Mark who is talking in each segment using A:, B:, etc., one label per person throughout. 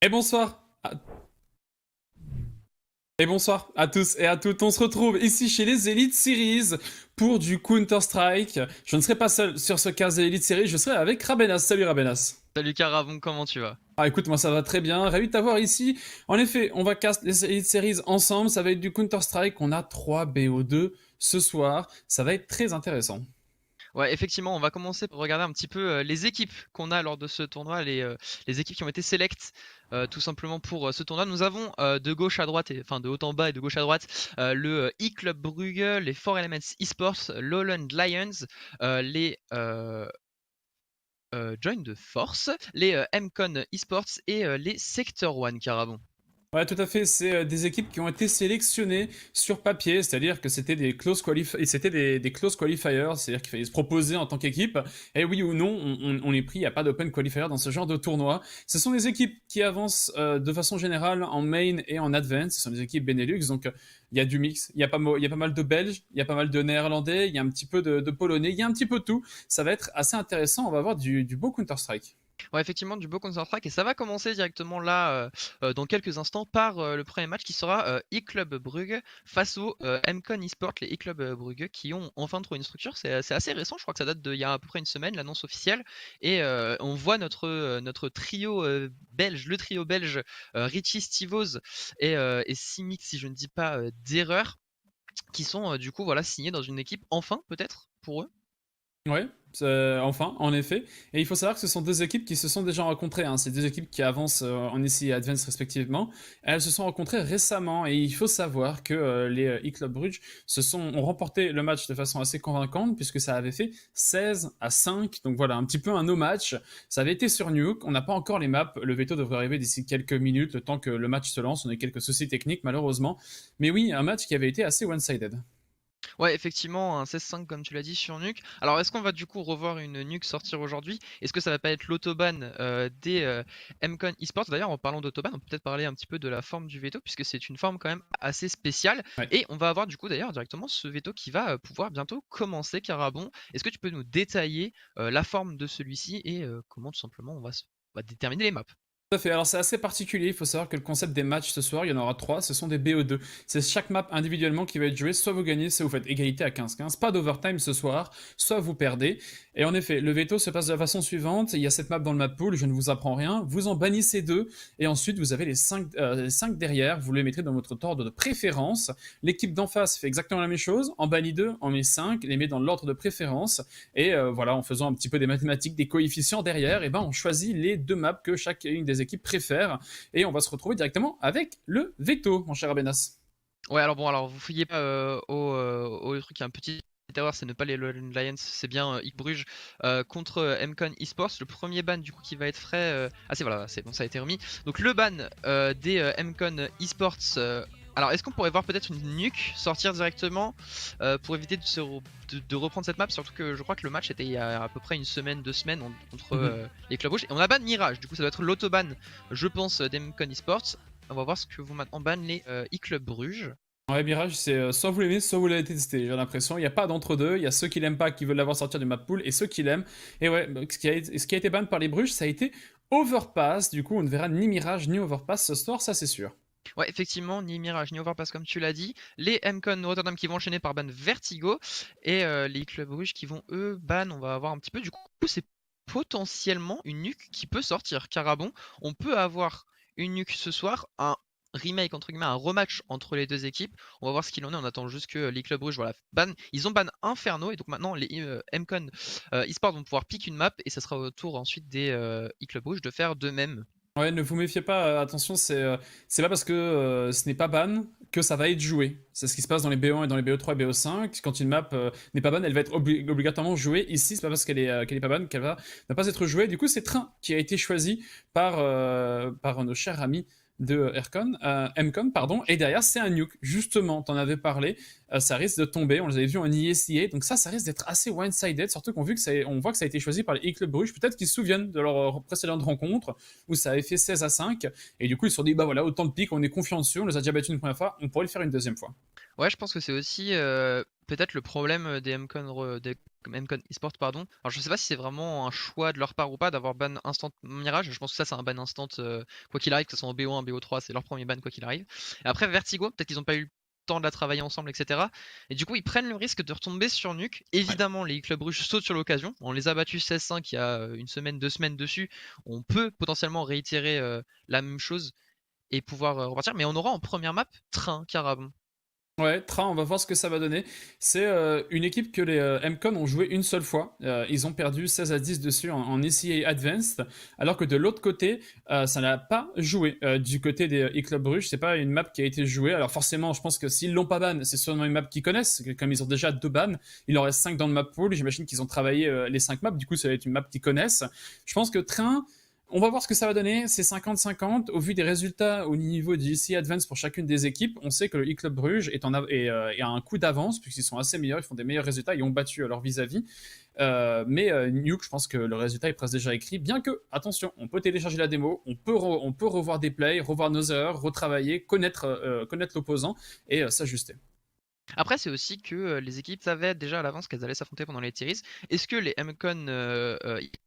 A: Et bonsoir. Et bonsoir à tous et à toutes. On se retrouve ici chez les Elite Series pour du Counter-Strike. Je ne serai pas seul sur ce cas Elite Series, je serai avec Rabenas. Salut Rabenas.
B: Salut Caravon, comment tu vas?
A: Ah écoute, moi ça va très bien. Ravi de t'avoir ici. En effet, on va cast les Elite Series ensemble. Ça va être du Counter-Strike. On a 3 BO2 ce soir. Ça va être très intéressant.
B: Ouais, effectivement, on va commencer par regarder un petit peu les équipes qu'on a lors de ce tournoi, les équipes qui ont été select tout simplement pour ce tournoi. Nous avons de gauche à droite, enfin de haut en bas et de gauche à droite, le e-Club Brugge, les 4 Elements Esports, Lowland Lions, les Join de Force, les MCon Esports et les Sector One Caravon.
A: Ouais, tout à fait. C'est des équipes qui ont été sélectionnées sur papier, c'est-à-dire que c'était des des close qualifiers, c'est-à-dire qu'il fallait se proposer en tant qu'équipe. Et oui ou non, on est pris. Il n'y a pas d'open qualifier dans ce genre de tournoi. Ce sont des équipes qui avancent de façon générale en main et en advance. Ce sont des équipes Benelux, donc il y a du mix. Il y a pas mal de Belges, il y a pas mal de Néerlandais, il y a un petit peu de Polonais, il y a un petit peu de tout. Ça va être assez intéressant. On va avoir du beau Counter Strike.
B: Ouais, effectivement, du beau Counter-Strike et ça va commencer directement là, dans quelques instants, par le premier match qui sera e-Club Brugge face au MCon eSport, les e-Club Brugge qui ont enfin trouvé une structure. C'est assez récent, je crois que ça date d'il y a à peu près une semaine, l'annonce officielle. Et on voit notre trio belge, le trio belge Richie Stivos et Simic, si je ne dis pas d'erreur, qui sont du coup voilà, signés dans une équipe enfin, peut-être, pour eux.
A: Ouais, enfin, en effet. Et il faut savoir que ce sont deux équipes qui se sont déjà rencontrées, hein. C'est deux équipes qui avancent en ICI et Advance respectivement. Elles se sont rencontrées récemment et il faut savoir que les e-Club Brugge ont remporté le match de façon assez convaincante puisque ça avait fait 16-5. Donc voilà, un petit peu un no match. Ça avait été sur Nuke. On n'a pas encore les maps. Le veto devrait arriver d'ici quelques minutes, le temps que le match se lance. On a eu quelques soucis techniques malheureusement. Mais oui, un match qui avait été assez one-sided.
B: Ouais, effectivement, un 16-5 comme tu l'as dit sur Nuke. Alors, est-ce qu'on va du coup revoir une Nuke sortir aujourd'hui? Est-ce que ça va pas être l'autoban des MCon eSports? D'ailleurs, en parlant d'autoban, on peut peut-être parler un petit peu de la forme du veto, puisque c'est une forme quand même assez spéciale.
A: Ouais.
B: Et on va avoir du coup d'ailleurs directement ce veto qui va pouvoir bientôt commencer, Carabon. Est-ce que tu peux nous détailler la forme de celui-ci et comment tout simplement on va déterminer les maps?
A: Tout à fait. Alors c'est assez particulier. Il faut savoir que le concept des matchs ce soir, il y en aura trois. Ce sont des BO2. C'est chaque map individuellement qui va être joué. Soit vous gagnez, soit vous faites égalité à 15-15. Pas d'overtime ce soir. Soit vous perdez. Et en effet, le veto se passe de la façon suivante. Il y a cette map dans le map pool. Je ne vous apprends rien. Vous en bannissez deux. Et ensuite, vous avez les cinq derrière. Vous les mettrez dans votre ordre de préférence. L'équipe d'en face fait exactement la même chose. En bannit deux, en met 5, les met dans l'ordre de préférence. Et voilà, en faisant un petit peu des mathématiques, des coefficients derrière, et ben on choisit les deux maps que chacune des équipes préfère. Et on va se retrouver directement avec le veto, mon cher Abenas.
B: Ouais, alors bon, alors vous fouillez pas au truc, il y a un petit erreur, c'est ne pas les Lowland Lions, c'est bien IC Bruges contre MCon Esports. Le premier ban du coup qui va être frais. Ah, c'est voilà, c'est bon, ça a été remis. Donc le ban des MCon Esports. Alors est-ce qu'on pourrait voir peut-être une nuke sortir directement pour éviter de reprendre cette map, surtout que je crois que le match était il y a à peu près une semaine, 2 semaines contre les clubs rouges. Et on a ban Mirage, du coup ça doit être l'autoban, je pense, d'MCon Esports. On va voir ce que vont maintenant ban les e-Club Bruges.
A: Ouais, Mirage, c'est soit vous l'aimez, soit vous l'avez testé. J'ai l'impression. Il n'y a pas d'entre-deux. Il y a ceux qui l'aiment pas, qui veulent l'avoir sortir du map pool, et ceux qui l'aiment. Et ouais, ce qui a été ban par les Bruges, ça a été Overpass. Du coup, on ne verra ni Mirage ni Overpass ce soir, ça c'est sûr.
B: Ouais, effectivement, ni Mirage ni Overpass comme tu l'as dit. Les MCon Rotterdam qui vont enchaîner par ban Vertigo. Et les clubs rouges qui vont eux ban. On va avoir un petit peu. Du coup, c'est potentiellement une nuke qui peut sortir. Car ah bon, on peut avoir une nuke ce soir. Un remake, entre guillemets, un rematch entre les deux équipes. On va voir ce qu'il en est. On attend juste que les clubs rouges, voilà, ban. Ils ont ban Inferno. Et donc maintenant, les MCon eSports vont pouvoir pick une map. Et ça sera au tour ensuite des e-clubs rouges de faire de même.
A: Ouais, ne vous méfiez pas, attention, c'est pas parce que ce n'est pas ban que ça va être joué. C'est ce qui se passe dans les BO1 et dans les BO3 et BO5. Quand une map n'est pas ban, elle va être obligatoirement jouée. Ici, c'est pas parce qu'elle est pas ban qu'elle va ne pas être jouée. Du coup, c'est Train qui a été choisi par nos chers amis de MCON, pardon, et derrière c'est un nuke. Justement, t'en avais parlé, ça risque de tomber, on les avait vus en ISIA, donc ça risque d'être assez one-sided, surtout on voit que ça a été choisi par les E-Club Bruges, peut-être qu'ils se souviennent de leur précédente rencontre, où ça avait fait 16-5, et du coup ils se sont dit, bah voilà, autant de piques, on est confiant dessus, on les a déjà battus une première fois, on pourrait le faire une deuxième fois.
B: Ouais, je pense que c'est aussi. peut-être le problème des MCON eSport, pardon. Alors je sais pas si c'est vraiment un choix de leur part ou pas d'avoir ban instant Mirage. Je pense que ça c'est un ban instant quoi qu'il arrive, que ce soit en BO1, BO3, c'est leur premier ban quoi qu'il arrive. Et après Vertigo, peut-être qu'ils ont pas eu le temps de la travailler ensemble, etc. Et du coup ils prennent le risque de retomber sur Nuke. Évidemment les Club Bruges sautent sur l'occasion. On les a battus 16-5 il y a une semaine, 2 semaines dessus. On peut potentiellement réitérer la même chose et pouvoir repartir. Mais on aura en première map Train Carabon.
A: Ouais, Train, on va voir ce que ça va donner. C'est une équipe que les MCON ont joué une seule fois. Ils ont perdu 16-10 dessus en ECA Advanced, alors que de l'autre côté, ça n'a pas joué. Du côté des e-Club Bruges, c'est pas une map qui a été jouée. Alors forcément, je pense que s'ils l'ont pas ban, c'est sûrement une map qu'ils connaissent. Comme ils ont déjà 2 bans, il en reste 5 dans le map pool. J'imagine qu'ils ont travaillé les 5 maps. Du coup, ça va être une map qu'ils connaissent. Je pense que Train, on va voir ce que ça va donner. C'est 50-50. Au vu des résultats au niveau du EC Advance pour chacune des équipes, on sait que le e-Club Bruges est a un coup d'avance, puisqu'ils sont assez meilleurs, ils font des meilleurs résultats, ils ont battu leur vis-à-vis. Mais Nuke, je pense que le résultat est presque déjà écrit. Bien que, attention, on peut télécharger la démo, on peut revoir des plays, revoir nos erreurs, retravailler, connaître l'opposant et s'ajuster.
B: Après, c'est aussi que les équipes savaient déjà à l'avance qu'elles allaient s'affronter pendant les series. Est-ce que les MCON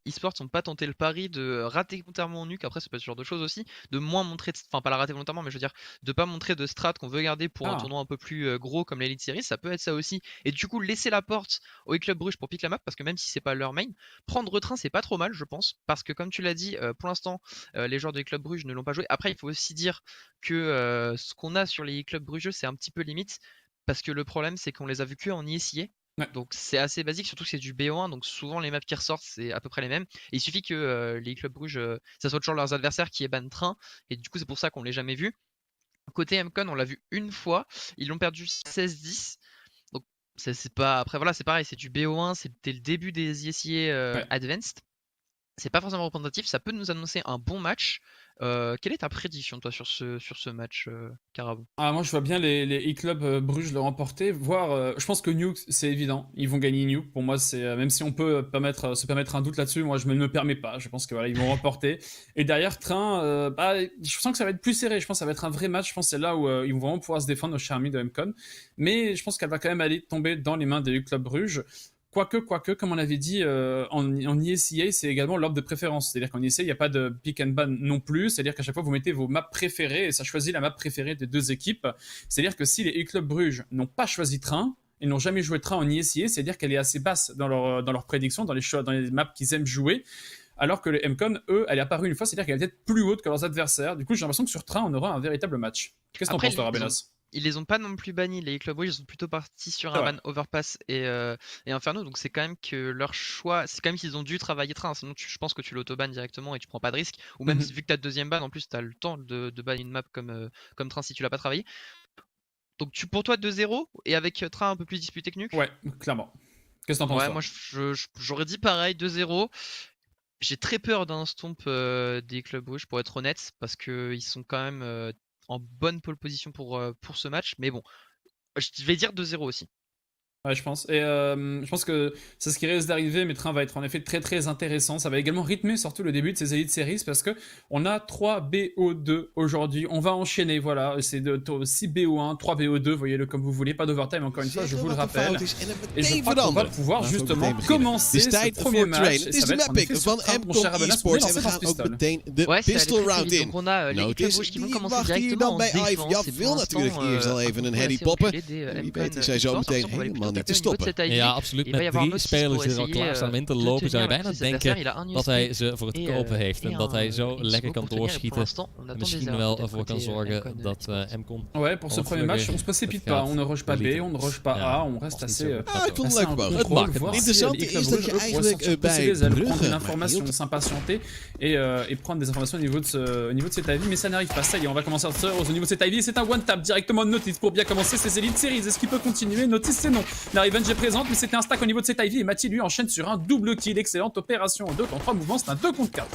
B: eSports n'ont pas tenté le pari de rater volontairement en nuque? Après, c'est pas ce genre de choses aussi. De moins montrer, enfin, pas la rater volontairement, mais je veux dire, de pas montrer de strat qu'on veut garder pour un tournoi un peu plus gros comme l'Elite Series. Ça peut être ça aussi. Et du coup, laisser la porte au Club Bruges pour pick la map, parce que même si c'est pas leur main, prendre train, c'est pas trop mal, je pense. Parce que, comme tu l'as dit, pour l'instant, les joueurs de Club Bruges ne l'ont pas joué. Après, il faut aussi dire que ce qu'on a sur les clubs brugeux, c'est un petit peu limite. Parce que le problème, c'est qu'on les a vus que en ISIA.
A: Ouais.
B: Donc c'est assez basique, surtout que c'est du BO1, donc souvent les maps qui ressortent, c'est à peu près les mêmes. Et il suffit que les clubs Bruges, ça soit toujours leurs adversaires qui aient ban train, et du coup c'est pour ça qu'on l'ait jamais vu. Côté MCON, on l'a vu une fois, ils l'ont perdu 16-10. Donc c'est pas. Après voilà, c'est pareil, c'est du BO1, c'était le début des ISIA Advanced. C'est pas forcément représentatif, ça peut nous annoncer un bon match. Quelle est ta prédiction, toi, sur ce match, Carabon?
A: Moi, je vois bien les e-clubs Bruges le remporter. Je pense que Nuke, c'est évident. Ils vont gagner Nuke. Pour moi, même si on peut se permettre un doute là-dessus, moi, je ne me permets pas. Je pense que voilà, ils vont remporter. Et derrière, Train, je sens que ça va être plus serré. Je pense que ça va être un vrai match. Je pense que c'est là où ils vont vraiment pouvoir se défendre, nos chers amis de MCON. Mais je pense qu'elle va quand même aller tomber dans les mains des e-clubs Bruges. Quoique, comme on avait dit, en ESEA, c'est également l'ordre de préférence. C'est-à-dire qu'en ESEA, il n'y a pas de pick and ban non plus. C'est-à-dire qu'à chaque fois, vous mettez vos maps préférées et ça choisit la map préférée des deux équipes. C'est-à-dire que si les e-clubs Bruges n'ont pas choisi Train, ils n'ont jamais joué Train en ESEA, c'est-à-dire qu'elle est assez basse dans leur prédiction, dans les maps qu'ils aiment jouer. Alors que les MCON, eux, elle est apparue une fois, c'est-à-dire qu'elle est peut-être plus haute que leurs adversaires. Du coup, j'ai l'impression que sur Train, on aura un véritable match. Qu'est-ce que t'en penses, toi, Rabenas?
B: Ils les ont pas non plus bannis, les clubs rouges, ils sont plutôt partis sur un ban Overpass et Inferno, donc c'est quand même que leur choix, c'est quand même qu'ils ont dû travailler train, sinon je pense que tu l'autoban directement et tu prends pas de risque, ou même vu que t'as deuxième ban, en plus t'as le temps de ban une map comme train si tu l'as pas travaillé. Donc pour toi 2-0 et avec train un peu plus disputé que Nuke?
A: Ouais, clairement. Qu'est-ce que t'en penses,
B: Ouais,
A: toi?
B: moi j'aurais dit pareil, 2-0. J'ai très peur d'un stomp des clubs rouges pour être honnête, parce qu'ils sont quand même en bonne pole position pour ce match, mais bon. Je vais dire 2-0 aussi.
A: Ouais, je pense. Et je pense que c'est ce qui risque d'arriver, mais Train va être en effet très très intéressant. Ça va également rythmer surtout le début de ces Elite Series parce que on a 3 BO2 aujourd'hui. On va enchaîner, voilà. C'est 6 BO1, 3 BO2, voyez-le comme vous voulez. Pas d'overtime, encore une fois, je vous le rappelle. Et je crois qu'on va pouvoir justement commencer ce premier match. Et ça va être en effet sur Train, mon cher Rabenas, pour lancer dans ce pistol.
B: Ouais, c'est très vite. Donc on a les clubs rouges qui vont commencer directement en défense. Et pour l'instant,
C: niet te stoppen. Ja, absoluut. Met 3 spelers die er al klaar staan om in te lopen, zou je bijna denken dat hij ze voor het kopen heeft. En dat hij zo lekker kan doorschieten. En misschien wel ervoor kan zorgen dat MCON...
A: Ouais, pour ce premier match, on se précipite pas. On ne rush pas B, on ne rush pas A. On reste assez...
C: ik vond het leuk gewoon. Het mag. Het interessante is dat je eigenlijk bij Brugge...
A: l'information, s'impatienter et prendre des informations au niveau de cet avis. Mais ça n'arrive pas. Ça y est, on va commencer à sortir au niveau de cet avis. C'est un one-tap directement de Notice pour bien commencer ces Elite Series. Est-ce qu'il peut continuer? Notice, c'est non. La Revenge est présente, mais c'était un stack au niveau de cet Ivy et Mathie lui enchaîne sur un double kill. Excellente opération en 2 contre 3 mouvements, c'est un 2 contre 4.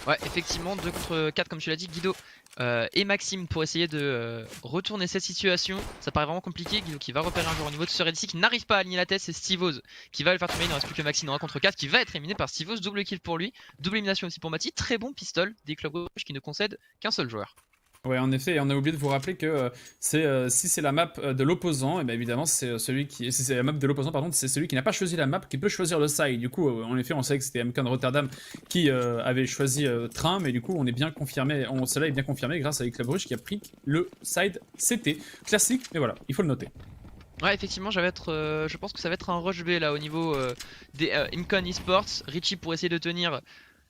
B: Ouais, effectivement, 2 contre 4 comme tu l'as dit, Guido et Maxime pour essayer de retourner cette situation. Ça paraît vraiment compliqué. Guido qui va repérer un joueur au niveau de ce raid ici qui n'arrive pas à aligner la tête, c'est Stevoz qui va le faire tomber. Il ne reste plus que Maxime dans 1 contre 4 qui va être éliminé par Stevoz. Double kill pour lui, double élimination aussi pour Mathie. Très bon pistol des clubs rouges qui ne concèdent qu'un seul joueur.
A: Ouais, en effet, et on a oublié de vous rappeler que si c'est la map de l'opposant, et bien évidemment, c'est celui qui. Si c'est la map de l'opposant, pardon, c'est celui qui n'a pas choisi la map qui peut choisir le side. Du coup, en effet, on savait que c'était MCon Rotterdam qui avait choisi Train, mais du coup, on est bien confirmé. Cela est bien confirmé grâce à Club Brugge qui a pris le side CT. Classique, mais voilà, il faut le noter.
B: Ouais, effectivement, je pense que ça va être un rush B là au niveau des MCon Esports. Richie pour essayer de tenir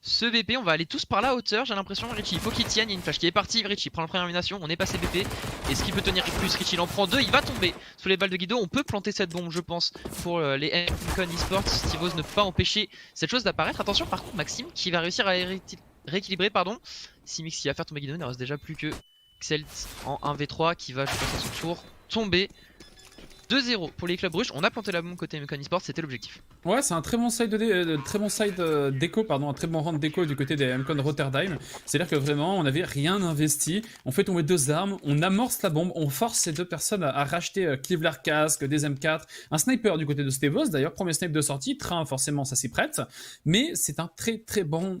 B: ce BP, on va aller tous par la hauteur, j'ai l'impression. Richie, il faut qu'il tienne, il y a une flash qui est partie. Richie prend la première élimination, on est passé BP. Est-ce qu'il peut tenir plus? Richie il en prend 2, il va tomber sous les balles de Guido. On peut planter cette bombe, je pense, pour les MCon Esports. Stivos ne peut pas empêcher cette chose d'apparaître. Attention, par contre, Maxime qui va réussir à rééquilibrer, pardon. Simix qui va faire tomber Guido, il ne reste déjà plus que Xelt en 1v3 qui va, je pense, à son tour tomber. 2-0 pour les clubs Brugge, on a planté la bombe côté MCon Esports, c'était l'objectif.
A: Ouais, c'est un très bon side, déco, pardon, un très bon round déco du côté des MCon Rotterdam. C'est-à-dire que vraiment, on n'avait rien investi, on fait tomber 2 armes, on amorce la bombe, on force ces 2 personnes à racheter Kevlar Casque, des M4, un sniper du côté de Stevos, d'ailleurs, premier snipe de sortie, Train, forcément, ça s'y prête, mais c'est un très bon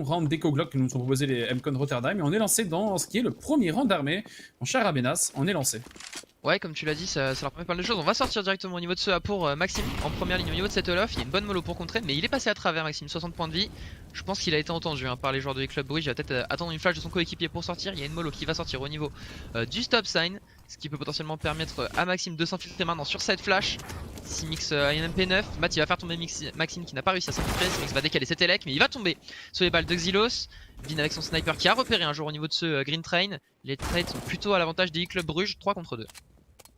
A: round déco Glock que nous ont proposé les MCon Rotterdam, et on est lancé dans ce qui est le premier round d'armée. Mon cher Abenas, on est lancé.
B: Ouais, comme tu l'as dit, ça leur permet pas mal de choses. On va sortir directement au niveau de ce A pour Maxime en première ligne au niveau de cette Olof. Il y a une bonne mollo pour contrer, mais il est passé à travers Maxime, 60 points de vie. Je pense qu'il a été entendu par les joueurs de Club Brugge. Il va peut-être attendre une flash de son coéquipier pour sortir. Il y a une mollo qui va sortir au niveau du stop sign, ce qui peut potentiellement permettre à Maxime de s'infiltrer maintenant sur cette flash. Simix a une MP9, Matt il va faire tomber Maxime qui n'a pas réussi à s'infiltrer. Simix va décaler cet élec, mais il va tomber sur les balles de Xylos. Vin avec son sniper qui a repéré un joueur au niveau de ce Green Train. Les trades sont plutôt à l'avantage des Club Brugge, 3 contre 2.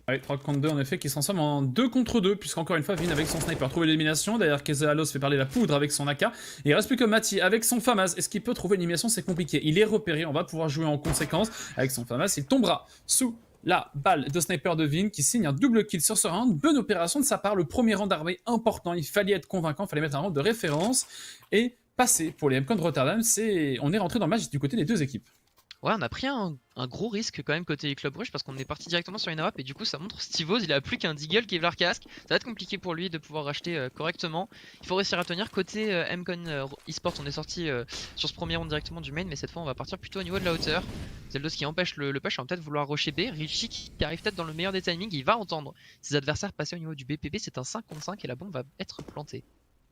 A: Ouais, 3 contre 2 en effet qui s'en somme en 2 contre 2 puisqu'encore une fois Vin avec son sniper trouve l'élimination. D'ailleurs Kezalos fait parler la poudre avec son AK. Et il reste plus que Mati avec son FAMAS. Est-ce qu'il peut trouver l'élimination? C'est compliqué. Il est repéré, on va pouvoir jouer en conséquence. Avec son FAMAS, il tombera sous la balle de sniper de Vin qui signe un double kill sur ce round. Bonne opération de sa part, le premier round d'armée important. Il fallait être convaincant, il fallait mettre un round de référence. Et passer pour les MCon de Rotterdam, on est rentré dans le match du côté des deux équipes.
B: Ouais, on a pris un gros risque quand même côté Club Brugge parce qu'on est parti directement sur une map et du coup ça montre Stivos, il a plus qu'un Deagle Kevlar Casque. Ça va être compliqué pour lui de pouvoir racheter correctement. Il faut réussir à tenir. Côté MCon Esports, on est sorti sur ce premier round directement du main, mais cette fois on va partir plutôt au niveau de la hauteur. Zeldos qui empêche le push, on va peut-être vouloir rusher B. Richie qui arrive peut-être dans le meilleur des timings, il va entendre ses adversaires passer au niveau du BPB. C'est un 5 contre 5 et la bombe va être plantée.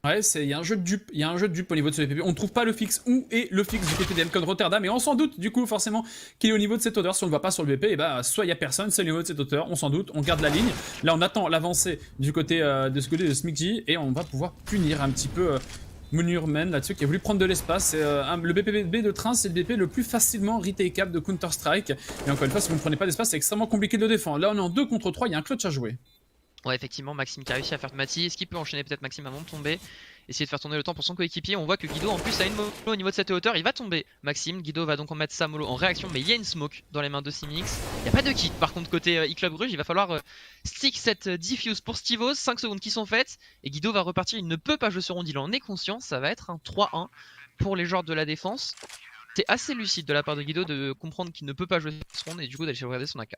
A: Ouais, il y a un jeu de dupe, au niveau de ce BPB. On ne trouve pas le fixe. Où est le fixe du côté des MCon Rotterdam? Et on s'en doute, du coup, forcément, qu'il est au niveau de cette hauteur. Si on ne le voit pas sur le BP, et bah, soit il n'y a personne, c'est au niveau de cette hauteur. On s'en doute, on garde la ligne. Là, on attend l'avancée du côté de Smiggy et on va pouvoir punir un petit peu Munurman là-dessus qui a voulu prendre de l'espace. Le BPB de Train, c'est le BP le plus facilement retakeable de Counter-Strike. Et encore une fois, si vous ne prenez pas d'espace, c'est extrêmement compliqué de le défendre. Là, on est en 2 contre 3, il y a un clutch à jouer.
B: Ouais, effectivement, Maxime qui a réussi à faire Mati. Est-ce qu'il peut enchaîner peut-être Maxime avant de tomber? Essayer de faire tourner le temps pour son coéquipier. On voit que Guido en plus a une mollo au niveau de cette hauteur. Il va tomber Maxime. Guido va donc en mettre sa mollo en réaction, mais il y a une smoke dans les mains de Simix. Il n'y a pas de kit par contre côté E-Club Brugge. Il va falloir stick cette diffuse pour Stivos. 5 secondes qui sont faites et Guido va repartir. Il ne peut pas jouer ce round, il en est conscient. Ça va être un 3-1 pour les joueurs de la défense. C'est assez lucide de la part de Guido de comprendre qu'il ne peut pas jouer ce round et du coup d'aller regarder son AK.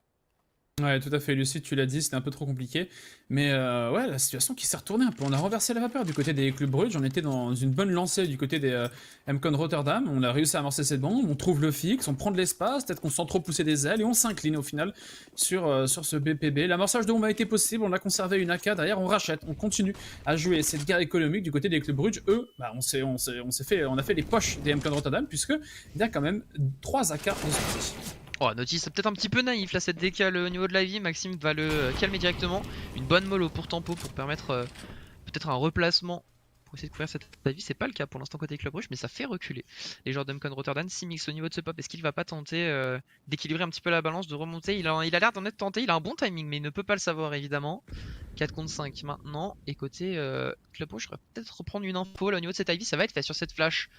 A: Ouais, tout à fait, Lucide, tu l'as dit, c'était un peu trop compliqué. Mais ouais, la situation qui s'est retournée un peu. On a renversé la vapeur du côté des Club Brugge. On était dans une bonne lancée du côté des MCon Rotterdam. On a réussi à amorcer cette bombe, on trouve le fixe, on prend de l'espace, peut-être qu'on sent trop pousser des ailes et on s'incline au final sur ce BPB. L'amorçage de bombe a été possible, on a conservé une AK. Derrière, on rachète, on continue à jouer cette guerre économique du côté des Club Brugge. Eux, bah, on a fait les poches des MCon Rotterdam puisque il y a quand même 3 AK de sortie.
B: Oh, Notice c'est peut-être un petit peu naïf là cette décale au niveau de la vie. Maxime va le calmer directement. Une bonne mollo pour tempo pour permettre peut-être un replacement pour essayer de couvrir cette vie. C'est pas le cas pour l'instant côté Club Brugge, mais ça fait reculer les joueurs d'MCon Rotterdam. Simix au niveau de ce pop, est-ce qu'il va pas tenter d'équilibrer un petit peu la balance, de remonter? Il a l'air d'en être tenté, il a un bon timing, mais il ne peut pas le savoir évidemment. 4 contre 5 maintenant. Et côté Club Brugge, je vais peut-être reprendre une info là au niveau de cette Ivy. Ça va être fait sur cette flash.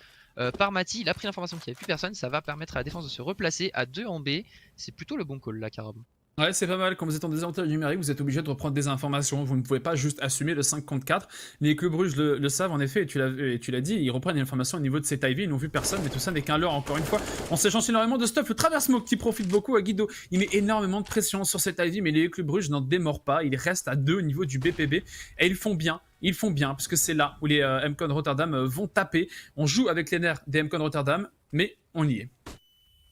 B: Par Mati, il a pris l'information qu'il n'y avait plus personne, ça va permettre à la défense de se replacer à 2 en B. C'est plutôt le bon call là, carrément.
A: Ouais, c'est pas mal. Quand vous êtes en désavantage numérique, vous êtes obligé de reprendre des informations. Vous ne pouvez pas juste assumer le 5 contre 4. Les Club Brugge le savent en effet, et tu l'as dit, ils reprennent les informations au niveau de cette Ivy. Ils n'ont vu personne, mais tout ça n'est qu'un leurre. Encore une fois, on s'échange énormément de stuff. Le travers smoke qui profite beaucoup à Guido. Il met énormément de pression sur cette Ivy, mais les Club Brugge n'en démordent pas. Ils restent à 2 au niveau du BPB et ils font bien. Ils font bien, parce que c'est là où les MCon Rotterdam vont taper. On joue avec les nerfs des MCon Rotterdam, mais on y est.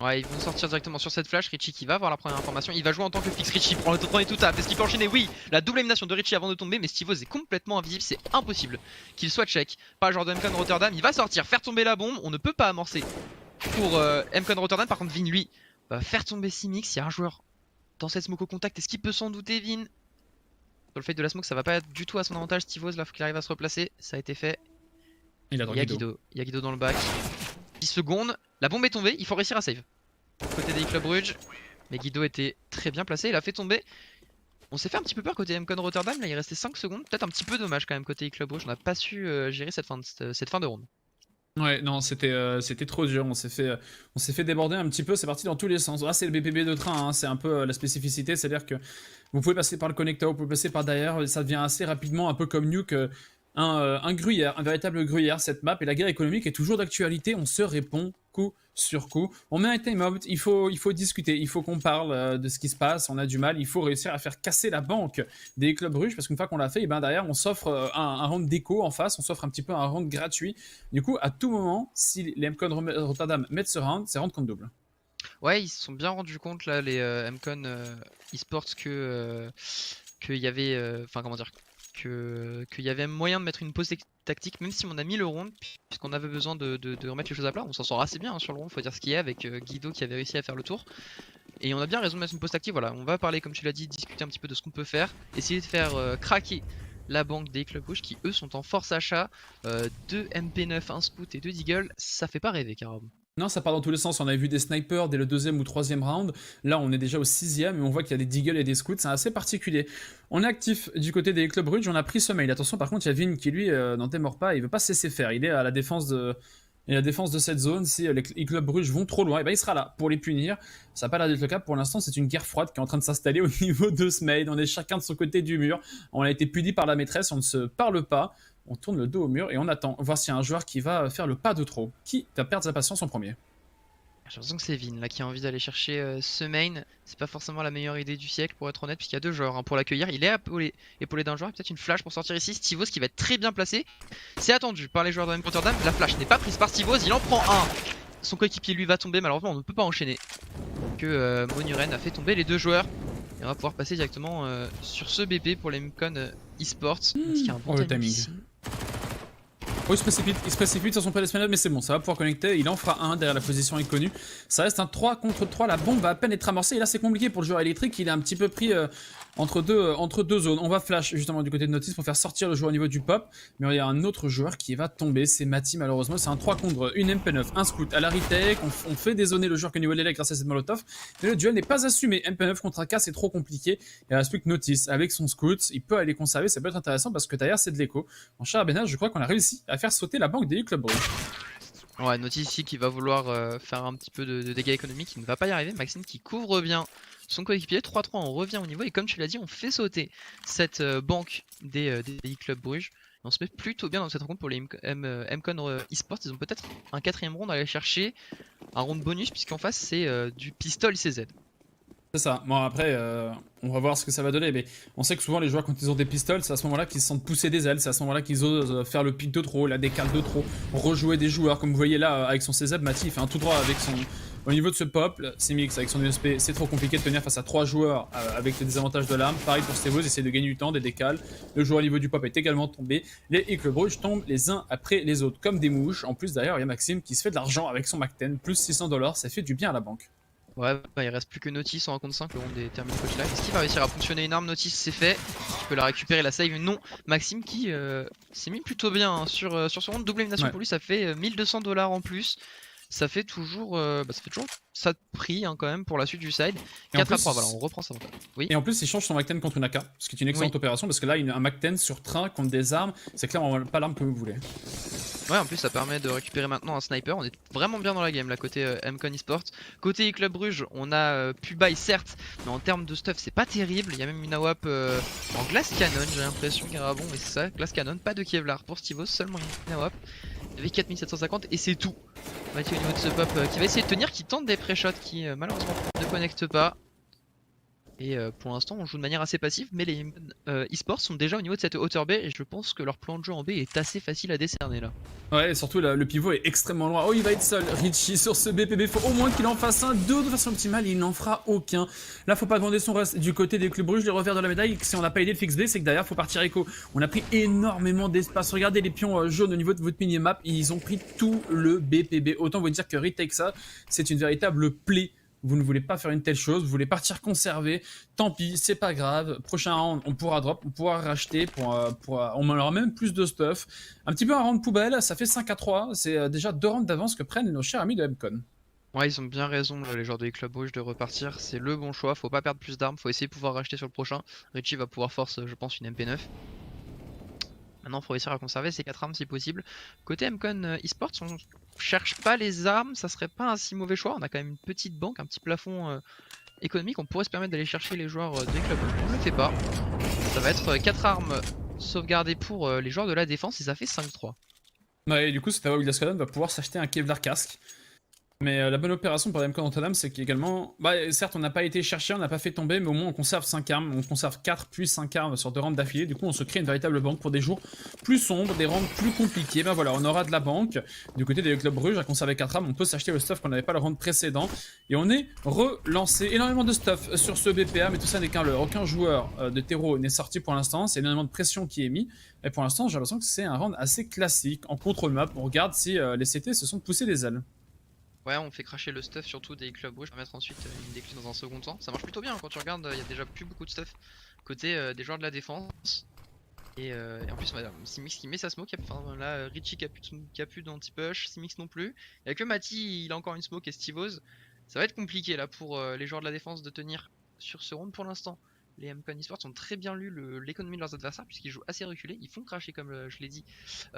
B: Ouais, ils vont sortir directement sur cette flash. Richie qui va avoir la première information. Il va jouer en tant que fixe. Richie prend le premier tout tap. Est-ce qu'il peut enchaîner? Oui, la double élimination de Richie avant de tomber. Mais Stivoz est complètement invisible. C'est impossible qu'il soit check par le joueur de MCon Rotterdam. Il va sortir, faire tomber la bombe. On ne peut pas amorcer pour MCon Rotterdam. Par contre, Vin lui va faire tomber Simix. Il y a un joueur dans cette smoke au contact. Est-ce qu'il peut s'en douter, Vin? Sur le fait de la smoke, ça va pas être du tout à son avantage. Stivoz là, faut qu'il arrive à se replacer. Ça a été fait. Il y a Guido. Il y a Guido dans le bac. 10 secondes. La bombe est tombée, il faut réussir à save. Côté des Club Brugge, mais Guido était très bien placé, il a fait tomber. On s'est fait un petit peu peur côté MCon Rotterdam, là il restait 5 secondes. Peut-être un petit peu dommage quand même côté Club Brugge, on n'a pas su gérer cette fin de round.
A: Ouais, non, c'était trop dur, on s'est fait déborder un petit peu, c'est parti dans tous les sens. Ah, c'est le BPB de train, hein, c'est un peu la spécificité, c'est-à-dire que vous pouvez passer par le connecteur, vous pouvez passer par derrière, ça devient assez rapidement un peu comme Nuke. Un gruyère, un véritable gruyère cette map, et la guerre économique est toujours d'actualité, on se répond coup sur coup. On met un time-out, il faut discuter, il faut qu'on parle de ce qui se passe, on a du mal, il faut réussir à faire casser la banque des Club Brugge, parce qu'une fois qu'on l'a fait, et ben derrière on s'offre un round d'écho en face, on s'offre un petit peu un round gratuit. Du coup, à tout moment, si les MCon Rotterdam mettent ce round, c'est round contre double.
B: Ouais, ils se sont bien rendus compte là, les MCon eSports, qu'il y avait, enfin comment dire, qu'il y avait moyen de mettre une pause tactique, même si on a mis le round, puisqu'on avait besoin de remettre les choses à plat. On s'en sort assez bien hein, sur le round, faut dire ce qu'il y a, avec Guido qui avait réussi à faire le tour. Et on a bien raison de mettre une pause tactique. Voilà, on va parler, comme tu l'as dit, discuter un petit peu de ce qu'on peut faire, essayer de faire craquer la banque des Club Brugge qui eux sont en force achat. 2 MP9, 1 scout et 2 Deagle, ça fait pas rêver carrément.
A: Non, ça part dans tous les sens. On avait vu des snipers dès le 2e ou 3e round. Là, on est déjà au 6e et on voit qu'il y a des deagles et des scouts. C'est assez particulier. On est actif du côté des Club Brugge. On a pris ce mail. Attention, par contre, il y a Vin qui, lui, n'en démord pas. Il veut pas se laisser faire. Il est à la défense de cette zone. Si les Club Brugge vont trop loin, et ben il sera là pour les punir. Ça n'a pas l'air d'être le cas. Pour l'instant, c'est une guerre froide qui est en train de s'installer au niveau de ce mail. On est chacun de son côté du mur. On a été puni par la maîtresse. On ne se parle pas. On tourne le dos au mur et on attend. Voir s'il y a un joueur qui va faire le pas de trop. Qui va perdre sa patience en premier?
B: J'ai l'impression que c'est Vin là qui a envie d'aller chercher ce main. C'est pas forcément la meilleure idée du siècle pour être honnête, puisqu'il y a 2 joueurs hein, pour l'accueillir. Il est épaulé d'un joueur, peut-être une flash pour sortir ici. Stivoz qui va être très bien placé. C'est attendu par les joueurs de MCon Rotterdam. La flash n'est pas prise par Stivoz, il en prend un. Son coéquipier lui va tomber, malheureusement on ne peut pas enchaîner. Que Monuren a fait tomber les 2 joueurs. Et on va pouvoir passer directement sur ce BP pour les MCon eSports. Il y a un bon timing ici.
A: Oh, il se précipite sur son pédestal, mais c'est bon, ça va pouvoir connecter. Il en fera un derrière la position inconnue. Ça reste un 3 contre 3. La bombe va à peine être amorcée. Et là, c'est compliqué pour le joueur électrique. Il est un petit peu pris entre deux zones. On va flash justement du côté de Notice pour faire sortir le joueur au niveau du pop. Mais il y a un autre joueur qui va tomber. C'est Mati, malheureusement. C'est un 3 contre une MP9, un scout à la retake. On fait dézoner le joueur que niveau de l'élect grâce à cette molotov. Mais le duel n'est pas assumé. MP9 contre AK, c'est trop compliqué. Il reste plus que Notice avec son scout. Il peut aller conserver. Ça peut être intéressant parce que derrière, c'est de l'écho. En cher Benal, je crois qu'on a réussi à faire sauter la banque des Club Brugge.
B: Ouais, Notice ici qui va vouloir faire un petit peu de dégâts économiques, il ne va pas y arriver. Maxime qui couvre bien son coéquipier, 3-3 on revient au niveau et comme tu l'as dit on fait sauter cette banque des Club Brugge. Et on se met plutôt bien dans cette rencontre pour les MCon eSports. Ils ont peut-être un 4ème round à aller chercher, un round bonus puisqu'en face c'est du pistol CZ.
A: C'est ça. Bon après, on va voir ce que ça va donner, mais on sait que souvent les joueurs quand ils ont des pistoles, c'est à ce moment-là qu'ils se sentent pousser des ailes, c'est à ce moment-là qu'ils osent faire le pic de trop, la décale de trop, rejouer des joueurs, comme vous voyez là avec son CZ, Mati il fait un tout droit avec son... Au niveau de ce pop, Simix avec son USP, c'est trop compliqué de tenir face à 3 joueurs avec le désavantage de l'arme. Pareil pour Stivoz, essayer de gagner du temps, des décales. Le joueur au niveau du pop est également tombé. Les Club Brugge tombent les uns après les autres, comme des mouches. En plus d'ailleurs, il y a Maxime qui se fait de l'argent avec son Mac-10, plus $600, ça fait du bien à la banque.
B: Ouais, bah il reste plus que Notice en 1 contre 5, le round est terminé coach là. Est-ce qu'il va réussir à fonctionner une arme? Notice c'est fait. Il peut la récupérer, la save. Non, Maxime qui s'est mis plutôt bien hein, sur ce round. Double élimination pour lui, ça fait $1200 en plus. Ça fait toujours ça de prix hein, quand même pour la suite du side. 4-3, voilà, on reprend ça. Oui.
A: Et en plus, il change son Mac-10 contre une AK, ce qui est une excellente opération parce que là, un Mac-10 sur train contre des armes, c'est clairement pas l'arme que vous voulez.
B: Ouais, en plus, ça permet de récupérer maintenant un sniper. On est vraiment bien dans la game là, côté MCon eSports. Côté Club Brugge, on a pu buy certes, mais en termes de stuff, c'est pas terrible. Il y a même une AWP en glace cannon, j'ai l'impression, Garabon, et c'est ça, glace cannon, pas de Kevlar pour Stivoz, seulement une AWP. Avec 4750 et c'est tout. Mathieu au niveau de ce pop qui va essayer de tenir, qui tente des pré-shots qui malheureusement ne connectent pas. Et pour l'instant, on joue de manière assez passive, mais les esports sont déjà au niveau de cette hauteur B, et je pense que leur plan de jeu en B est assez facile à décerner là.
A: Ouais, et surtout le pivot est extrêmement loin. Oh, il va être seul, Richie, sur ce BPB. Faut au moins qu'il en fasse un, deux de façon optimale, il n'en fera aucun. Là, faut pas demander son reste du côté des clubs Bruges, les revers de la médaille. Si on n'a pas aidé le fixe B, c'est que derrière, faut partir écho. On a pris énormément d'espace. Regardez les pions jaunes au niveau de votre minimap, ils ont pris tout le BPB. Autant vous dire que retake ça, c'est une véritable plaie. Vous ne voulez pas faire une telle chose, vous voulez partir conserver, tant pis, c'est pas grave. Prochain round, on pourra drop, on pourra racheter, on aura même plus de stuff. Un petit peu un round poubelle, ça fait 5-3, c'est déjà 2 rounds d'avance que prennent nos chers amis de MCon.
B: Ouais, ils ont bien raison, les joueurs des clubs rouges, de repartir. C'est le bon choix, faut pas perdre plus d'armes, faut essayer de pouvoir racheter sur le prochain. Richie va pouvoir force, je pense, une MP9. Maintenant, il faut réussir à conserver ces 4 armes si possible. Côté MCon eSports, on cherche pas les armes, ça serait pas un si mauvais choix. On a quand même une petite banque, un petit plafond économique. On pourrait se permettre d'aller chercher les joueurs des clubs. On le fait pas. Ça va être 4 armes sauvegardées pour les joueurs de la défense et ça fait 5-3.
A: Ouais, et du coup, c'est là où Glasscadon va pouvoir s'acheter un Kevlar casque. Mais la bonne opération pour MCon Rotterdam, c'est qu'également, certes, on n'a pas été chercher, on n'a pas fait tomber, mais au moins on conserve 5 armes, on conserve 4 puis 5 armes sur 2 rounds d'affilée. Du coup, on se crée une véritable banque pour des jours plus sombres, des rounds plus compliqués. Ben voilà, on aura de la banque. Du côté des clubs Bruges, à conserver 4 armes, on peut s'acheter le stuff qu'on n'avait pas le round précédent. Et on est relancé. Énormément de stuff sur ce BPA, mais tout ça n'est qu'un leurre. Aucun joueur de terreau n'est sorti pour l'instant. C'est énormément de pression qui est mis. Et pour l'instant, j'ai l'impression que c'est un round assez classique. En contrôle map, on regarde si les CT se sont poussés des ailes.
B: Ouais, on fait cracher le stuff surtout des clubs rouges. On va mettre ensuite une déclin dans un second temps. Ça marche plutôt bien quand tu regardes, il y a déjà plus beaucoup de stuff côté des joueurs de la défense. Et en plus, on va Simix qui met sa smoke. Enfin, là, Richie qui a plus d'anti-push, Simix non plus. Il y a que Mati, il a encore une smoke et Stivos. Ça va être compliqué là pour les joueurs de la défense de tenir sur ce round pour l'instant. Les MCon eSports ont très bien lu l'économie de leurs adversaires puisqu'ils jouent assez reculés. Ils font cracher, comme je l'ai dit,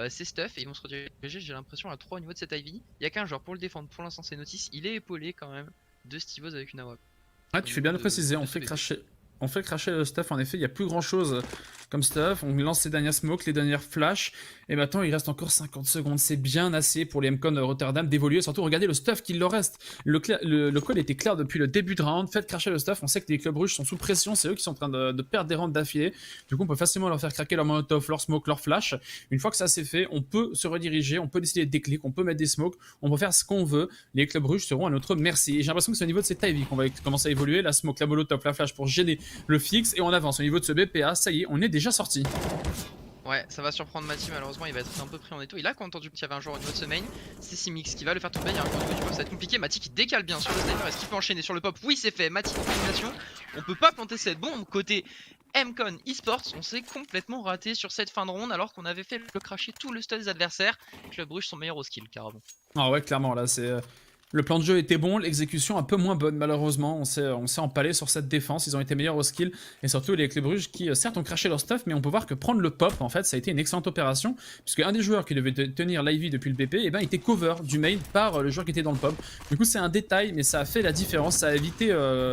B: ces stuff et ils vont se rediriger, j'ai l'impression, à 3 au niveau de cette Ivy. Il n'y a qu'un joueur pour le défendre. Pour l'instant, c'est Notice. Il est épaulé quand même de Stivos avec une AWP.
A: Ah, tu fais bien de préciser, on fait cracher le stuff. En effet, il n'y a plus grand chose comme stuff. On lance les dernières smokes, les dernières flashs. Et maintenant, il reste encore 50 secondes. C'est bien assez pour les MCon Rotterdam d'évoluer. Surtout, regardez le stuff qu'il leur reste. Le call était clair depuis le début de round. Faites cracher le stuff. On sait que les clubs rouges sont sous pression. C'est eux qui sont en train de perdre des rounds d'affilée. Du coup, on peut facilement leur faire craquer leur molotov, leur smoke, leur flash. Une fois que ça c'est fait, on peut se rediriger. On peut décider des clics. On peut mettre des smokes. On peut faire ce qu'on veut. Les clubs rouges seront à notre merci. Et j'ai l'impression que c'est au niveau de cette Ivy qu'on va commencer à évoluer. La smoke, la molotov, la flash pour gêner le fixe. Et on avance au niveau de ce BPA. Ça y est, on est déjà sorti.
B: Ouais, ça va surprendre Mati, malheureusement il va être un peu pris en étau. Il a entendu qu'il y avait un joueur au niveau de ce main, c'est Simix qui va le faire tomber. Il y a un coup de pop, ça va être compliqué. Mati qui décale bien sur le sniper. Est-ce qu'il peut enchaîner sur le pop? Oui, c'est fait. Mati confirmation. On peut pas planter cette bombe côté MCon eSports. On s'est complètement raté sur cette fin de ronde alors qu'on avait fait le crasher tout le stade des adversaires. Club Bruges sont meilleurs au skill carrément.
A: Ah ouais, clairement là c'est. Le plan de jeu était bon, l'exécution un peu moins bonne malheureusement, on s'est empalé sur cette défense, ils ont été meilleurs au skill, et surtout les clubs Bruges qui certes ont craché leur stuff, mais on peut voir que prendre le pop en fait ça a été une excellente opération, puisque un des joueurs qui devait tenir l'Ivy depuis le BP, eh ben, était cover du main par le joueur qui était dans le pop. Du coup c'est un détail, mais ça a fait la différence, ça a évité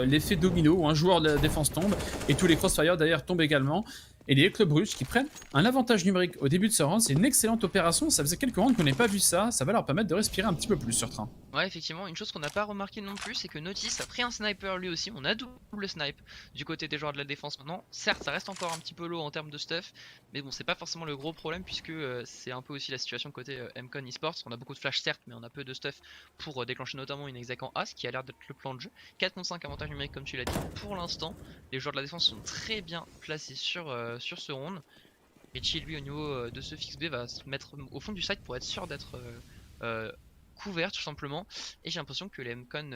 A: l'effet domino où un joueur de la défense tombe, et tous les crossfire d'ailleurs tombent également. Et les clubs Bruges qui prennent un avantage numérique au début de ce round, c'est une excellente opération, ça faisait quelques rounds qu'on n'ait pas vu ça, ça va leur permettre de respirer un petit peu plus sur train.
B: Ouais, effectivement, une chose qu'on n'a pas remarqué non plus, c'est que Notice a pris un sniper lui aussi. On a double snipe du côté des joueurs de la défense maintenant. Certes, ça reste encore un petit peu low en termes de stuff, mais bon, c'est pas forcément le gros problème puisque c'est un peu aussi la situation côté MCon eSports. On a beaucoup de flash certes, mais on a peu de stuff pour déclencher notamment une exec en As qui a l'air d'être le plan de jeu. 4 contre 5 avantage numérique comme tu l'as dit. Pour l'instant, les joueurs de la défense sont très bien placés sur ce round. Richie lui au niveau de ce fixe B va se mettre au fond du site pour être sûr d'être couvert tout simplement, et j'ai l'impression que les MCon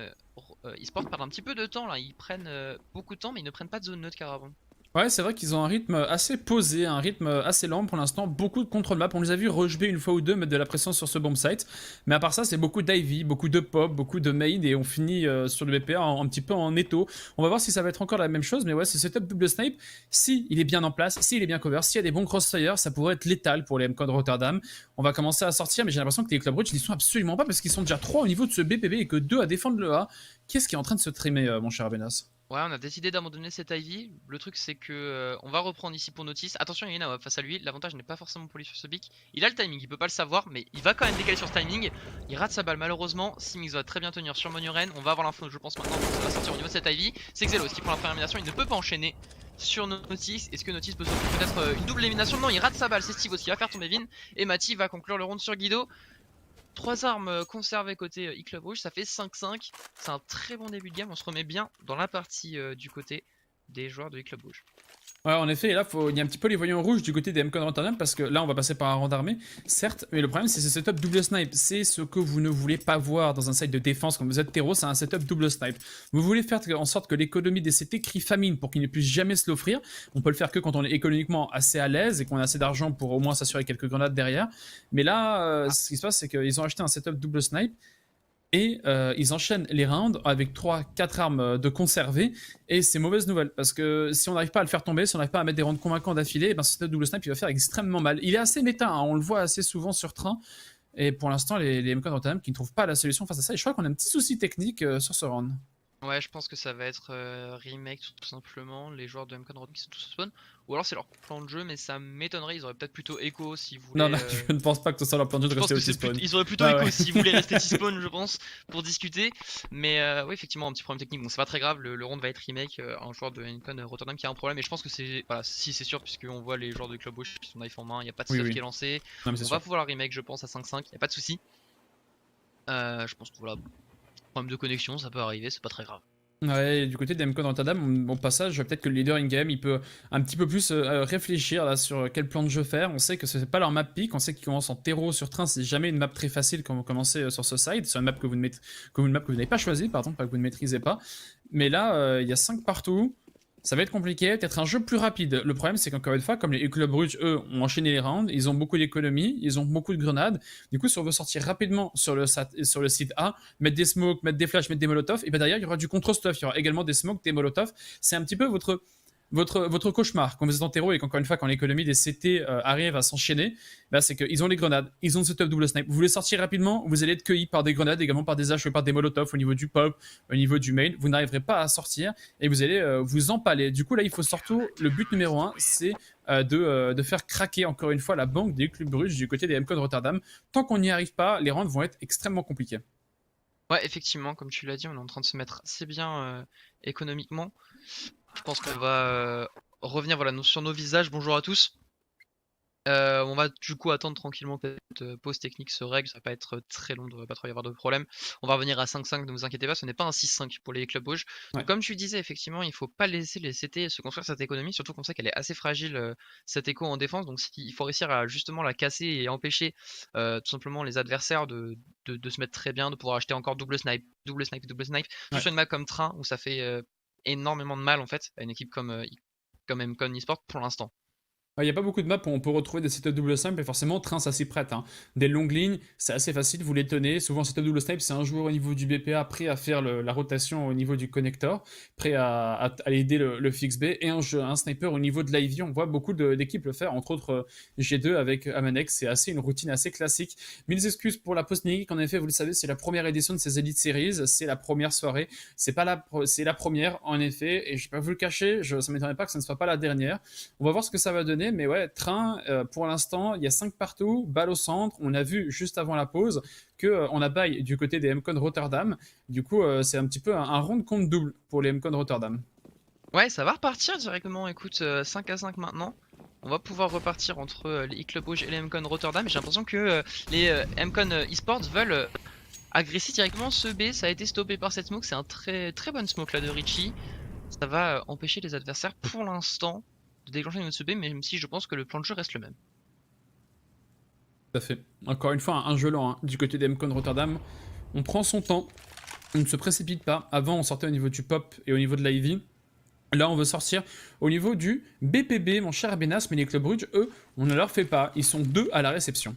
B: eSports perdent un petit peu de temps là, ils prennent beaucoup de temps mais ils ne prennent pas de zone neutre qu'avant.
A: Ouais, c'est vrai qu'ils ont un rythme assez posé, un rythme assez lent pour l'instant, beaucoup de contrôle map, on les a vus rush B une fois ou deux, mettre de la pression sur ce bomb site, mais à part ça c'est beaucoup d'Ivy, beaucoup de pop, beaucoup de main, et on finit sur le BPA un petit peu en étau. On va voir si ça va être encore la même chose, mais ouais, ce setup double snipe, si il est bien en place, si il est bien cover, s'il y a des bons crossfire, ça pourrait être létal pour les MCon Rotterdam. On va commencer à sortir, mais j'ai l'impression que les clubs Bruges n'y sont absolument pas, parce qu'ils sont déjà 3 au niveau de ce BPB et que 2 à défendre le A. Qu'est-ce qui est en train de se trimer, mon cher Benas?
B: Ouais, on a décidé d'abandonner cette Ivy. Le truc, c'est que on va reprendre ici pour Notice. Attention, il y a une AWP face à lui. L'avantage n'est pas forcément pour lui sur ce pick. Il a le timing, il peut pas le savoir, mais il va quand même décaler sur ce timing. Il rate sa balle, malheureusement. Simix va très bien tenir sur Monuren. On va avoir l'info, je pense, maintenant. Ça va sortir au niveau de cette Ivy. C'est Xelos qui prend la première élimination. Il ne peut pas enchaîner sur Notice. Est-ce que Notice peut s'offrir peut-être une double élimination? Non, il rate sa balle. C'est Steve aussi qui va faire tomber Vin. Et Mati va conclure le round sur Guido. 3 armes conservées côté e-Club Rouge, ça fait 5-5. C'est un très bon début de game, on se remet bien dans la partie du côté des joueurs de e-Club Rouge.
A: Ouais, en effet, et là, il y a un petit peu les voyants rouges du côté des MCON Rotterdam parce que là, on va passer par un rang d'armée, certes, mais le problème, c'est ce setup double snipe. C'est ce que vous ne voulez pas voir dans un site de défense quand vous êtes terreau, c'est un setup double snipe. Vous voulez faire en sorte que l'économie des CT crie famine pour qu'ils ne puissent jamais se l'offrir. On peut le faire que quand on est économiquement assez à l'aise et qu'on a assez d'argent pour au moins s'assurer quelques grenades derrière. Mais là, ce qui se passe, c'est qu'ils ont acheté un setup double snipe. Et ils enchaînent les rounds avec 3-4 armes de conservées. Et c'est mauvaise nouvelle. Parce que si on n'arrive pas à le faire tomber, si on n'arrive pas à mettre des rounds convaincants d'affilée, ben ce double snipe il va faire extrêmement mal. Il est assez méta, hein, on le voit assez souvent sur train. Et pour l'instant, les MCON Rotterdam qui ne trouvent pas la solution face à ça. Et je crois qu'on a un petit souci technique sur ce round.
B: Ouais, je pense que ça va être remake tout simplement. Les joueurs de MCON Rotterdam qui sont tous spawn. Ou alors c'est leur plan de jeu, mais ça m'étonnerait. Ils auraient peut-être plutôt Echo si vous voulez.
A: Non, je ne pense pas que ce soit leur plan de jeu de rester aussi spawn.
B: Ils auraient plutôt Echo si vous voulez rester spawn, je pense, pour discuter. Mais oui, effectivement, un petit problème technique. Bon, c'est pas très grave. Le round va être remake. Un joueur de MCON Rotterdam qui a un problème. Et je pense que c'est. Voilà, si c'est sûr, puisqu'on voit les joueurs de Club Rouge qui sont knife en main. Il n'y a pas de stuff qui est lancé. Non, on va pouvoir la remake, je pense, à 5-5. Il n'y a pas de souci. Je pense que voilà. Problème de connexion, ça peut arriver, c'est pas très grave.
A: Ouais, du côté des MCON Rotterdam, au passage, peut-être que le leader in-game, il peut un petit peu plus réfléchir là, sur quel plan de jeu faire. On sait que c'est pas leur map pick, on sait qu'ils commencent en terreau sur train, c'est jamais une map très facile quand vous commencez sur ce side. C'est une map que vous n'avez pas choisie, pardon, pas que vous ne maîtrisez pas. Mais là, il y a 5 partout. Ça va être compliqué, peut-être un jeu plus rapide. Le problème, c'est qu'encore une fois, comme les Club Rouge, eux, ont enchaîné les rounds, ils ont beaucoup d'économies, ils ont beaucoup de grenades. Du coup, si on veut sortir rapidement sur le site A, mettre des smokes, mettre des flashs, mettre des molotovs, et bien derrière, il y aura du control stuff. Il y aura également des smokes, des molotovs. C'est un petit peu votre cauchemar quand vous êtes en terreau et qu'encore une fois, quand l'économie des CT arrive à s'enchaîner, bah, c'est qu'ils ont les grenades, ils ont le setup double snipe. Vous voulez sortir rapidement, vous allez être cueilli par des grenades, également par des haches, par des molotovs au niveau du pop, au niveau du main. Vous n'arriverez pas à sortir et vous allez vous empaler. Du coup, là, il faut surtout, le but numéro 1, c'est de faire craquer encore une fois la banque des clubs russes du côté des MCON Rotterdam. Tant qu'on n'y arrive pas, les rounds vont être extrêmement compliqués.
B: Ouais, effectivement, comme tu l'as dit, on est en train de se mettre assez bien économiquement. Je pense qu'on va revenir voilà, sur nos visages. Bonjour à tous. On va du coup attendre tranquillement que cette pause technique se règle. Ça va pas être très long, il ne devrait pas trop y avoir de problème. On va revenir à 5-5, ne vous inquiétez pas, ce n'est pas un 6-5 pour les clubs rouges. Ouais. Comme tu disais, effectivement, il ne faut pas laisser les CT se construire cette économie, surtout qu'on sait qu'elle est assez fragile, cette écho en défense. Donc il faut réussir à justement la casser et empêcher tout simplement les adversaires de se mettre très bien, de pouvoir acheter encore double snipe. Ouais. Sur une map comme Train où ça fait énormément de mal en fait à une équipe comme MCON eSport pour l'instant.
A: Il n'y a pas beaucoup de maps où on peut retrouver des setups double snipe et forcément Train ça s'y prête. Hein. Des longues lignes, c'est assez facile, vous les tenez. Souvent setup double snipe, c'est un joueur au niveau du BPA prêt à faire la rotation au niveau du connector, prêt à aider le fixe B et un sniper au niveau de l'Ivy. On voit beaucoup d'équipes le faire, entre autres G2 avec Amanex. C'est assez une routine assez classique. Mille excuses pour la post-nique, en effet, vous le savez, c'est la première édition de ces Elite Series, c'est la première soirée, c'est la première en effet, et je ne vais pas vous le cacher, ça ne m'étonnerait pas que ce ne soit pas la dernière. On va voir ce que ça va donner. Mais ouais, Train, pour l'instant, il y a 5 partout, balle au centre. On a vu juste avant la pause qu'on a bail du côté des MCON Rotterdam. Du coup, c'est un petit peu un round compte double pour les MCON Rotterdam.
B: Ouais, ça va repartir directement. Écoute, 5-5 maintenant. On va pouvoir repartir entre les e-Club Rouge et les MCON Rotterdam. J'ai l'impression que les MCON eSports veulent agresser directement ce B. Ça a été stoppé par cette smoke. C'est un très bonne smoke là de Richie. Ça va empêcher les adversaires pour l'instant de déclencher une autre B, même si je pense que le plan de jeu reste le même.
A: Tout à fait. Encore une fois, un jeu lent hein. Du côté des MCON Rotterdam. On prend son temps, on ne se précipite pas. Avant, on sortait au niveau du pop et au niveau de l'Ivy. Là, on veut sortir au niveau du BPB, mon cher Abenas, mais les clubs rouges, eux, on ne leur fait pas. Ils sont 2 à la réception.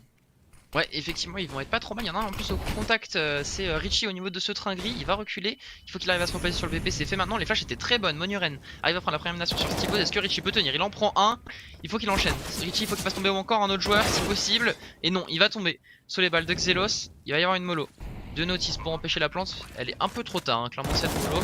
B: Ouais, effectivement, ils vont être pas trop mal. Il y en a un en plus au contact, c'est Richie au niveau de ce train gris. Il va reculer. Il faut qu'il arrive à se replacer sur le BP. C'est fait maintenant. Les flashs étaient très bonnes. Monuren arrive à prendre la première élimination sur Steve. Est-ce que Richie peut tenir? Il en prend un. Il faut qu'il enchaîne. Richie, il faut qu'il fasse tomber encore un autre joueur si possible. Et non, il va tomber sur les balles de Xelos. Il va y avoir une mollo de Notice pour empêcher la plante. Elle est un peu trop tard, hein, clairement, cette mollo.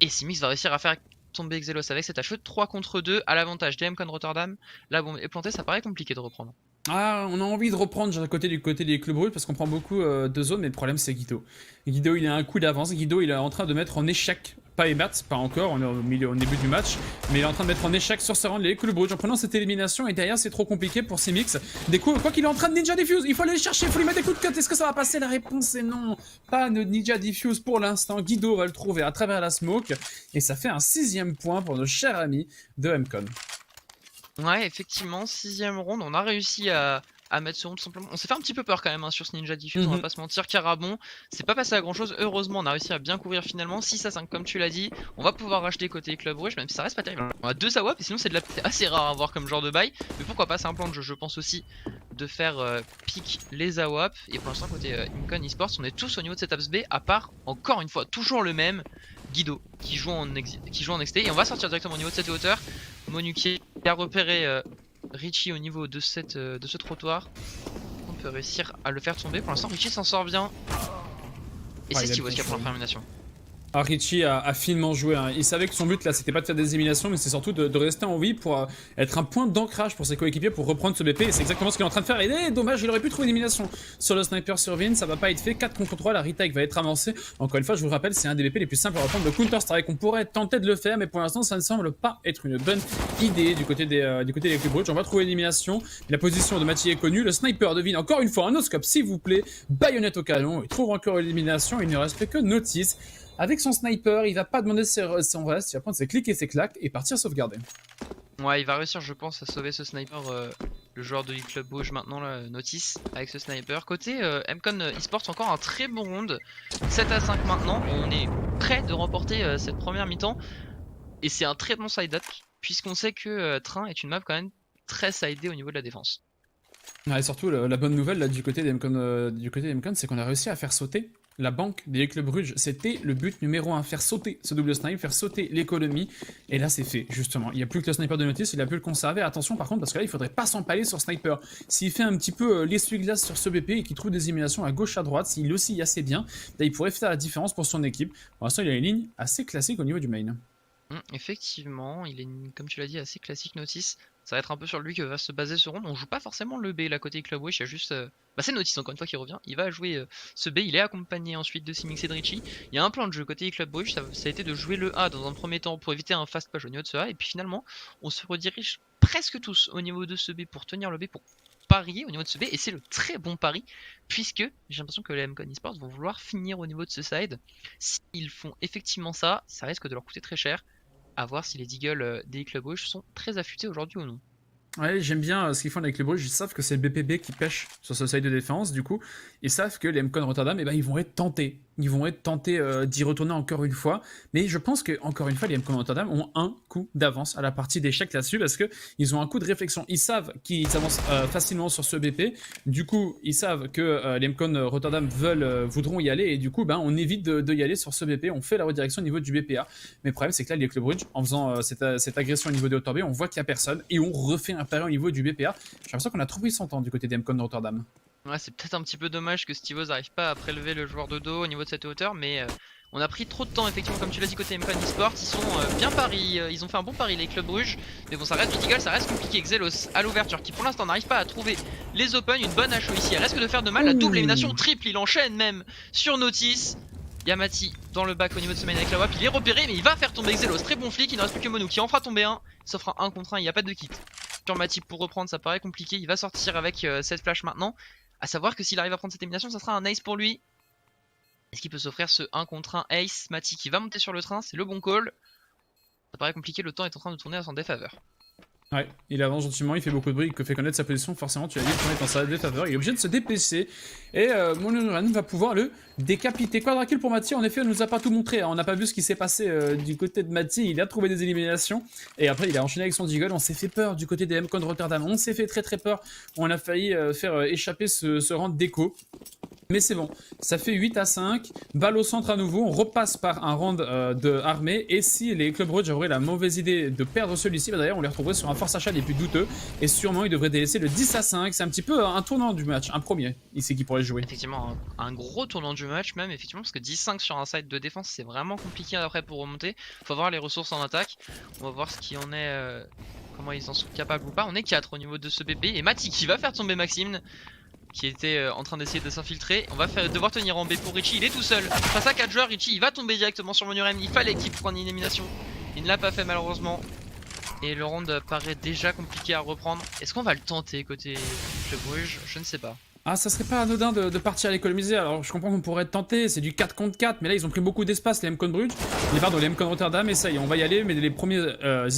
B: Et Simix va réussir à faire tomber Xelos avec cet HE. 3 contre 2 à l'avantage des MCON Rotterdam. La bombe est plantée, ça paraît compliqué de reprendre.
A: Ah, on a envie de reprendre du côté des clubs rouges parce qu'on prend beaucoup de zones, mais le problème c'est Guido. Guido il a un coup d'avance, Guido il est en train de mettre en échec, pas Emat, pas encore, on est au début du match, mais il est en train de mettre en échec sur ses rangs les clubs rouges en prenant cette élimination et derrière c'est trop compliqué pour Simix. Des coups, quoi qu'il est en train de Ninja Diffuse, il faut aller le chercher, il faut lui mettre des coups de cut, est-ce que ça va passer? La réponse est non, pas de Ninja Diffuse pour l'instant, Guido va le trouver à travers la smoke et ça fait un 6ème point pour nos chers amis de MCON.
B: Ouais, effectivement, 6ème ronde, on a réussi à mettre ce round tout simplement. On s'est fait un petit peu peur quand même hein, sur ce Ninja Diffuse, on va pas se mentir. Carabon, c'est pas passé à grand chose. Heureusement, on a réussi à bien couvrir finalement. 6 à 5, comme tu l'as dit. On va pouvoir racheter côté Club Rouge, même si ça reste pas terrible. On a 2 AWP, et sinon c'est assez rare à voir comme genre de bail. Mais pourquoi pas, c'est un plan de jeu. Je pense aussi de faire pick les AWP. Et pour l'instant, côté MCON Esports, on est tous au niveau de cet APS B, à part, encore une fois, toujours le même. Guido qui joue en XT. Et on va sortir directement au niveau de cette hauteur. Monuki a repéré Richie au niveau de ce trottoir. On peut réussir à le faire tomber. Pour l'instant, Richie s'en sort bien. Et c'est Steve qui a pris la première élimination.
A: Ah, Richie a finement joué, hein. Il savait que son but là c'était pas de faire des éliminations mais c'est surtout de rester en vie pour être un point d'ancrage pour ses coéquipiers pour reprendre ce BP et c'est exactement ce qu'il est en train de faire et dommage il aurait pu trouver une élimination sur le sniper sur Vin, ça va pas être fait, 4 contre 3, la retake va être avancée, encore une fois je vous le rappelle c'est un des BP les plus simples à reprendre de Counter Strike, on pourrait tenter de le faire mais pour l'instant ça ne semble pas être une bonne idée du côté des clubs rouges, on va trouver l'élimination, la position de Mathieu est connue, le sniper de Vin, encore une fois un no-scope s'il vous plaît, baïonnette au canon, il trouve encore l'élimination, il ne reste plus que Notice. Avec son sniper, il va pas demander son reste, il va prendre ses clics et ses claques et partir sauvegarder.
B: Ouais, il va réussir, je pense, à sauver ce sniper, le joueur de Club Rouge maintenant, là, Notice, avec ce sniper. Côté MCON Esports, encore un très bon round, 7 à 5 maintenant. On est prêt de remporter cette première mi-temps. Et c'est un très bon side-up, puisqu'on sait que Train est une map quand même très sidée au niveau de la défense.
A: Ouais, et surtout, la bonne nouvelle là, du côté des MCON, c'est qu'on a réussi à faire sauter la banque des clubs rouges. C'était le but numéro 1, faire sauter ce double snipe, faire sauter l'économie. Et là, c'est fait, justement. Il n'y a plus que le sniper de Notice, il a pu le conserver. Attention, par contre, parce que là, il faudrait pas s'empaler sur sniper. S'il fait un petit peu l'essuie-glace sur ce BP et qu'il trouve des éliminations à gauche, à droite, s'il oscille assez bien, là, il pourrait faire la différence pour son équipe. Pour l'instant, il a une ligne assez classique au niveau du main.
B: Effectivement, il est, comme tu l'as dit, assez classique Notice. Ça va être un peu sur lui que va se baser ce round. On joue pas forcément le B, là côté Club Wish, il y a juste... c'est Notice encore une fois qui revient. Il va jouer ce B, il est accompagné ensuite de Simix et de Richie. Il y a un plan de jeu côté Club Wish, ça a été de jouer le A dans un premier temps pour éviter un fast push au niveau de ce A. Et puis finalement, on se redirige presque tous au niveau de ce B pour tenir le B, pour parier au niveau de ce B. Et c'est le très bon pari, puisque j'ai l'impression que les MCON Esports vont vouloir finir au niveau de ce side. S'ils font effectivement ça, ça risque de leur coûter très cher. À voir si les Deagles des clubs rouges sont très affûtés aujourd'hui ou non.
A: Ouais, j'aime bien ce qu'ils font avec les Bruges. Ils savent que c'est le BPB qui pêche sur ce side de défense. Du coup, ils savent que les MCON Rotterdam, ils vont être tentés. Ils vont être tentés d'y retourner encore une fois. Mais je pense que encore une fois, les MCON Rotterdam ont un coup d'avance à la partie d'échecs là-dessus parce que ils ont un coup de réflexion. Ils savent qu'ils avancent facilement sur ce BP. Du coup, ils savent que les MCON Rotterdam voudront y aller et du coup, on évite de y aller sur ce BP. On fait la redirection au niveau du BPA. Mais le problème, c'est que là, les Club Rouge, en faisant cette agression au niveau des hauteur B, on voit qu'il n'y a personne et on refait un pari au niveau du BPA. J'ai l'impression qu'on a trop pris son temps du côté des MCON Rotterdam.
B: Ouais, c'est peut-être un petit peu dommage que Steve-Oz n'arrive pas à prélever le joueur de dos au niveau de cette hauteur, mais on a pris trop de temps effectivement, comme tu l'as dit côté MCON Esports. Ils sont bien pari, ils ont fait un bon pari les clubs Bruges, mais bon, ça reste du Deagle, ça reste compliqué. Xelos à l'ouverture qui pour l'instant n'arrive pas à trouver les open, une bonne HO ici, elle risque de faire de mal. La double élimination triple, il enchaîne même sur Notice. Yamati dans le back au niveau de ce main avec la WAP, il est repéré mais il va faire tomber Xelos, très bon flic, il ne reste plus que Monou qui en fera tomber un, il s'offre un contre 1, il n'y a pas de kit. Sur Mati pour reprendre, ça paraît compliqué, il va sortir avec cette flash maintenant. A savoir que s'il arrive à prendre cette élimination, ça sera un ace pour lui. Est-ce qu'il peut s'offrir ce 1 contre 1 ace? Mati qui va monter sur le train, c'est le bon call. Ça paraît compliqué, le temps est en train de tourner à son défaveur.
A: Ouais, il avance gentiment, il fait beaucoup de bruit, il fait connaître sa position, forcément tu as dit qu'on est en sa défaveur, il est obligé de se dépêcher et Monuran va pouvoir le décapiter. Quadra-kill pour Mati, en effet, elle nous a pas tout montré, hein. On n'a pas vu ce qui s'est passé du côté de Mati, il a trouvé des éliminations et après il a enchaîné avec son Deagle, on s'est fait peur du côté des MCON Rotterdam, on s'est fait très peur, on a failli faire échapper ce round d'écho. Mais c'est bon, ça fait 8-5, balle au centre à nouveau, on repasse par un round de armée, et si les Club Rouge auraient la mauvaise idée de perdre celui-ci, bah d'ailleurs on les retrouverait sur un force achat les plus douteux, et sûrement ils devraient délaisser le 10-5, c'est un petit peu un tournant du match, un premier, ici qui pourrait jouer.
B: Effectivement, un gros tournant du match même, effectivement, parce que 10-5 sur un side de défense, c'est vraiment compliqué après pour remonter, faut voir les ressources en attaque, on va voir ce qui en est, comment ils en sont capables ou pas, on est 4 au niveau de ce BP, et Mati qui va faire tomber Maxime, qui était en train d'essayer de s'infiltrer. On va devoir tenir en B pour Richie, il est tout seul. Face à 4 joueurs, Richie il va tomber directement sur Monurem. Il fallait qu'il prenne une élimination. Il ne l'a pas fait malheureusement. Et le round paraît déjà compliqué à reprendre. Est-ce qu'on va le tenter côté Club Bruges? Je ne sais pas.
A: Ah, ça serait pas anodin de partir à l'économiser. Alors, je comprends qu'on pourrait être tenté, c'est du 4 contre 4, mais là, ils ont pris beaucoup d'espace, les MCon Bruges. Les MCon Rotterdam, et ça y est, on va y aller. Mais les premiers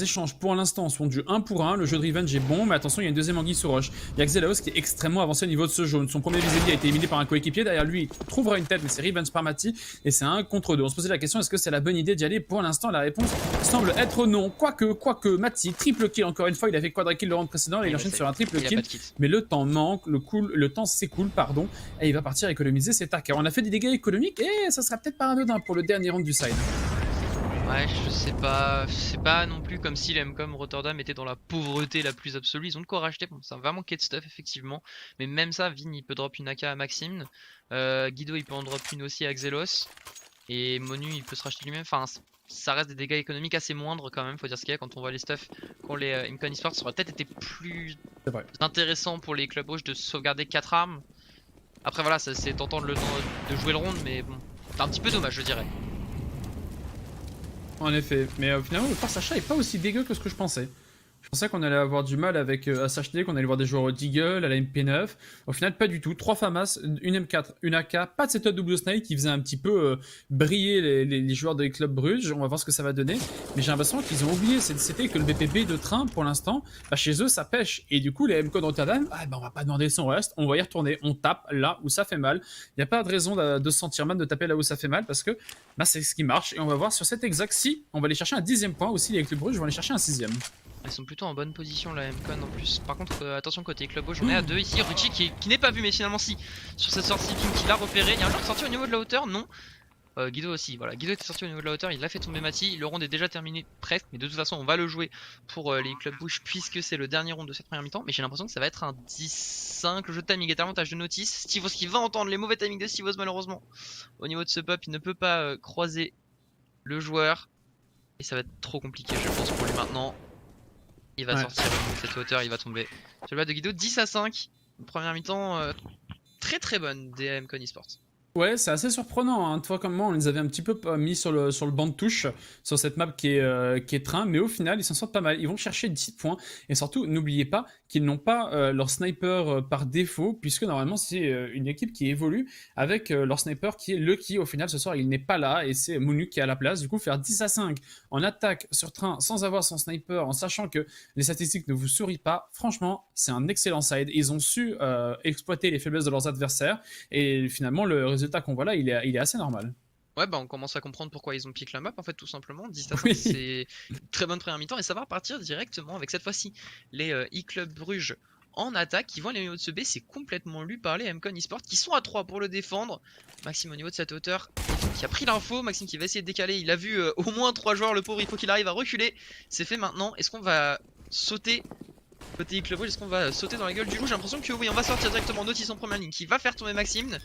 A: échanges pour l'instant sont du 1 pour 1. Le jeu de revenge est bon, mais attention, il y a une deuxième anguille sous roche. Il y a Xelaos qui est extrêmement avancé au niveau de ce jaune. Son premier vis-à-vis a été éliminé par un coéquipier. Derrière lui, il trouvera une tête, mais c'est revenge par Mati. Et c'est 1 contre 2. On se posait la question, est-ce que c'est la bonne idée d'y aller? Pour l'instant, la réponse semble être non. Quoique, Mati, triple kill encore une fois. Il a fait quadra kill le round précédent et il enchaîne sur un triple kill. Mais le temps manque, le temps s'écoule, pardon. Et il va partir économiser ses tacs. On a fait des dégâts économiques et ça sera peut-être pas anodin pour le dernier round du side.
B: Ouais, je sais pas, c'est pas non plus comme si les MCOM Rotterdam étaient dans la pauvreté la plus absolue. Ils ont de quoi racheter, bon, ça va manquer de stuff effectivement. Mais même ça, Vin il peut drop une AK à Maxime. Guido il peut en drop une aussi à Xelos. Et Monu il peut se racheter lui-même. Enfin, ça reste des dégâts économiques assez moindres quand même, faut dire ce qu'il y a. Quand on voit les stuff, quand les MCON Esports, ça aurait peut-être été plus intéressant pour les clubs rouges de sauvegarder 4 armes. Après voilà, c'est tentant de jouer le round, mais bon, c'est un petit peu dommage je dirais.
A: En effet, mais finalement le force achat est pas aussi dégueu que ce que je pensais. Je pensais qu'on allait avoir du mal avec à s'acheter, qu'on allait voir des joueurs au Deagle, à la MP9. Au final, pas du tout. 3 FAMAS, une M4, une AK, pas de setup double snipe qui faisait un petit peu briller les joueurs des clubs Bruges. On va voir ce que ça va donner. Mais j'ai l'impression qu'ils ont oublié, c'était que le BPB de train, pour l'instant, bah, chez eux, ça pêche. Et du coup, les MCO de Rotterdam, on va pas demander son reste, on va y retourner. On tape là où ça fait mal. Il n'y a pas de raison de se sentir mal de taper là où ça fait mal parce que bah, c'est ce qui marche. Et on va voir sur cet exact si on va aller chercher un 10e point aussi, les clubs Bruges vont aller chercher un 6e.
B: Ils sont plutôt en bonne position la MCON en plus. Par contre attention côté club rouge, on est à 2 ici. Richie qui n'est pas vu mais finalement si. Sur cette sortie qu'il a repéré. Il y a un joueur qui est sorti au niveau de la hauteur, non. Guido aussi, voilà. Guido était sorti au niveau de la hauteur, il a fait tomber Mati. Le round est déjà terminé presque, mais de toute façon on va le jouer pour les clubs rouges puisque c'est le dernier round de cette première mi-temps. Mais j'ai l'impression que ça va être un 10-5. Le jeu de timing est à l'avantage de Notice. Stivos qui va entendre les mauvais timings de Stivos malheureusement. Au niveau de ce pop, il ne peut pas croiser le joueur. Et ça va être trop compliqué je pense pour lui maintenant. Il va sortir de cette hauteur, il va tomber. Sur le bas de Guido, 10-5. Première mi-temps très très bonne des MCON Esports.
A: Ouais, c'est assez surprenant, hein. Toi comme moi, on les avait un petit peu mis sur le banc de touche, sur cette map qui est train, mais au final, ils s'en sortent pas mal. Ils vont chercher 10 points, et surtout, n'oubliez pas qu'ils n'ont pas leur sniper par défaut, puisque normalement, c'est une équipe qui évolue avec leur sniper qui est Lucky. Au final, ce soir, il n'est pas là, et c'est Monu qui est à la place. Du coup, faire 10-5 en attaque sur train, sans avoir son sniper, en sachant que les statistiques ne vous sourient pas, franchement, c'est un excellent side. Ils ont su exploiter les faiblesses de leurs adversaires, et finalement, le résultat qu'on voit là, il est assez normal.
B: Ouais, bah on commence à comprendre pourquoi ils ont piqué la map en fait, tout simplement. 10-5, c'est une très bonne première mi-temps et ça va repartir directement avec cette fois-ci les e-club Bruges en attaque qui vont aller au niveau de ce B. C'est complètement lu par les MCON Esports qui sont à 3 pour le défendre. Maxime au niveau de cette hauteur qui a pris l'info. Maxime qui va essayer de décaler. Il a vu au moins 3 joueurs, le pauvre, il faut qu'il arrive à reculer. C'est fait maintenant. Est-ce qu'on va sauter côté e-club Bruges? Est-ce qu'on va sauter dans la gueule du loup? J'ai l'impression que oui, on va sortir directement. Notice en première ligne qui va faire tomber Maxime.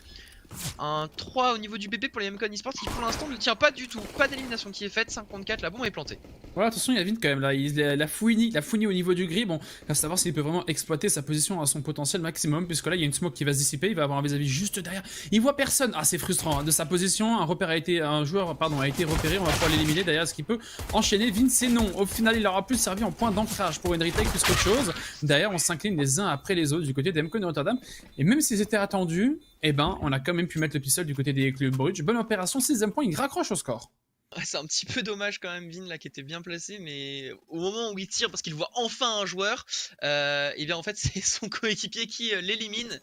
B: Un 3 au niveau du BP pour les MCON Esports qui pour l'instant ne tient pas du tout. Pas d'élimination qui est faite, 54, la bombe est plantée.
A: Ouais, attention, il y a Vin quand même là, il a fouini au niveau du gris. Bon, à savoir s'il peut vraiment exploiter sa position à son potentiel maximum, puisque là il y a une smoke qui va se dissiper, il va avoir un vis-à-vis juste derrière. Il voit personne. Ah, c'est frustrant, hein. De sa position, un joueur a été repéré, on va pouvoir l'éliminer. Derrière, est-ce qu'il peut enchaîner? Vin, c'est non. Au final, il aura plus servi en point d'ancrage pour une retake plus qu'autre chose. Derrière, on s'incline les uns après les autres du côté des MCON de Rotterdam. Et même si c'était attendu, eh ben, on a quand même pu mettre le pistol du côté des clubs Bruges. Bonne opération, 6ème point, il raccroche au score.
B: Ouais, c'est un petit peu dommage quand même, Vin là qui était bien placé, mais au moment où il tire parce qu'il voit enfin un joueur, et bien en fait c'est son coéquipier qui l'élimine.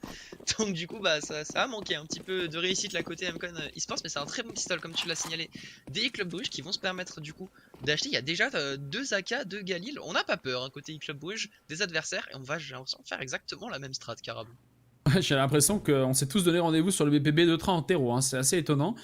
B: Donc du coup bah ça a manqué un petit peu de réussite là côté MCON Esports, mais c'est un très bon pistol comme tu l'as signalé des clubs Bruges qui vont se permettre du coup d'acheter. Il y a déjà 2 AK, 2 Galil, on n'a pas peur hein, côté club Bruges des adversaires et on va j'ai l'impression de faire exactement la même strat Carabou.
A: J'ai l'impression qu'on s'est tous donné rendez-vous sur le BPB de train en terreau, hein. C'est assez étonnant.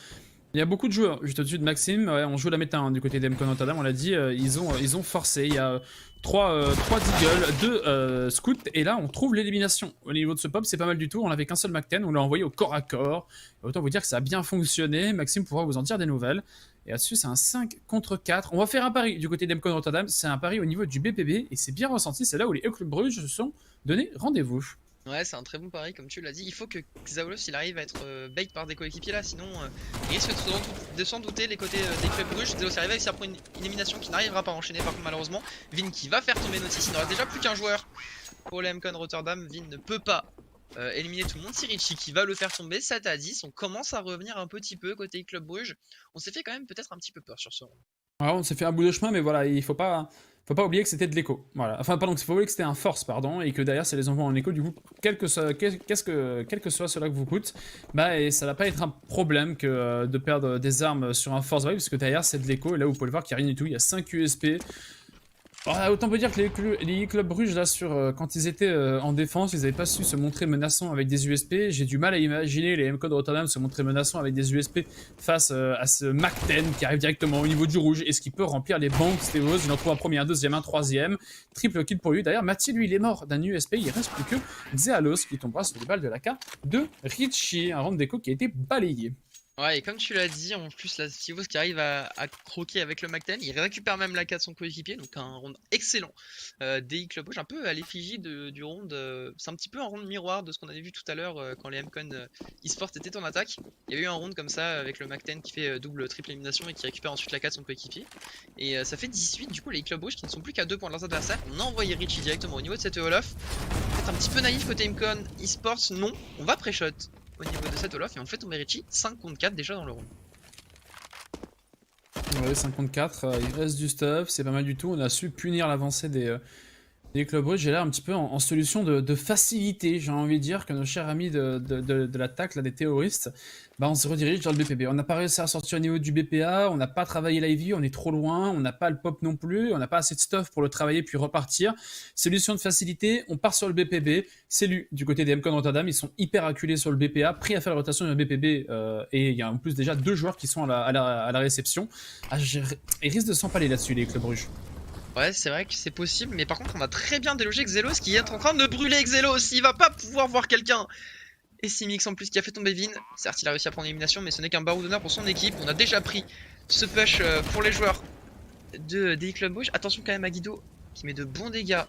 A: Il y a beaucoup de joueurs, juste au-dessus de Maxime, ouais, on joue la méta hein, du côté d'Mcon Rotterdam, on l'a dit, ils ont forcé, il y a 3 Deagle, 2 Scouts, et là on trouve l'élimination. Au niveau de ce pop, c'est pas mal du tout, on n'avait qu'un seul Mac-10, on l'a envoyé au corps à corps, autant vous dire que ça a bien fonctionné, Maxime pourra vous en dire des nouvelles, et là-dessus c'est un 5 contre 4, on va faire un pari du côté d'Mcon Rotterdam, c'est un pari au niveau du BPB, et c'est bien ressenti, c'est là où les Club Bruges se sont donné rendez-vous.
D: Ouais, c'est un très bon pari, comme tu l'as dit. Il faut que Xaolos il arrive à être bait par des coéquipiers là, sinon il risque de s'en douter les côtés des clubs Bruges. Xaolos arrive à prendre une élimination qui n'arrivera pas à enchaîner par contre malheureusement. Vin qui va faire tomber Notice, il n'aura déjà plus qu'un joueur pour les Mcon Rotterdam. Vin ne peut pas éliminer tout le monde. C'est Richie qui va le faire tomber, 7 à 10. On commence à revenir un petit peu côté club Bruges. On s'est fait quand même peut-être un petit peu peur sur ce round.
A: Ouais, on s'est fait un bout de chemin, mais voilà, il faut pas oublier que c'était de l'écho. Voilà. Enfin, pardon, il faut oublier que c'était un force, pardon, et que derrière, ça les envoie en écho. Du coup, quel que soit cela que vous coûte, bah, et ça va pas être un problème que de perdre des armes sur un force drive, parce que derrière, c'est de l'écho, et là, vous pouvez le voir qu'il n'y a rien du tout. Il y a 5 USP. Autant peut dire que les clubs Bruges, là, quand ils étaient en défense, ils n'avaient pas su se montrer menaçants avec des USP. J'ai du mal à imaginer les Mcon de Rotterdam se montrer menaçants avec des USP face à ce Mac-10 qui arrive directement au niveau du rouge. Est-ce qu'il peut remplir les banques Stéos? Il en trouve un premier, un deuxième, un troisième. Triple kill pour lui. D'ailleurs, Mathieu, lui, il est mort d'un USP. Il reste plus que Xealos qui tombera sur les balles de la carte de Richie. Un round d'écho qui a été balayé.
D: Ouais, et comme tu l'as dit, en plus, la Stivos qui arrive à croquer avec le Mac-10, il récupère même la 4 de son coéquipier, donc un round excellent des Club Rouge, un peu à l'effigie du round. C'est un petit peu un round miroir de ce qu'on avait vu tout à l'heure quand les Mcon eSport étaient en attaque. Il y a eu un round comme ça avec le Mac-10 qui fait double, triple élimination et qui récupère ensuite la 4 de son coéquipier. Et ça fait 18, du coup, les Club Rouge qui ne sont plus qu'à 2 points de leurs adversaires. On a envoyé Richie directement au niveau de cette Olaf. Peut-être un petit peu naïf côté Mcon eSports, non, on va pré-shot au niveau de cette Olaf et on fait tomber Richie 5 contre 4 déjà dans le round.
A: Ouais, 54, il reste du stuff, c'est pas mal du tout. On a su punir l'avancée des Club Bruges. J'ai l'air un petit peu en solution de facilité, j'ai envie de dire, que nos chers amis de l'attaque, là, des terroristes, bah, on se redirige vers le BPB. On n'a pas réussi à sortir au niveau du BPA, on n'a pas travaillé l'IV, on est trop loin, on n'a pas le pop non plus, on n'a pas assez de stuff pour le travailler puis repartir. Solution de facilité, on part sur le BPB. C'est lui, du côté des Mcon Rotterdam, ils sont hyper acculés sur le BPA, prêts à faire la rotation sur le BPB, et il y a en plus déjà 2 joueurs qui sont à la réception. Ils risquent de s'empaler là-dessus, les Club Bruges.
D: Ouais, c'est vrai que c'est possible, mais par contre, on a très bien délogé Xelos qui est en train de brûler Xelos. Il va pas pouvoir voir quelqu'un. Et Simix en plus qui a fait tomber Vin. Certes, il a réussi à prendre l'élimination, mais ce n'est qu'un barreau d'honneur pour son équipe. On a déjà pris ce push pour les joueurs des Club Rouge. Attention quand même à Guido qui met de bons dégâts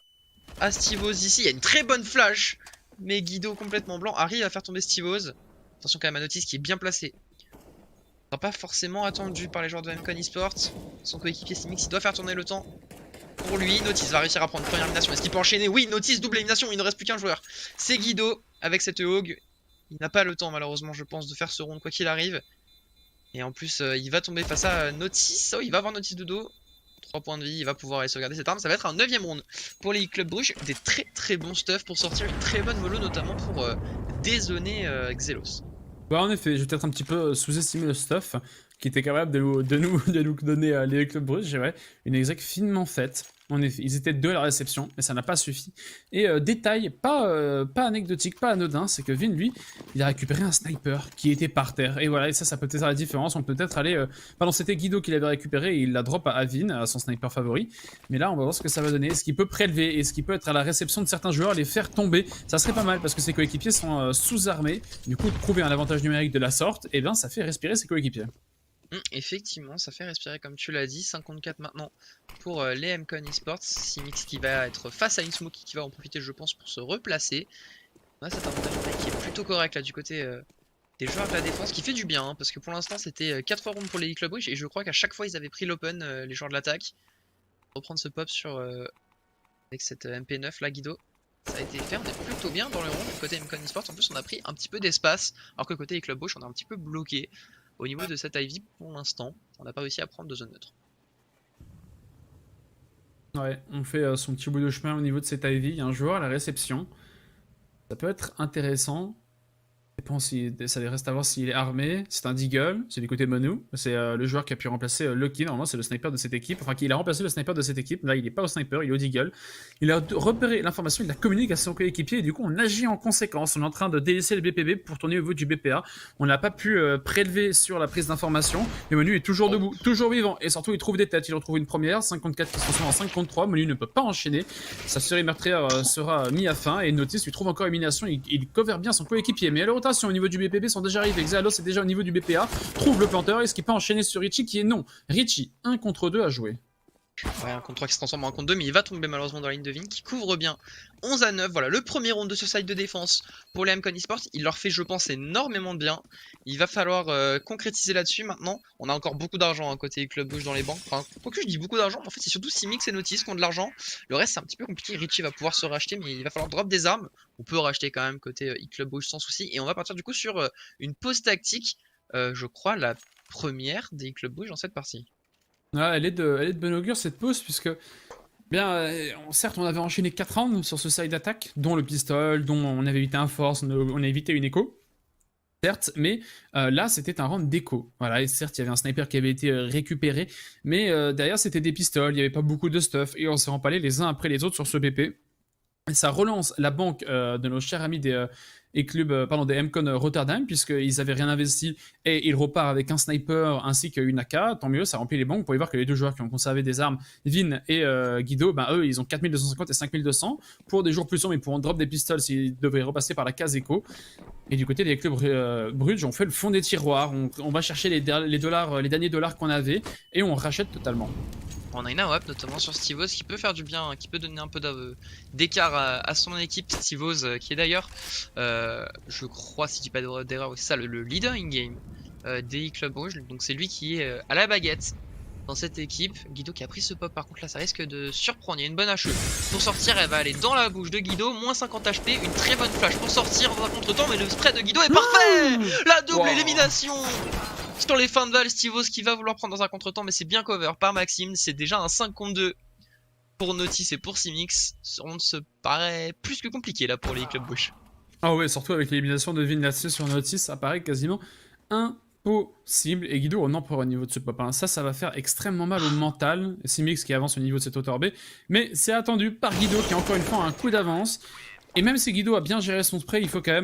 D: à Stivos ici. Il y a une très bonne flash, mais Guido complètement blanc arrive à faire tomber Stivos. Attention quand même à Notice qui est bien placé. Pas forcément attendu par les joueurs de Mcon eSports. Son coéquipier Simix, il doit faire tourner le temps. Pour lui, Notice va réussir à prendre première élimination. Est-ce qu'il peut enchaîner? Oui, Notice, double élimination, il ne reste plus qu'un joueur. C'est Guido avec cette Hog. Il n'a pas le temps malheureusement je pense de faire ce round quoi qu'il arrive. Et en plus il va tomber face à Notice. Oh, il va avoir Notice de dos. 3 points de vie, il va pouvoir aller sauvegarder cette arme. Ça va être un 9ème round pour les Club Bruges. Des très bons stuff pour sortir une très bonne mollo notamment pour dézoner Xelos.
A: Bah en effet, je vais peut-être un petit peu sous-estimer le stuff qui était capable de nous donner les Club Bruges. Ouais, une exec finement faite. En effet, ils étaient 2 à la réception, mais ça n'a pas suffi. Et détail, pas anecdotique, pas anodin, c'est que Vin, lui, il a récupéré un sniper qui était par terre. Et voilà, et ça peut être la différence. On peut peut-être aller... Pardon, c'était Guido qui l'avait récupéré et il la drop à Vin, à son sniper favori. Mais là, on va voir ce que ça va donner. Est-ce qu'il peut prélever? Est-ce qu'il peut être à la réception de certains joueurs, les faire tomber? Ça serait pas mal parce que ses coéquipiers sont sous-armés. Du coup, trouver un avantage numérique de la sorte, et bien ça fait respirer ses coéquipiers.
D: Effectivement, ça fait respirer comme tu l'as dit. 54 maintenant pour les Mcon eSports. Simix qui va être face à une smoke qui va en profiter je pense pour se replacer. On a cet avantage qui est plutôt correct là du côté des joueurs de la défense qui fait du bien hein, parce que pour l'instant c'était 4 rounds pour les Club Rouge et je crois qu'à chaque fois ils avaient pris l'open les joueurs de l'attaque. Reprendre ce pop sur avec cette MP9 là Guido. Ça a été fait, on est plutôt bien dans le round côté Mcon eSports. En plus on a pris un petit peu d'espace alors que côté les Club Rouge on est un petit peu bloqué. Au niveau de cette Ivy, pour l'instant, on n'a pas réussi à prendre de zone neutre.
A: Ouais, on fait son petit bout de chemin au niveau de cette Ivy. Il y a un joueur à la réception. Ça peut être intéressant. Ça reste à voir s'il est armé. C'est un Deagle, c'est du côté de Monu. C'est le joueur qui a pu remplacer Lucky. Normalement, c'est le sniper de cette équipe. Enfin, il a remplacé le sniper de cette équipe. Là, il n'est pas au sniper, il est au Deagle. Il a repéré l'information, il la communique à son coéquipier. Et du coup, on agit en conséquence. On est en train de délaisser le BPB pour tourner au niveau du BPA. On n'a pas pu prélever sur la prise d'information. Et Monu est toujours debout, toujours vivant. Et surtout, il trouve des têtes. Il retrouve une première, 54 qui se sont en 5 contre 3. Monu ne peut pas enchaîner. Sa série meurtrière sera mise à fin. Et Notice lui trouve encore élimination. Il cover bien son coéquipier. Mais à la rotation au niveau du BPB sont déjà arrivés. Xalos est déjà au niveau du BPA. Trouve le planteur. Est-ce qu'il peut enchaîner sur Richie qui est non. Richie, 1 contre 2 à jouer.
D: Ouais, un contre 3 qui se transforme en 1 contre 2, mais il va tomber malheureusement dans la ligne de Vin qui couvre bien 11 à 9. Voilà, le premier round de ce side de défense pour les MCON eSports. Il leur fait, je pense, énormément de bien. Il va falloir concrétiser là-dessus maintenant. On a encore beaucoup d'argent à côté Club Rouge dans les banques. Enfin, pourquoi je dis beaucoup d'argent? En fait, c'est surtout Simix et Notice qui ont de l'argent. Le reste, c'est un petit peu compliqué. Richie va pouvoir se racheter, mais il va falloir drop des armes. On peut racheter quand même côté Club Rouge sans souci. Et on va partir du coup sur une pause tactique. Je crois la première des Club Rouge dans cette partie.
A: Ouais, elle est de bon augure cette pause, puisque bien, certes on avait enchaîné 4 rounds sur ce side attack, dont le pistol, dont on avait évité un force, on a évité une écho, certes, mais là c'était un round d'écho. Voilà, et certes il y avait un sniper qui avait été récupéré, mais derrière c'était des pistoles, il n'y avait pas beaucoup de stuff, et on s'est empalés les uns après les autres sur ce BP. Et ça relance la banque de nos chers amis des MCON Rotterdam, puisqu'ils n'avaient rien investi et ils repartent avec un sniper ainsi qu'une AK. Tant mieux, ça remplit les banques. Vous pouvez voir que les deux joueurs qui ont conservé des armes, Vin et Guido, ben eux ils ont 4250 et 5200 pour des jours plus sombres. Ils pourront drop des pistoles s'ils devraient repasser par la case écho. Et du côté des clubs Bruges, on fait le fond des tiroirs. On va chercher les derniers dollars qu'on avait et on rachète totalement.
D: On a une AWP notamment sur Stivos qui peut faire du bien, qui peut donner un peu d'écart à son équipe. Stivos qui est d'ailleurs, je crois, si je dis pas d'erreur, c'est ça, le leader in-game des Club Rouge. Donc c'est lui qui est à la baguette dans cette équipe. Guido qui a pris ce pop, par contre là ça risque de surprendre. Il y a une bonne HE pour sortir, elle va aller dans la bouche de Guido, moins 50 HP, une très bonne flash pour sortir dans un contre-temps, mais le spray de Guido est parfait. La double élimination sur les fins de balle. Stivos qui va vouloir prendre dans un contre-temps, mais c'est bien cover par Maxime. C'est déjà un 5 contre 2 pour Notice et pour Simix. Ce round se paraît plus que compliqué là pour les Club Rouge.
A: Ah ouais, surtout avec l'élimination de Vin là-dessus sur Notice, ça paraît quasiment impossible. Et Guido en empereur au niveau de ce pop. Ça va faire extrêmement mal au mental. Simix qui avance au niveau de cette hauteur B. Mais c'est attendu par Guido qui encore une fois a un coup d'avance. Et même si Guido a bien géré son spray, il faut quand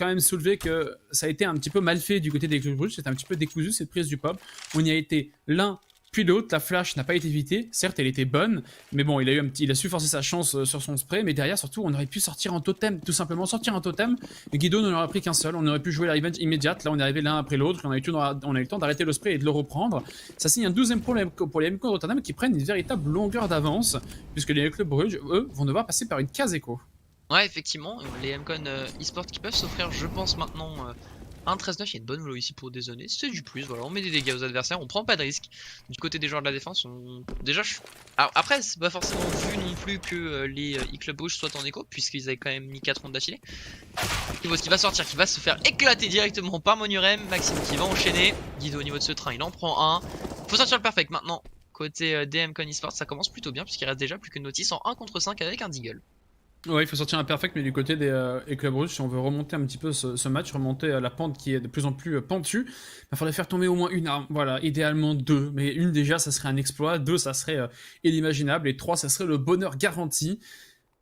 A: même soulever que ça a été un petit peu mal fait du côté des Club Rouge. C'était un petit peu décousu cette prise du pop. On y a été l'un puis l'autre. La flash n'a pas été évitée. Certes, elle était bonne, mais bon, il a su forcer sa chance sur son spray. Mais derrière, surtout, on aurait pu sortir en totem, tout simplement sortir un totem. Et Guido n'en aurait pris qu'un seul. On aurait pu jouer la revenge immédiate. Là, on est arrivé l'un après l'autre. On a eu le temps d'arrêter le spray et de le reprendre. Ça signe un 12e problème pour les MCON Rotterdam qui prennent une véritable longueur d'avance, puisque les Club Rouge, eux, vont devoir passer par une case écho.
D: Ouais, effectivement, les MCON eSports qui peuvent s'offrir, je pense maintenant, un 13-9, il y a une bonne velo ici pour dézonner, c'est du plus, voilà, on met des dégâts aux adversaires, on prend pas de risque. Du côté des joueurs de la défense, déjà, alors, après, c'est pas forcément vu non plus que les Club Rouge soient en écho, puisqu'ils avaient quand même mis 4 rondes d'affilée. Stivos qui va sortir, qui va se faire éclater directement par Monurem, Maxime qui va enchaîner, Guido au niveau de ce train, il en prend un. Faut sortir le perfect maintenant, côté des MCON eSports, ça commence plutôt bien, puisqu'il reste déjà plus que Notice en 1 contre 5 avec un Deagle.
A: Ouais, il faut sortir un perfect, mais du côté des Club Rouge, si on veut remonter un petit peu ce match, remonter la pente qui est de plus en plus pentue, il faudrait faire tomber au moins une arme. Voilà, idéalement 2, mais une déjà, ça serait un exploit, 2, ça serait inimaginable, et 3, ça serait le bonheur garanti.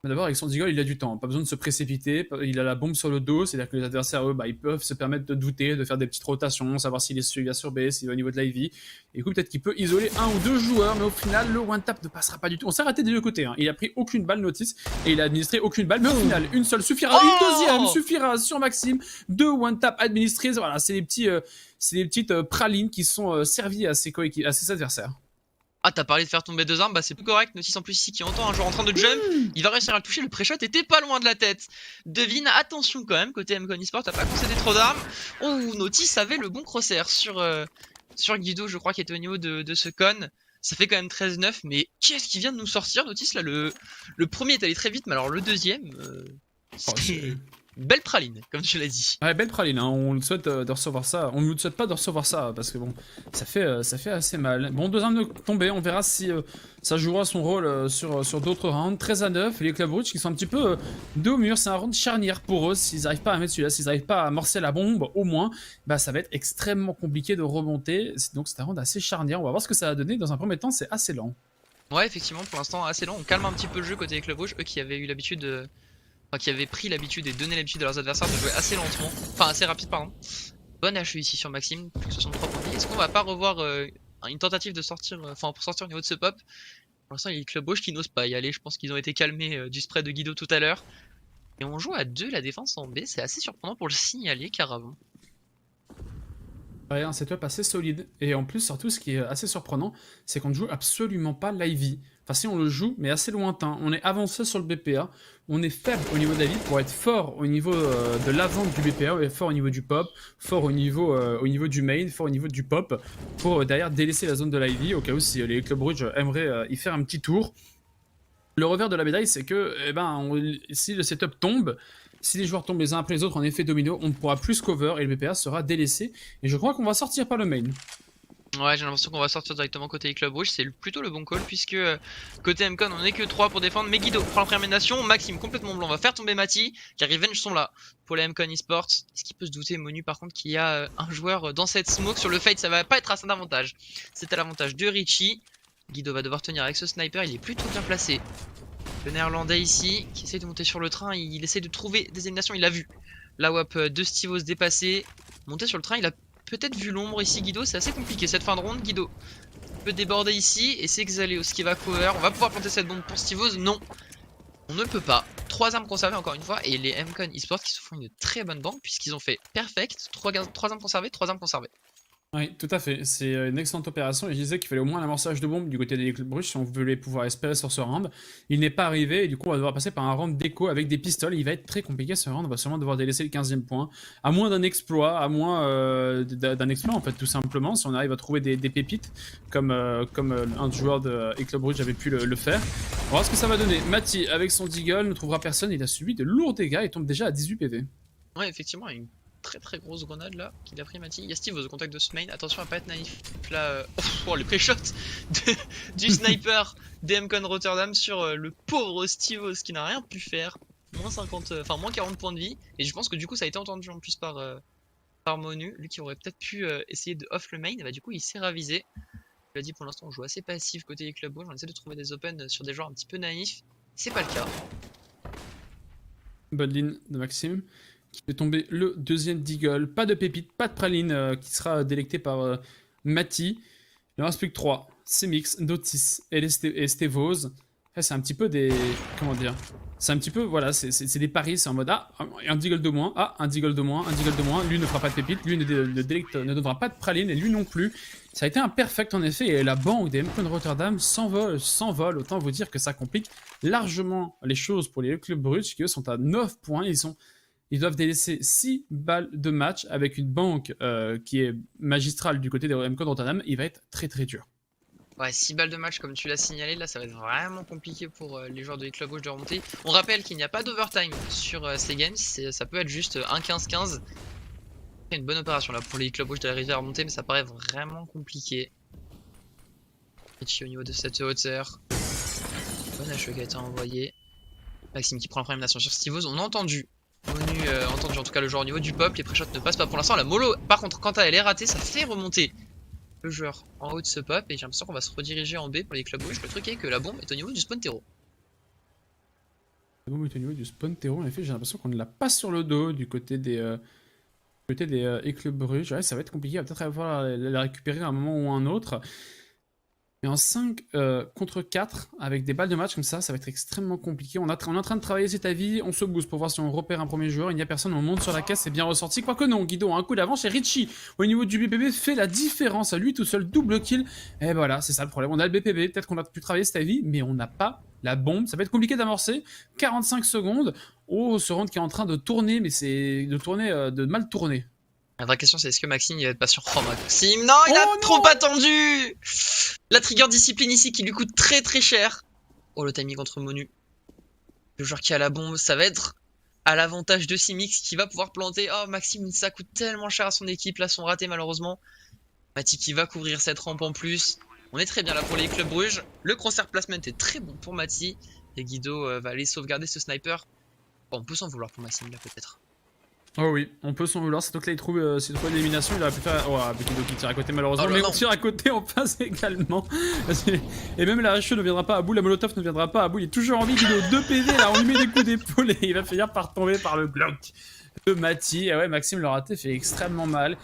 A: D'abord, avec son Deagle, il a du temps, pas besoin de se précipiter, il a la bombe sur le dos, c'est-à-dire que les adversaires, eux, ils peuvent se permettre de douter, de faire des petites rotations, savoir s'il va sur B, s'il va au niveau de l'IV, et du coup, peut-être qu'il peut isoler un ou deux joueurs, mais au final, le one-tap ne passera pas du tout. On s'est raté des deux côtés, il a pris aucune balle Notice, et il a administré aucune balle, mais au final, une seule suffira, une deuxième suffira sur Maxime, 2 one-tap administrés, voilà, c'est des petites pralines qui sont servies à ses adversaires.
D: Ah, t'as parlé de faire tomber 2 armes, bah c'est plus correct. Notice en plus ici qui entend un joueur en train de jump, il va réussir à le toucher, le pré-shot était pas loin de la tête. Devine, attention quand même, côté MCON eSports, t'as pas concédé trop d'armes. Oh, Notice avait le bon crosshair sur Guido, je crois, qui était au niveau de ce con. Ça fait quand même 13-9, mais qu'est-ce qui vient de nous sortir, Notice là, le premier est allé très vite, mais alors le deuxième... belle praline, comme tu l'as dit.
A: Ouais, belle praline, hein. On le souhaite de recevoir ça. On ne nous souhaite pas de recevoir ça, parce que bon, ça fait assez mal. Bon, 2-1 de tomber, on verra si ça jouera son rôle sur d'autres rounds. 13-9, les Club Rouge qui sont un petit peu dos au mur, c'est un round charnière pour eux. S'ils n'arrivent pas à mettre celui-là, s'ils n'arrivent pas à amorcer la bombe, au moins, bah ça va être extrêmement compliqué de remonter. Donc c'est un round assez charnière, on va voir ce que ça va donner. Dans un premier temps, c'est assez lent.
B: Ouais, effectivement, pour l'instant, assez lent. On calme un petit peu le jeu côté des Club Rouge, eux qui avaient eu l'habitude qui avaient pris l'habitude et donné l'habitude à leurs adversaires de jouer assez lentement, enfin assez rapide pardon. Bonne HE ici sur Maxime, plus 63 points de vie. Est-ce qu'on va pas revoir une tentative de sortir, pour sortir au niveau de ce pop? Pour l'instant il y a les Club Rouge qui n'osent pas y aller, je pense qu'ils ont été calmés du spray de Guido tout à l'heure. Et on joue à 2 la défense en B, c'est assez surprenant pour le signaler Caravon.
A: Ouais, un setup assez solide. Et en plus, surtout, ce qui est assez surprenant, c'est qu'on ne joue absolument pas l'Ivy. Enfin, si on le joue, mais assez lointain. On est avancé sur le BPA. On est faible au niveau de l'Ivy pour être fort au niveau de l'avant du BPA, et fort au niveau du pop, fort au niveau du main, fort au niveau du pop, pour derrière délaisser la zone de l'Ivy, au cas où si les Club Rouge aimeraient y faire un petit tour. Le revers de la médaille, c'est que si le setup tombe, si les joueurs tombent les uns après les autres en effet domino, on ne pourra plus cover et le BPA sera délaissé. Et je crois qu'on va sortir par le main.
B: Ouais, j'ai l'impression qu'on va sortir directement côté Club Rouge, c'est plutôt le bon call puisque côté MCon on est que 3 pour défendre, mais Guido prend la première nation, Maxime complètement blanc va faire tomber Mati, car Revenge sont là pour les MCon eSports. Est-ce qu'il peut se douter Monu par contre qu'il y a un joueur dans cette smoke sur le fade, ça va pas être à son avantage. C'est à l'avantage de Richie, Guido va devoir tenir avec ce sniper, il est plutôt bien placé. Le néerlandais ici, qui essaie de monter sur le train, il essaie de trouver des éliminations, il a vu la WAP de Stivos se dépasser, monter sur le train, il a peut-être vu l'ombre ici Guido, c'est assez compliqué cette fin de ronde. Guido peut déborder ici et c'est Xaleos qui va cover, on va pouvoir planter cette bombe pour Stivos, non, on ne le peut pas. 3 armes conservées encore une fois et les MCon eSports qui se font une très bonne banque puisqu'ils ont fait perfect, 3 armes conservées, 3 armes conservées.
A: Oui, tout à fait. C'est une excellente opération et je disais qu'il fallait au moins l'amorçage de bombe du côté des Club Rouge si on voulait pouvoir espérer sur ce round. Il n'est pas arrivé et du coup on va devoir passer par un round d'écho avec des pistoles. Il va être très compliqué ce round, on va sûrement devoir délaisser le 15e point. À moins d'un exploit, d'un exploit en fait tout simplement, si on arrive à trouver des pépites comme un joueur de Club Rouge avait pu le faire. On va voir ce que ça va donner. Mati avec son deagle ne trouvera personne, il a subi de lourds dégâts et tombe déjà à 18 PV.
B: Ouais effectivement, il y a une très grosse grenade là qu'il a pris Mati. Il y a Steve au contact de ce main, attention à pas être naïf là. Oh les pré-shots du sniper des MCon Rotterdam sur le pauvre Steve qui n'a rien pu faire. Moins 40 points de vie. Et je pense que du coup ça a été entendu en plus par Monu, lui qui aurait peut-être pu essayer de off le main. Et bah du coup il s'est ravisé. Il a dit pour l'instant on joue assez passif côté des Club Rouge, on essaie de trouver des open sur des joueurs un petit peu naïfs. C'est pas le cas.
A: Bonne ligne de Maxime qui fait tomber le deuxième deagle. Pas de pépite, pas de praline qui sera délecté par Mati. Il en reste plus que 3. Cmix, Notis et Stevos. C'est un petit peu des... Comment dire? C'est un petit peu, voilà, c'est des paris. C'est en mode, ah, un deagle de moins, ah, un deagle de moins, un deagle de moins. Lui ne fera pas de pépite, lui ne donnera pas de praline et lui non plus. Ça a été un perfect en effet et la banque des MCon Rotterdam s'envole. Autant vous dire que ça complique largement les choses pour les Club Rouge qui eux sont à 9 points. Ils doivent délaisser 6 balles de match avec une banque qui est magistrale du côté des MCon Rotterdam. Il va être très dur.
B: Ouais, 6 balles de match comme tu l'as signalé, là ça va être vraiment compliqué pour les joueurs de Club Rouge de remonter. On rappelle qu'il n'y a pas d'overtime sur ces games, ça peut être juste un 15-15. C'est une bonne opération là pour les Club Rouge d'arriver à remonter, mais ça paraît vraiment compliqué. Au niveau de cette hauteur. Bonne HE qui a été envoyée. Maxime qui prend la première nation sur Stivos, on a entendu. Monu entendu en tout cas le joueur au niveau du pop, les pré-shots ne passent pas pour l'instant. La mollo par contre quand elle est ratée, ça fait remonter le joueur en haut de ce pop et j'ai l'impression qu'on va se rediriger en B pour les Club Rouge. Le truc est que la bombe est au niveau du spawn terreau.
A: La bombe est au niveau du spawn terreau, en effet j'ai l'impression qu'on ne l'a pas sur le dos du côté des Club Rouge. Ouais, ça va être compliqué, on va peut-être avoir la récupérer à un moment ou à un autre. Et en 5 contre 4, avec des balles de match comme ça, ça va être extrêmement compliqué. On est en train de travailler cet avis, on se booste pour voir si on repère un premier joueur. Il n'y a personne, on monte sur la caisse, c'est bien ressorti. Quoique non, Guido a un coup d'avance et Richie, au niveau du BPB, fait la différence à lui tout seul, double kill. Et voilà, c'est ça le problème. On a le BPB, peut-être qu'on a pu travailler cet avis, mais on n'a pas la bombe. Ça va être compliqué d'amorcer. 45 secondes. Oh, ce round qui est en train de tourner, mais c'est de mal tourner.
B: La vraie question c'est est-ce que Maxime il va être patient? Oh Maxime, non, il a trop attendu. La trigger discipline ici qui lui coûte très cher. Oh le timing contre Monu. Le joueur qui a la bombe, ça va être
D: à l'avantage de Simix qui va pouvoir planter. Oh, Maxime, ça coûte tellement cher à son équipe. Là, sont ratés malheureusement. Mati qui va couvrir cette rampe en plus. On est très bien là pour les Club Bruges. Le crosshair placement est très bon pour Mati. Et Guido va aller sauvegarder ce sniper. Bon, on peut s'en vouloir pour Maxime là peut-être.
A: Oh oui, on peut s'en vouloir. C'est donc là il trouve l'élimination. Il aurait pu faire. Oh, Guido qui tire à côté malheureusement. Mais on tire à côté en face également. Et même la HE ne viendra pas à bout. La Molotov ne viendra pas à bout. Il est toujours en vie. Guido 2 PV. Là, on lui met des coups d'épaule et il va finir par tomber par le bloc de Mati. Et ouais, Maxime le raté fait extrêmement mal.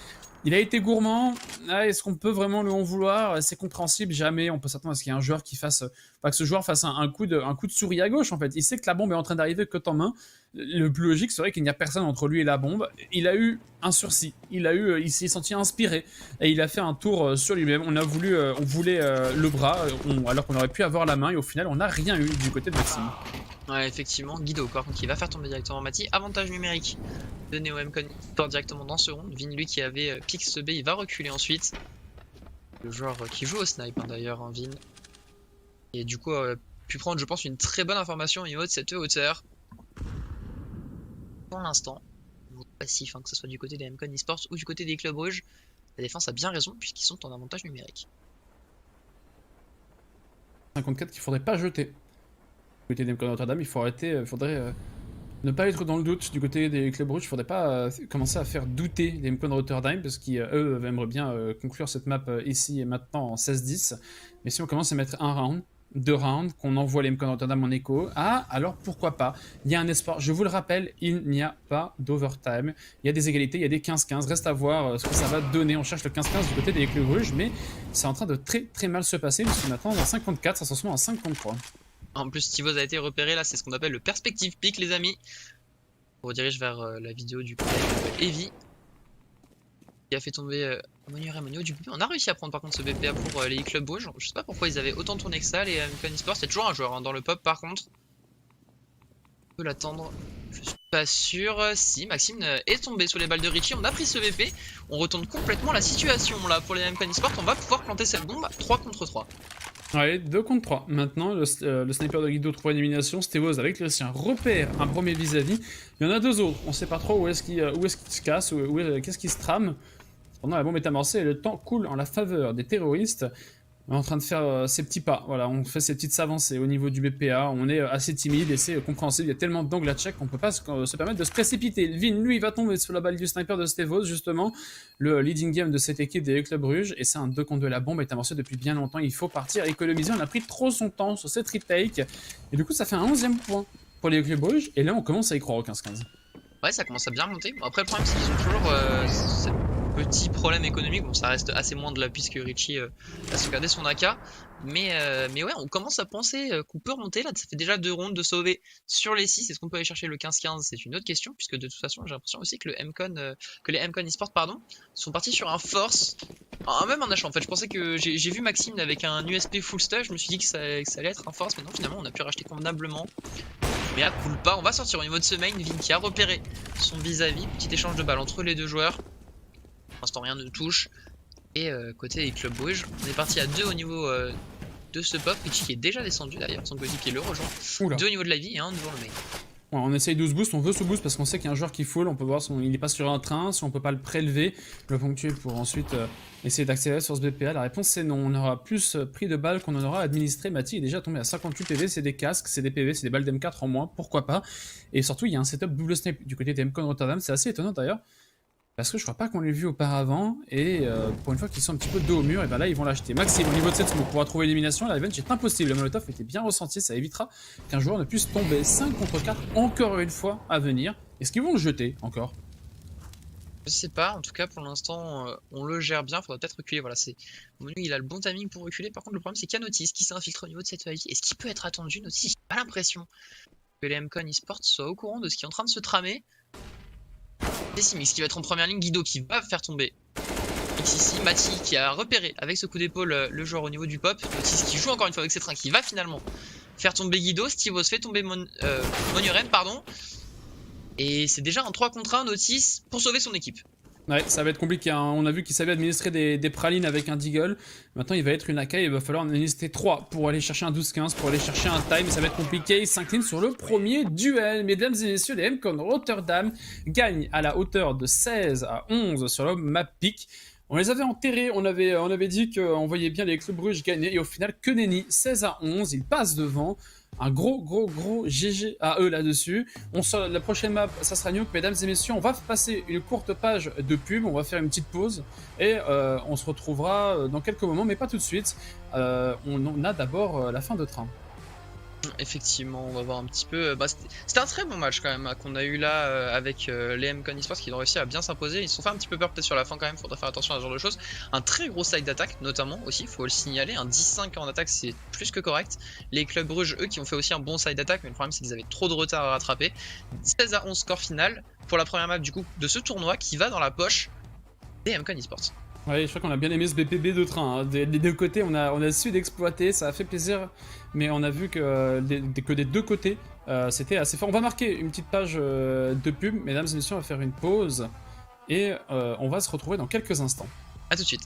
A: Il a été gourmand. Est-ce qu'on peut vraiment lui en vouloir? C'est compréhensible. Jamais on peut s'attendre à ce qu'il y ait un joueur qui fasse, que ce joueur fasse un coup de souris à gauche en fait. Il sait que la bombe est en train d'arriver que en main. Le plus logique serait qu'il n'y a personne entre lui et la bombe. Il a eu un sursis. Il s'est senti inspiré et il a fait un tour sur lui-même. On voulait le bras alors qu'on aurait pu avoir la main et au final on n'a rien eu du côté de Maxime.
D: Ouais, effectivement, Guido par contre qui va faire tomber directement Mati. Avantage numérique de Neo MCon part directement dans ce round. Vin lui qui avait pick ce B, il va reculer ensuite. Le joueur qui joue au snipe d'ailleurs, Vin. Et du coup pu prendre je pense une très bonne information au niveau de cette hauteur. Pour l'instant, passif, que ce soit du côté des MCon eSports ou du côté des Club Bruges, la défense a bien raison puisqu'ils sont en avantage numérique.
A: 54 qu'il faudrait pas jeter. Du côté des MCon Rotterdam, il faudrait ne pas être dans le doute. Du côté des Club Bruges, il faudrait pas commencer à faire douter les MCon Rotterdam parce qu'eux aimeraient bien conclure cette map ici et maintenant en 16-10. Mais si on commence à mettre un round, 2 rounds, qu'on envoie les MCon Rotterdam en écho, alors pourquoi pas? Il y a un espoir. Je vous le rappelle, il n'y a pas d'overtime. Il y a des égalités, il y a des 15-15. Reste à voir ce que ça va donner. On cherche le 15-15 du côté des Club Bruges, mais c'est en train de très très mal se passer puisque maintenant on est en 54, ça s'en sort en 53.
D: En plus, Stivoz a été repéré là, c'est ce qu'on appelle le perspective pick, les amis. On redirige vers la vidéo du collègue Evie qui a fait tomber Monio du BP. On a réussi à prendre par contre ce BPA pour les Club Bruges. Je sais pas pourquoi ils avaient autant tourné que ça, les MCon eSports. Il y a toujours un joueur dans le pop par contre. On peut l'attendre. Je suis pas sûr. Si, Maxime est tombé sous les balles de Richie. On a pris ce BP. On retourne complètement la situation là pour les MCon eSports. On va pouvoir planter cette bombe 3 contre 3.
A: Allez, 2 contre 3. Maintenant, le sniper de Guido trouve l'élimination. Stevoz avec le sien repère un premier vis-à-vis. Il y en a 2 autres. On sait pas trop où est-ce qu'il se casse, qu'est-ce qui se trame. Pendant la bombe est amorcée et le temps coule en la faveur des terroristes. On est en train de faire ses petits pas. Voilà, on fait ses petites avancées au niveau du BPA. On est assez timide et c'est compréhensible. Il y a tellement d'angles à check qu'on peut pas se permettre de se précipiter. Vin, lui, va tomber sur la balle du sniper de Stevoz, justement. Le leading game de cette équipe des Club Bruges. Et c'est un 2 contre 2. La bombe est amorcée depuis bien longtemps. Il faut partir économiser. On a pris trop son temps sur cette retake. Et du coup, ça fait un 11e point pour les Club Bruges. Et là, on commence à y croire au 15-15.
D: Ouais, ça commence à bien monter. Bon, après, le problème, c'est qu'ils ont toujours petit problème économique. Bon, ça reste assez moins de la puisque Richie a sauvegardé son AK. Mais ouais, on commence à penser qu'on peut remonter. Là, ça fait déjà 2 rounds de sauver sur les 6. Est-ce qu'on peut aller chercher le 15-15? C'est une autre question. Puisque de toute façon, j'ai l'impression aussi que les MCon eSports sont partis sur un force. Même un achat en fait. Je pensais que j'ai vu Maxime avec un USP full stuff. Je me suis dit que ça allait être un force. Mais non, finalement, on a pu racheter convenablement. Mais à cool pas, on va sortir au niveau de ce main. Vin qui a repéré son vis-à-vis. Petit échange de balles entre les 2 joueurs. Pour l'instant, rien ne touche. Et côté des Club Bruges, on est parti à 2 au niveau de ce pop. Richie qui est déjà descendu d'ailleurs. Son coéquipier le rejoint. 2 au niveau de la vie et 1 devant le main.
A: Ouais, on essaye de se boost, on veut se boost parce qu'on sait qu'il y a un joueur qui full, on peut voir si il n'est pas sur un train, si on peut pas le prélever, le ponctuer pour ensuite essayer d'accélérer sur ce BPA. La réponse c'est non, on aura plus pris de balles qu'on en aura administré. Mati est déjà tombé à 58 PV, c'est des casques, c'est des PV, c'est des balles d'M4 en moins, pourquoi pas. Et surtout il y a un setup double snipe du côté des MCon Rotterdam, c'est assez étonnant d'ailleurs. Parce que je crois pas qu'on l'ait vu auparavant, et pour une fois qu'ils sont un petit peu dos au mur, et ben là ils vont l'acheter. Maxime, au niveau de cette smoke, pourra trouver l'élimination, la revenge est impossible, le molotov était bien ressenti, ça évitera qu'un joueur ne puisse tomber. 5 contre 4, encore une fois à venir. Est-ce qu'ils vont le jeter encore?
D: Je sais pas, en tout cas pour l'instant on le gère bien, faudra peut-être reculer, voilà, Monu il a le bon timing pour reculer, par contre le problème c'est qu'il y a Notice qui s'est infiltré au niveau de cette UI. Est-ce qu'il peut être attendu? Notice, j'ai pas l'impression que les MCon eSports soient au courant de ce qui est en train de se tramer. C'est Simix qui va être en première ligne, Guido qui va faire tomber X ici, Mati qui a repéré avec ce coup d'épaule le joueur au niveau du pop, Notice qui joue encore une fois avec ses trains qui va finalement faire tomber Guido, Stivoz fait tomber Monurem, pardon. Et c'est déjà un 3 contre 1 Notice pour sauver son équipe.
A: Ouais, ça va être compliqué. Hein. On a vu qu'il savait administrer des pralines avec un Deagle. Maintenant, il va être une Akai. Il va falloir en administrer 3 pour aller chercher un 12-15, pour aller chercher un time. Ça va être compliqué. Il s'incline sur le premier duel. Mesdames et messieurs, les MCON Rotterdam gagnent à la hauteur de 16-11 sur le map pick. On les avait enterrés. On avait dit qu'on voyait bien les Club Bruges gagner. Et au final, que nenni, 16-11. Il passe devant. Un gros GG à eux là-dessus. On sort la prochaine map, ça sera Nuke, mesdames et messieurs. On va passer une courte page de pub, on va faire une petite pause et on se retrouvera dans quelques moments, mais pas tout de suite. On a d'abord la fin de train.
D: Effectivement, on va voir un petit peu. C'était un très bon match quand même qu'on a eu là avec les MCON Esports qui ont réussi à bien s'imposer. Ils se sont fait un petit peu peur peut-être sur la fin quand même, faudra faire attention à ce genre de choses. Un très gros side d'attaque notamment aussi, faut le signaler. Un 10-5 en attaque c'est plus que correct. Les clubs Bruges eux qui ont fait aussi un bon side d'attaque, mais le problème c'est qu'ils avaient trop de retard à rattraper. 16-11 score final pour la première map du coup de ce tournoi qui va dans la poche des MCON Esports.
A: Ouais, je crois qu'on a bien aimé ce BPB de train. Hein. Des deux côtés, on a su d'exploiter, ça a fait plaisir. Mais on a vu que des deux côtés, c'était assez fort. On va marquer une petite page de pub. Mesdames et messieurs, on va faire une pause. Et on va se retrouver dans quelques instants.
D: A tout de suite.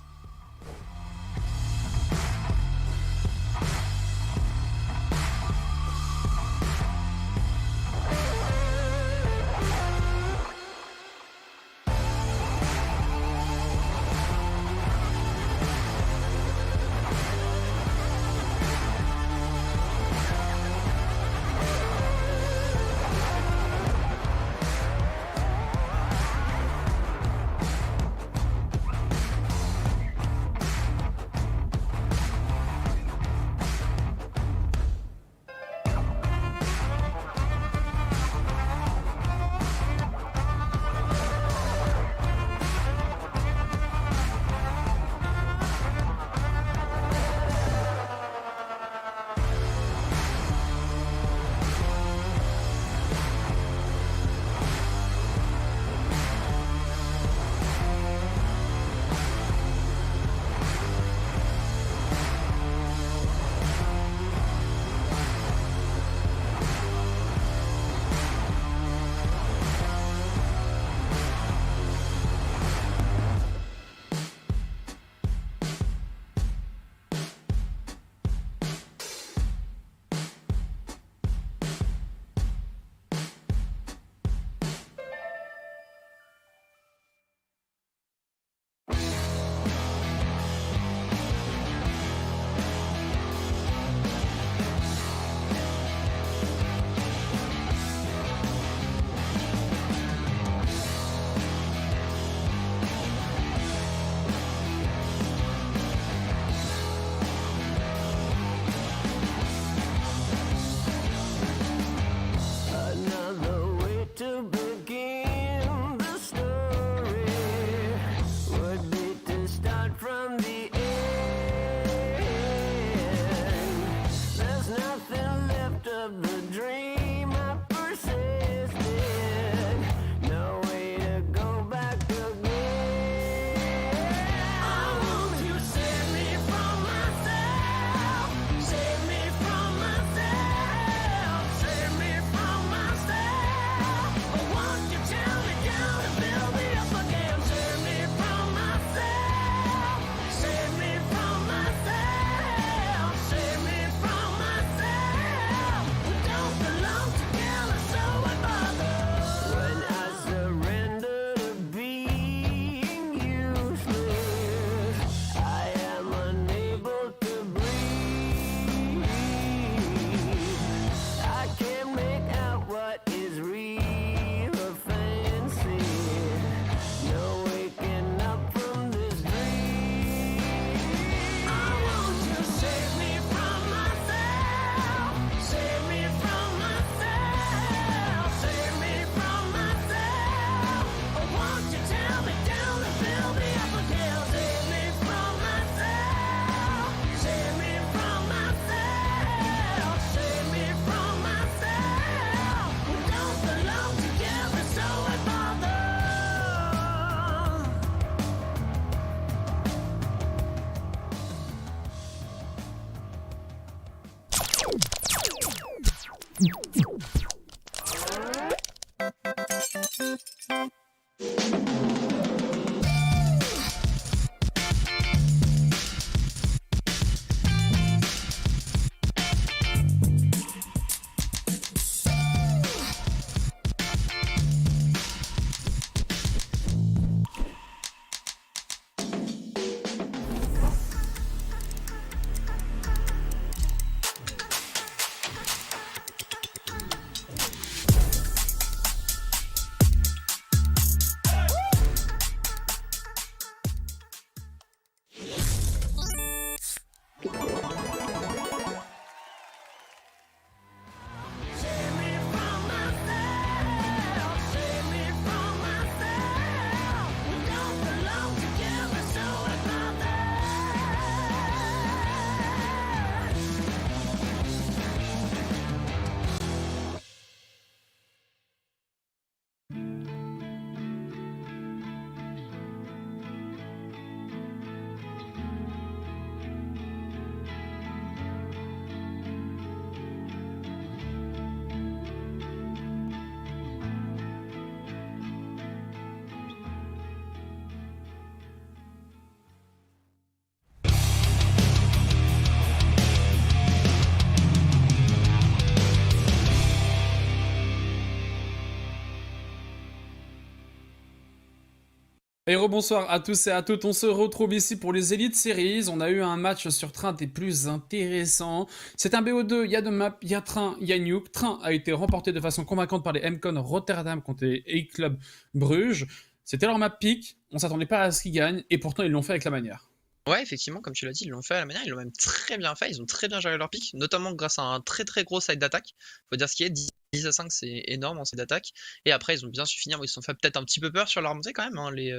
A: Et rebonsoir à tous et à toutes, on se retrouve ici pour les Elite Series. On a eu un match sur Train des plus intéressants. C'est un BO2, il y a deux maps, il y a Train, il y a Nuke. Train a été remporté de façon convaincante par les MCon Rotterdam contre les E-Club Bruges. C'était leur map pick, on s'attendait pas à ce qu'ils gagnent, et pourtant ils l'ont fait avec la manière.
D: Ouais, effectivement, comme tu l'as dit, ils l'ont fait à la manière, ils l'ont même très bien fait, ils ont très bien géré leur pick, notamment grâce à un très très gros side d'attaque. Faut dire ce qui est, 10 à 5 c'est énorme en side d'attaque. Et après ils ont bien su finir, ils se sont fait peut-être un petit peu peur sur la remontée quand même. Hein. Les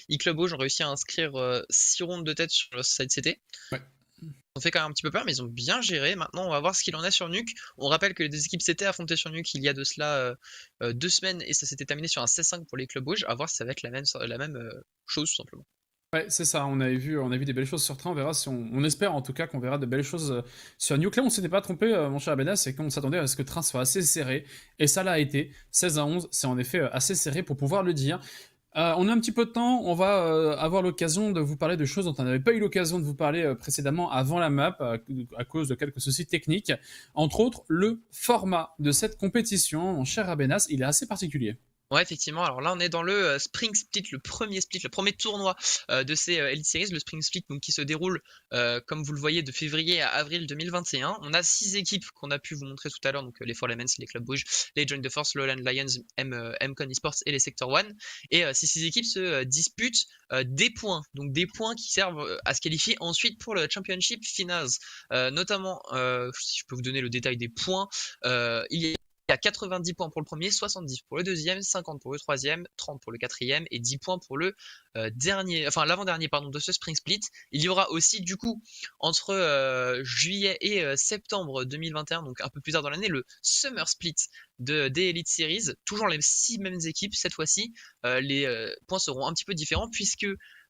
D: E-Club Bruges ont réussi à inscrire 6 rondes de tête sur le side CT.
A: Ouais.
D: Ils ont fait quand même un petit peu peur, mais ils ont bien géré. Maintenant, on va voir ce qu'il en est sur Nuke. On rappelle que les deux équipes s'étaient affrontées sur Nuke il y a de cela 2 semaines et ça s'était terminé sur un 16-5 pour les clubs rouges. À voir si ça va être la même chose, tout simplement.
A: Ouais, c'est ça, on a vu des belles choses sur Train, on verra si on espère en tout cas qu'on verra de belles choses sur Nuke. Là, on s'était pas trompé, mon cher Abenas, c'est qu'on s'attendait à ce que Train soit assez serré, et ça l'a été. 16-11, c'est en effet assez serré pour pouvoir le dire. On a un petit peu de temps, on va avoir l'occasion de vous parler de choses dont on n'avait pas eu l'occasion de vous parler précédemment avant la map, à cause de quelques soucis techniques. Entre autres, le format de cette compétition, mon cher Abenas, il est assez particulier.
D: Ouais, effectivement. Alors là, on est dans le Spring Split, le premier tournoi de ces Elite Series, le Spring Split, donc qui se déroule, comme vous le voyez, de février à avril 2021. On a 6 équipes qu'on a pu vous montrer tout à l'heure, donc les Four Lemons, les Club Bruges, les Join the Force, Lowland Lions, MCon Esports et les Sector 1. Et ces 6 équipes se disputent des points, donc des points qui servent à se qualifier ensuite pour le Championship Finals. Notamment, si je peux vous donner le détail des points, il y a 90 points pour le premier, 70 pour le deuxième, 50 pour le troisième, 30 pour le quatrième et 10 points pour le l'avant-dernier de ce Spring Split. Il y aura aussi du coup entre juillet et septembre 2021, donc un peu plus tard dans l'année, le Summer Split des Elite Series. Toujours les 6 mêmes équipes cette fois-ci. Les points seront un petit peu différents puisque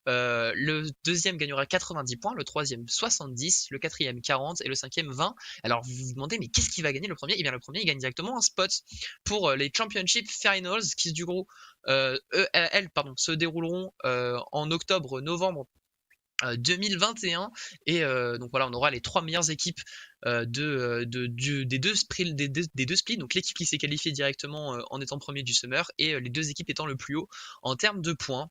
D: le deuxième gagnera 90 points, le troisième 70, le quatrième 40 et le cinquième 20. Alors vous vous demandez mais qu'est-ce qui va gagner le premier? Eh bien le premier il gagne directement un spot pour les Championship Finals qui se dérouleront en octobre-novembre 2021 et donc voilà, on aura les 3 meilleures équipes des deux splits, donc l'équipe qui s'est qualifiée directement en étant premier du Summer et les 2 équipes étant le plus haut en termes de points.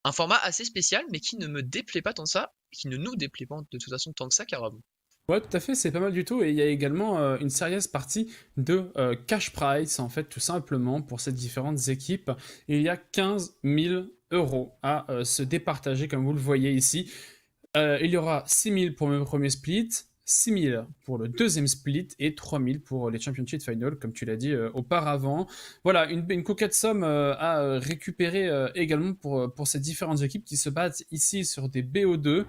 D: Un format assez spécial, mais qui ne me déplaît pas tant que ça, qui ne nous déplaît pas de toute façon tant que ça, Carabou.
A: Ouais, tout à fait, c'est pas mal du tout. Et il y a également une sérieuse partie de cash prize, en fait, tout simplement, pour ces différentes équipes. Il y a 15 000 € à se départager, comme vous le voyez ici. Il y aura 6 000 pour le premier split, 6 000 pour le deuxième split et 3 000 pour les Championship Finals, comme tu l'as dit auparavant. Voilà, une coquette somme à récupérer également pour ces différentes équipes qui se battent ici sur des BO2.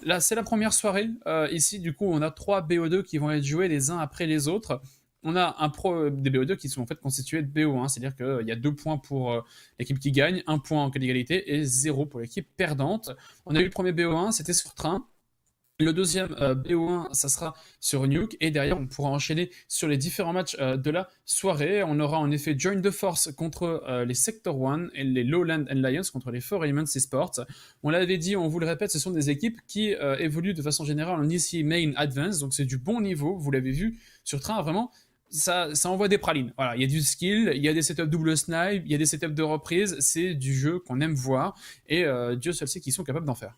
A: Là, c'est la première soirée. Ici, du coup, on a 3 BO2 qui vont être joués les uns après les autres. On a des BO2 qui sont en fait constitués de BO1, c'est-à-dire qu'il y a 2 points pour l'équipe qui gagne, 1 point en cas d'égalité et 0 pour l'équipe perdante. On a eu le premier BO1, c'était sur Train. Le deuxième BO1, ça sera sur Nuke. Et derrière, on pourra enchaîner sur les différents matchs de la soirée. On aura en effet Join the Force contre les Sector 1 et les Lowland Lions contre les Four Lemons Esports. On l'avait dit, on vous le répète, ce sont des équipes qui évoluent de façon générale en EC Main Advance. Donc c'est du bon niveau. Vous l'avez vu sur Train, vraiment. Ça envoie des pralines. Voilà, il y a du skill, il y a des setups double snipe, il y a des setups de reprise. C'est du jeu qu'on aime voir. Et Dieu seul sait qu'ils sont capables d'en faire.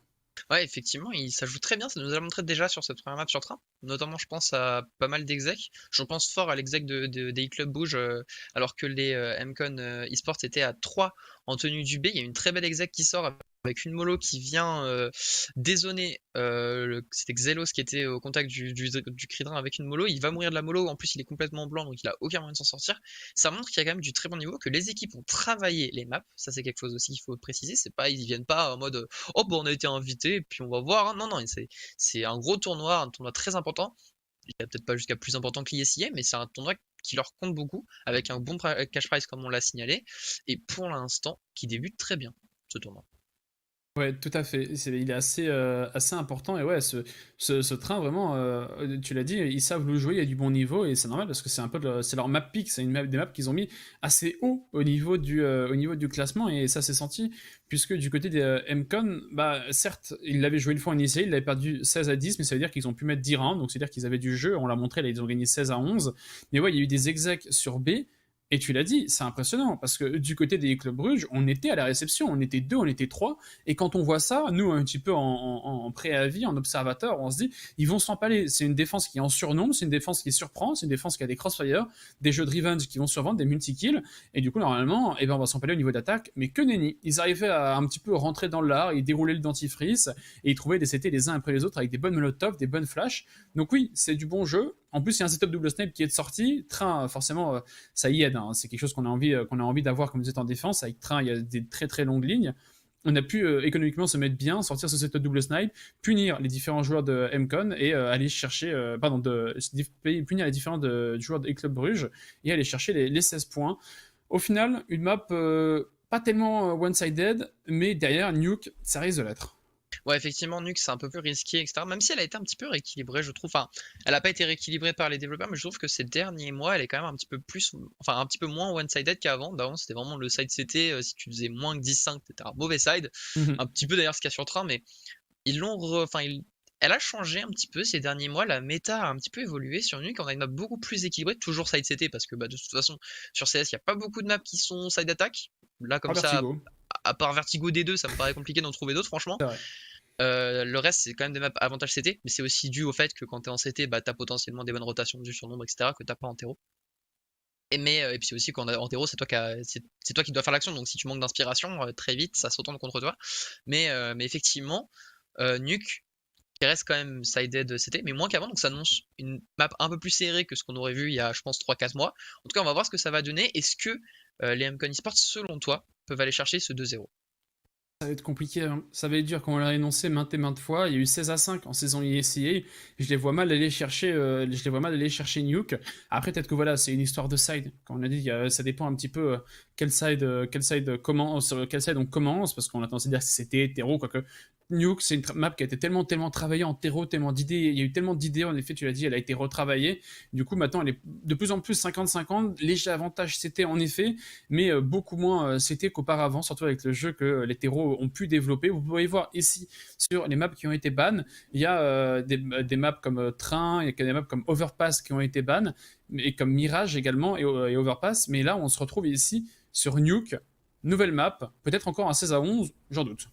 D: Ouais, effectivement, ça joue très bien, ça nous a montré déjà sur cette première map sur Train. Notamment, je pense à pas mal d'execs. Je pense fort à l'exec des E-Club Bruges, alors que les MCon Esports étaient à 3 en tenue du B. Il y a une très belle exec qui sort avec une mollo qui vient dézoner. C'était Xelos qui était au contact du Cridrin avec une mollo. Il va mourir de la mollo, en plus il est complètement blanc, donc il a aucun moyen de s'en sortir. Ça montre qu'il y a quand même du très bon niveau, que les équipes ont travaillé les maps. Ça c'est quelque chose aussi qu'il faut préciser. C'est pas, ils viennent pas en mode oh bon on a été invités et puis on va voir. Hein. Non, c'est un gros tournoi, un tournoi très important. Il n'y a peut-être pas jusqu'à plus important que l'ISIA, mais c'est un tournoi qui leur compte beaucoup, avec un bon cash prize comme on l'a signalé, et pour l'instant qui débute très bien ce tournoi.
A: Ouais, tout à fait. Il est assez important. Et ouais, ce train, vraiment, tu l'as dit, ils savent le jouer, il y a du bon niveau, et c'est normal parce que c'est un peu c'est leur map pick, c'est des maps qu'ils ont mis assez haut au niveau du classement, et ça s'est senti, puisque du côté des MCon, bah, certes, ils l'avaient joué une fois en ICI, ils l'avaient perdu 16-10, mais ça veut dire qu'ils ont pu mettre 10 rounds, donc c'est-à-dire qu'ils avaient du jeu, on l'a montré, là, ils ont gagné 16-11. Mais ouais, il y a eu des execs sur B. Et tu l'as dit, c'est impressionnant, parce que du côté des Club Bruges, on était à la réception, on était 2, on était 3, et quand on voit ça, nous, un petit peu en préavis, en observateur, on se dit, ils vont s'empaler. C'est une défense qui est en surnombre, c'est une défense qui surprend, c'est une défense qui a des crossfire, des jeux de revenge qui vont survendre, des multi-kills, et du coup, normalement, on va s'empaler au niveau d'attaque, mais que nenni. Ils arrivaient à un petit peu rentrer dans l'art, ils déroulaient le dentifrice, et ils trouvaient des CT les uns après les autres avec des bonnes molotovs, des bonnes flashs. Donc oui, c'est du bon jeu. En plus, il y a un setup double snipe qui est sorti. Train, forcément, ça y aide. C'est quelque chose qu'on a envie d'avoir, comme vous êtes en défense. Avec Train, il y a des très très longues lignes. On a pu économiquement se mettre bien, sortir ce setup double snipe, punir les différents joueurs de MCON et aller chercher, punir les différents joueurs de Club Bruges et aller chercher les 16 points. Au final, une map pas tellement one-sided, mais derrière, Nuke, ça risque de l'être.
D: Ouais, effectivement, Nuke, c'est un peu plus risqué, etc. Même si elle a été un petit peu rééquilibrée, je trouve. Enfin, elle n'a pas été rééquilibrée par les développeurs, mais je trouve que ces derniers mois, elle est quand même un petit peu plus, enfin, un petit peu moins one-sided qu'avant. D'avant, c'était vraiment le side CT. Si tu faisais moins que 10-5, t'étais un mauvais side. Un petit peu d'ailleurs ce qu'il y a sur Train, mais ils l'ont. Elle a changé un petit peu ces derniers mois. La méta a un petit peu évolué sur Nuke. On a une map beaucoup plus équilibrée, toujours side CT, parce que de toute façon, sur CS, il n'y a pas beaucoup de maps qui sont side attack. Là, comme ça.
A: Vertigo.
D: À part Vertigo D2, ça me paraît compliqué d'en trouver d'autres, franchement. Le reste, c'est quand même des maps avantage CT, mais c'est aussi dû au fait que quand t'es en CT, t'as potentiellement des bonnes rotations du surnombre, etc., que t'as pas en terreau. Et puis c'est aussi qu'en terreau, c'est toi qui dois faire l'action, donc si tu manques d'inspiration, très vite, ça se retourne contre toi. Mais effectivement, Nuke, qui reste quand même sided CT, mais moins qu'avant, donc ça annonce une map un peu plus serrée que ce qu'on aurait vu il y a, je pense, 3-4 mois. En tout cas, on va voir ce que ça va donner. Est-ce que les MCON eSports, selon toi, peuvent aller chercher ce 2-0 ?
A: Ça va être compliqué, hein. Ça va être dur, comme on l'a énoncé maintes et maintes fois. Il y a eu 16-5 en saison ESEA. Je les vois mal aller chercher Nuke. Après, peut-être que voilà, c'est une histoire de side. Comme on a dit, ça dépend un petit peu quel side on commence, parce qu'on a tendance à dire que c'était hétéro, quoique. Nuke, c'est une map qui a été tellement travaillée en terreau, tellement d'idées. Il y a eu tellement d'idées, en effet, tu l'as dit, elle a été retravaillée. Du coup, maintenant, elle est de plus en plus 50-50. Léger avantage CT, en effet, mais beaucoup moins CT qu'auparavant, surtout avec le jeu que les terreaux ont pu développer. Vous pouvez voir ici, sur les maps qui ont été ban, il y a des maps comme Train, il y a des maps comme Overpass qui ont été ban, et comme Mirage également, et Overpass. Mais là, on se retrouve ici sur Nuke, nouvelle map, peut-être encore un 16-11, j'en doute.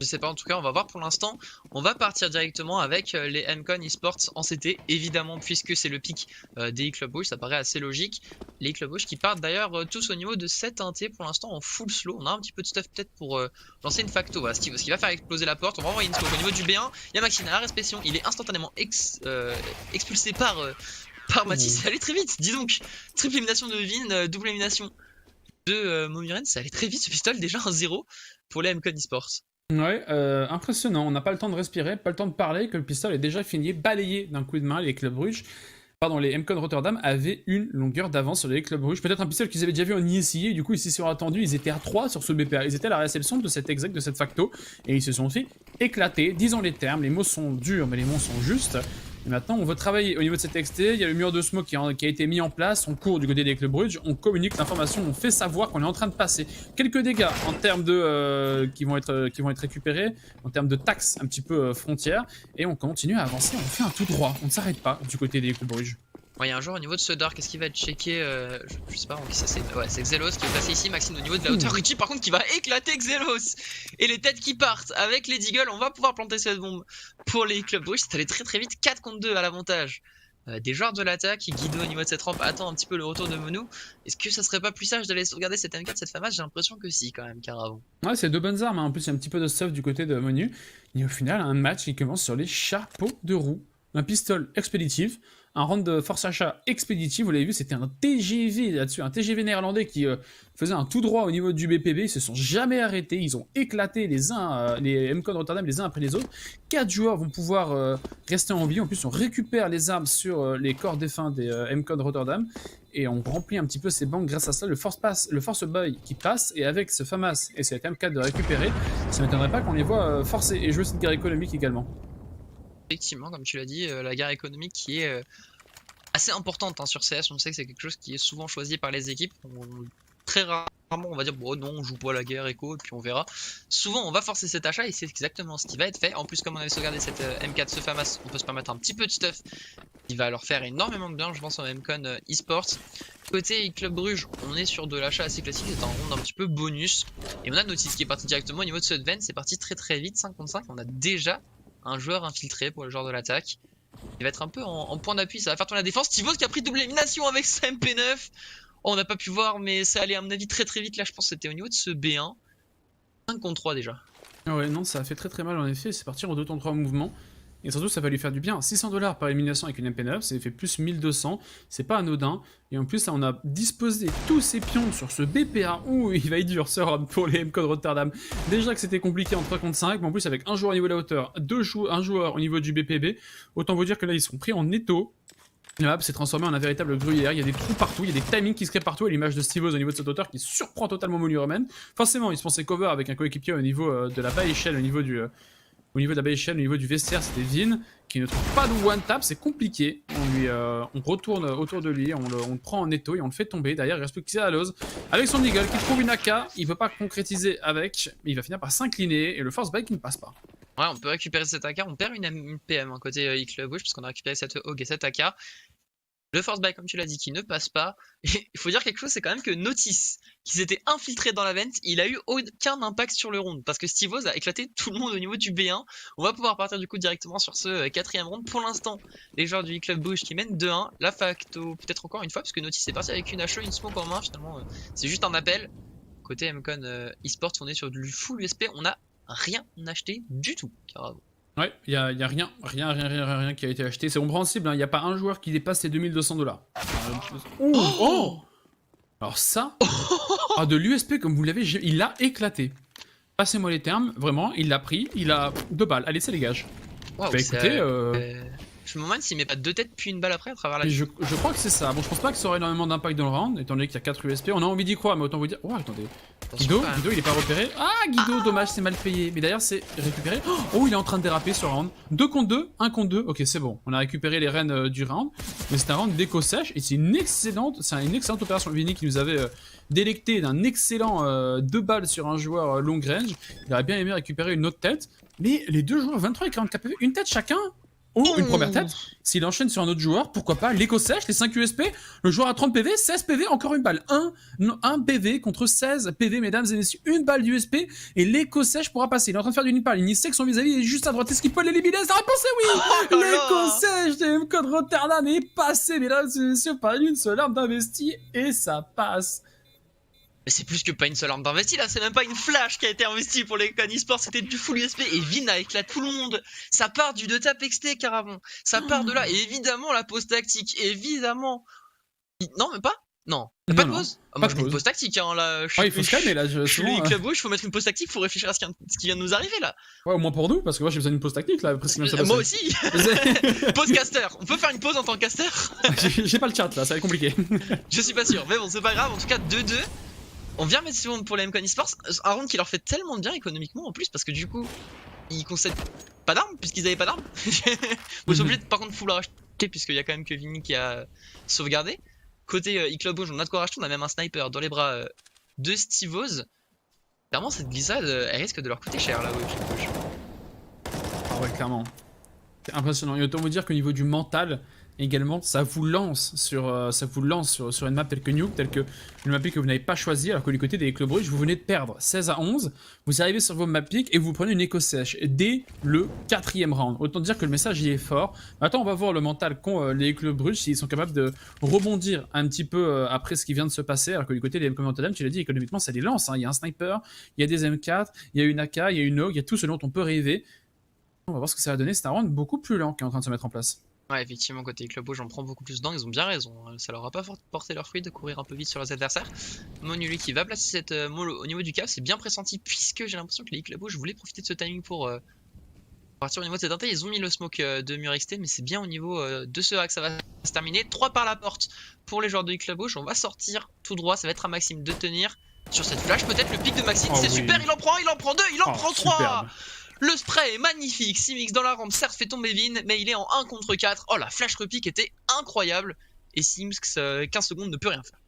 D: Je sais pas, en tout cas, on va voir pour l'instant. On va partir directement avec les MCON eSports en CT, évidemment, puisque c'est le pic des Club Bruges, ça paraît assez logique. Les Club Bruges qui partent d'ailleurs tous au niveau de 7 1T pour l'instant en full slow. On a un petit peu de stuff peut-être pour lancer une facto. Voilà, ce qui va faire exploser la porte. On va envoyer une smoke au niveau du B1. Il y a Maxine à la respiration, il est instantanément expulsé par Mathis. Ça allait très vite, dis donc. Triple élimination de Vin, double élimination de Momiren, ça allait très vite ce pistol, déjà un 0 pour les MCON eSports.
A: Ouais, impressionnant. On n'a pas le temps de respirer, pas le temps de parler, que le pistolet est déjà fini, balayé d'un coup de main. Les Club Bruges, les MCON Rotterdam avaient une longueur d'avance sur les Club Bruges. Peut-être un pistolet qu'ils avaient déjà vu en ESEA, et du coup ils s'y sont attendus. Ils étaient à 3 sur ce BPA. Ils étaient à la réception de cette facto, et ils se sont fait éclater. Disons les termes, les mots sont durs, mais les mots sont justes. Et maintenant, on veut travailler au niveau de cet XT. Il y a le mur de smoke qui a été mis en place. On court du côté des Club Bruges. On communique l'information. On fait savoir qu'on est en train de passer quelques dégâts en termes de qui vont être récupérés, en termes de taxes un petit peu frontières. Et on continue à avancer. On fait un tout droit. On ne s'arrête pas du côté des Club Bruges.
D: Il y a un joueur au niveau de ce dark, est-ce qu'il va être checké je sais pas, c'est Xelos qui est passé ici, Maxime au niveau de la hauteur. Richie par contre qui va éclater Xelos. Et les têtes qui partent avec les Deagles, on va pouvoir planter cette bombe pour les Club Bruges. C'est allé très très vite, 4 contre 2 à l'avantage des joueurs de l'attaque. Guido au niveau de cette rampe attend un petit peu le retour de Monu. Est-ce que ça serait pas plus sage d'aller sauvegarder cette M4, cette FAMAS? J'ai l'impression que si quand même, car avant.
A: Ouais, c'est deux bonnes armes, hein. En plus il y a un petit peu de stuff du côté de Monu. Et au final, un match qui commence sur les chapeaux de roue. Un pistolet expéditif, un round de force achat expéditif, vous l'avez vu, c'était un TGV là-dessus, un TGV néerlandais qui faisait un tout droit au niveau du BPB, ils se sont jamais arrêtés, ils ont éclaté les MCON Rotterdam les uns après les autres. 4 joueurs vont pouvoir rester en vie, en plus on récupère les armes sur les corps défunts des MCON Rotterdam, et on remplit un petit peu ces banques grâce à ça, le force buy qui passe, et avec ce FAMAS et cette M4 de récupérer, ça ne m'étonnerait pas qu'on les voit forcer et jouer cette guerre économique également.
D: Effectivement, comme tu l'as dit, la guerre économique qui est assez importante sur CS. On sait que c'est quelque chose qui est souvent choisi par les équipes. Très rare on va dire bon non on joue pas à la guerre Echo et puis on verra. Souvent on va forcer cet achat et c'est exactement ce qui va être fait. En plus comme on avait sauvegardé cette M4 ce FAMAS, on peut se permettre un petit peu de stuff qui va leur faire énormément de bien je pense en MCon eSports. Côté Club Bruges on est sur de l'achat assez classique, c'est un round un petit peu bonus. Et on a Notice qui est parti directement au niveau de ce Sudven, c'est parti très vite 5 contre 5. On a déjà un joueur infiltré pour le genre de l'attaque. Il va être un peu en point d'appui, ça va faire tourner la défense. Tivos qui a pris double élimination avec sa MP9. Oh, on n'a pas pu voir, mais ça allait à mon avis très vite. Là, je pense que c'était au niveau de ce B1. 5 contre 3 déjà.
A: Ah ouais, non, ça a fait très mal en effet. C'est parti en 2 temps 3 mouvements. Et surtout, ça va lui faire du bien. 600 $ par élimination avec une MP9, ça fait plus 1200. C'est pas anodin. Et en plus, là, on a disposé tous ses pions sur ce BPA. Ouh, il va être dur ce round pour les MCon Rotterdam. Déjà que c'était compliqué en 3 contre 5, mais en plus, avec un joueur au niveau de la hauteur, un joueur au niveau du BPB, autant vous dire que là, ils sont pris en étau. La map s'est transformée en un véritable gruyère, il y a des trous partout, il y a des timings qui se créent partout, et l'image de Steve-Oz au niveau de cette hauteur qui surprend totalement Monuroman. Forcément, il se pensait cover avec un coéquipier au niveau de la bas échelle, au niveau de la bas échelle, au niveau du vestiaire, c'était Vin, qui ne trouve pas de one-tap, c'est compliqué. On retourne autour de lui, on le prend en étau et on le fait tomber. Derrière, il reste plus que Xalalose avec son Eagle qui trouve une AK, il peut pas concrétiser avec, mais il va finir par s'incliner, et le force bike ne passe pas.
D: Ouais, on peut récupérer cette AK, on perd une PM côté E-Club Bush, parce qu'on a récupéré cette Hog et cette AK. Le force buy, comme tu l'as dit, qui ne passe pas. Et il faut dire quelque chose, c'est quand même que Notice, qui s'était infiltré dans la vente, il a eu aucun impact sur le round. Parce que Steve-Oz a éclaté tout le monde au niveau du B1. On va pouvoir partir du coup directement sur ce 4ème round. Pour l'instant, les joueurs du Club Bush qui mènent 2-1. La facto, peut-être encore une fois, parce que Notice est parti avec une HE, une smoke en main. Finalement, c'est juste un appel. Côté MCon eSports, on est sur du full USP. On n'a rien acheté du tout. Carrément.
A: Ouais, il y a rien qui a été acheté. C'est compréhensible, il n'y a pas un joueur qui dépasse les 2200 $. Oh Alors ça, de l'USP comme vous l'avez, il l'a éclaté. Passez-moi les termes, vraiment, il l'a pris, il a 2 balles. Allez, c'est dégage.
D: Wow, bah écoutez, je me demande s'il met pas 2 têtes puis une balle après à travers la...
A: Je crois que c'est ça. Bon, je pense pas que ça aurait énormément d'impact dans le round, étant donné qu'il y a 4 USP. On a envie d'y croire, mais autant vous dire... Oh, attendez. Guido, il est pas repéré. Ah, Guido, dommage, c'est mal payé. Mais d'ailleurs, c'est récupéré. Oh, il est en train de déraper ce round. 2 contre 2, 1 contre 2. Ok, c'est bon. On a récupéré les rênes du round. Mais c'est un round d'éco sèche et c'est une excellente opération. Vini qui nous avait délecté d'un excellent 2 balles sur un joueur long range. Il aurait bien aimé récupérer une autre tête. Mais les deux joueurs, 23 et 44 PV, une tête chacun. Ou une première tête, s'il enchaîne sur un autre joueur, pourquoi pas, l'éco sèche, les 5 USP, le joueur à 30 PV, 16 PV, encore une balle. 1 PV contre 16 PV, mesdames et messieurs, une balle d'USP, et l'éco sèche pourra passer. Il est en train de faire du nipal, il sait que son vis-à-vis est juste à droite, est-ce qu'il peut l'éliminer? Sa réponse est oui. L'éco sèche de MCon Rotterdam est passé, mesdames et messieurs, par une seule arme d'investi, et ça passe.
D: Mais c'est plus que pas une seule arme d'investi là, c'est même pas une flash qui a été investie pour les MCon eSports, c'était du full USP et Vina éclate tout le monde. Ça part du 2 tap XT carrément, ça part de là et évidemment la pause tactique, évidemment. Non, même pas. Non, pas de pause. Moi je mets une pause tactique hein, là.
A: Il faut se calmer là. Je suis
D: le Club Bush, faut mettre une pause tactique, faut réfléchir à ce qui vient de nous arriver là.
A: Ouais, au moins pour nous, parce que moi j'ai besoin d'une pause tactique là.
D: Moi aussi. Pause caster, on peut faire une pause en tant que caster?
A: J'ai pas le chat là, ça va être compliqué.
D: Je suis pas sûr, mais bon, c'est pas grave, en tout cas 2-2. On vient mettre ce round pour les MCon eSports, un round qui leur fait tellement de bien économiquement en plus, parce que du coup, ils concèdent pas d'armes, puisqu'ils avaient pas d'armes. Ils sont obligés de par contre full racheter, puisqu'il y a quand même que Vini qui a sauvegardé. Côté E-Club Bush, on a de quoi racheter, on a même un sniper dans les bras de Steve-Oz. Clairement, cette glissade, elle risque de leur coûter cher là, E-Club Bush.
A: Ah ouais, clairement. C'est impressionnant. Et autant vous dire qu'au niveau du mental, également, ça vous lance sur une map telle que Nuke, telle que une map pick que vous n'avez pas choisie, alors que du côté des Club Bruges, vous venez de perdre 16 à 11, vous arrivez sur vos map pick et vous prenez une éco sèche dès le 4ème round. Autant dire que le message y est fort. Maintenant, on va voir le mental qu'ont les Club Bruges, s'ils sont capables de rebondir un petit peu après ce qui vient de se passer, alors que du côté des MCon Rotterdam, tu l'as dit, économiquement, ça les lance. Hein. Il y a un sniper, il y a des M4, il y a une AK, il y a une Hog, il y a tout ce dont on peut rêver. On va voir ce que ça va donner. C'est un round beaucoup plus lent qui est en train de se mettre en place.
D: Ouais, effectivement, côté Club Bush, j'en prends beaucoup plus dedans, ils ont bien raison. Ça leur a pas porté leur fruit de courir un peu vite sur leurs adversaires. Monu, lui, qui va placer cette molo au niveau du cap, c'est bien pressenti, puisque j'ai l'impression que les Club Bush voulaient profiter de ce timing pour partir au niveau de cette inté. Ils ont mis le smoke de mur XT, mais c'est bien au niveau de ce hack, ça va se terminer. 3 par la porte pour les joueurs de Club Bush. On va sortir tout droit, ça va être à Maxime de tenir sur cette flash. Peut-être le pic de Maxime, c'est super, il en prend 1, il en prend 2, il en prend 3. Superbe. Le spray est magnifique, Simix dans la rampe, certes fait tomber Vin, mais il est en 1 contre 4. Oh, la flash repique était incroyable. Et Simix, 15 secondes, ne peut rien faire.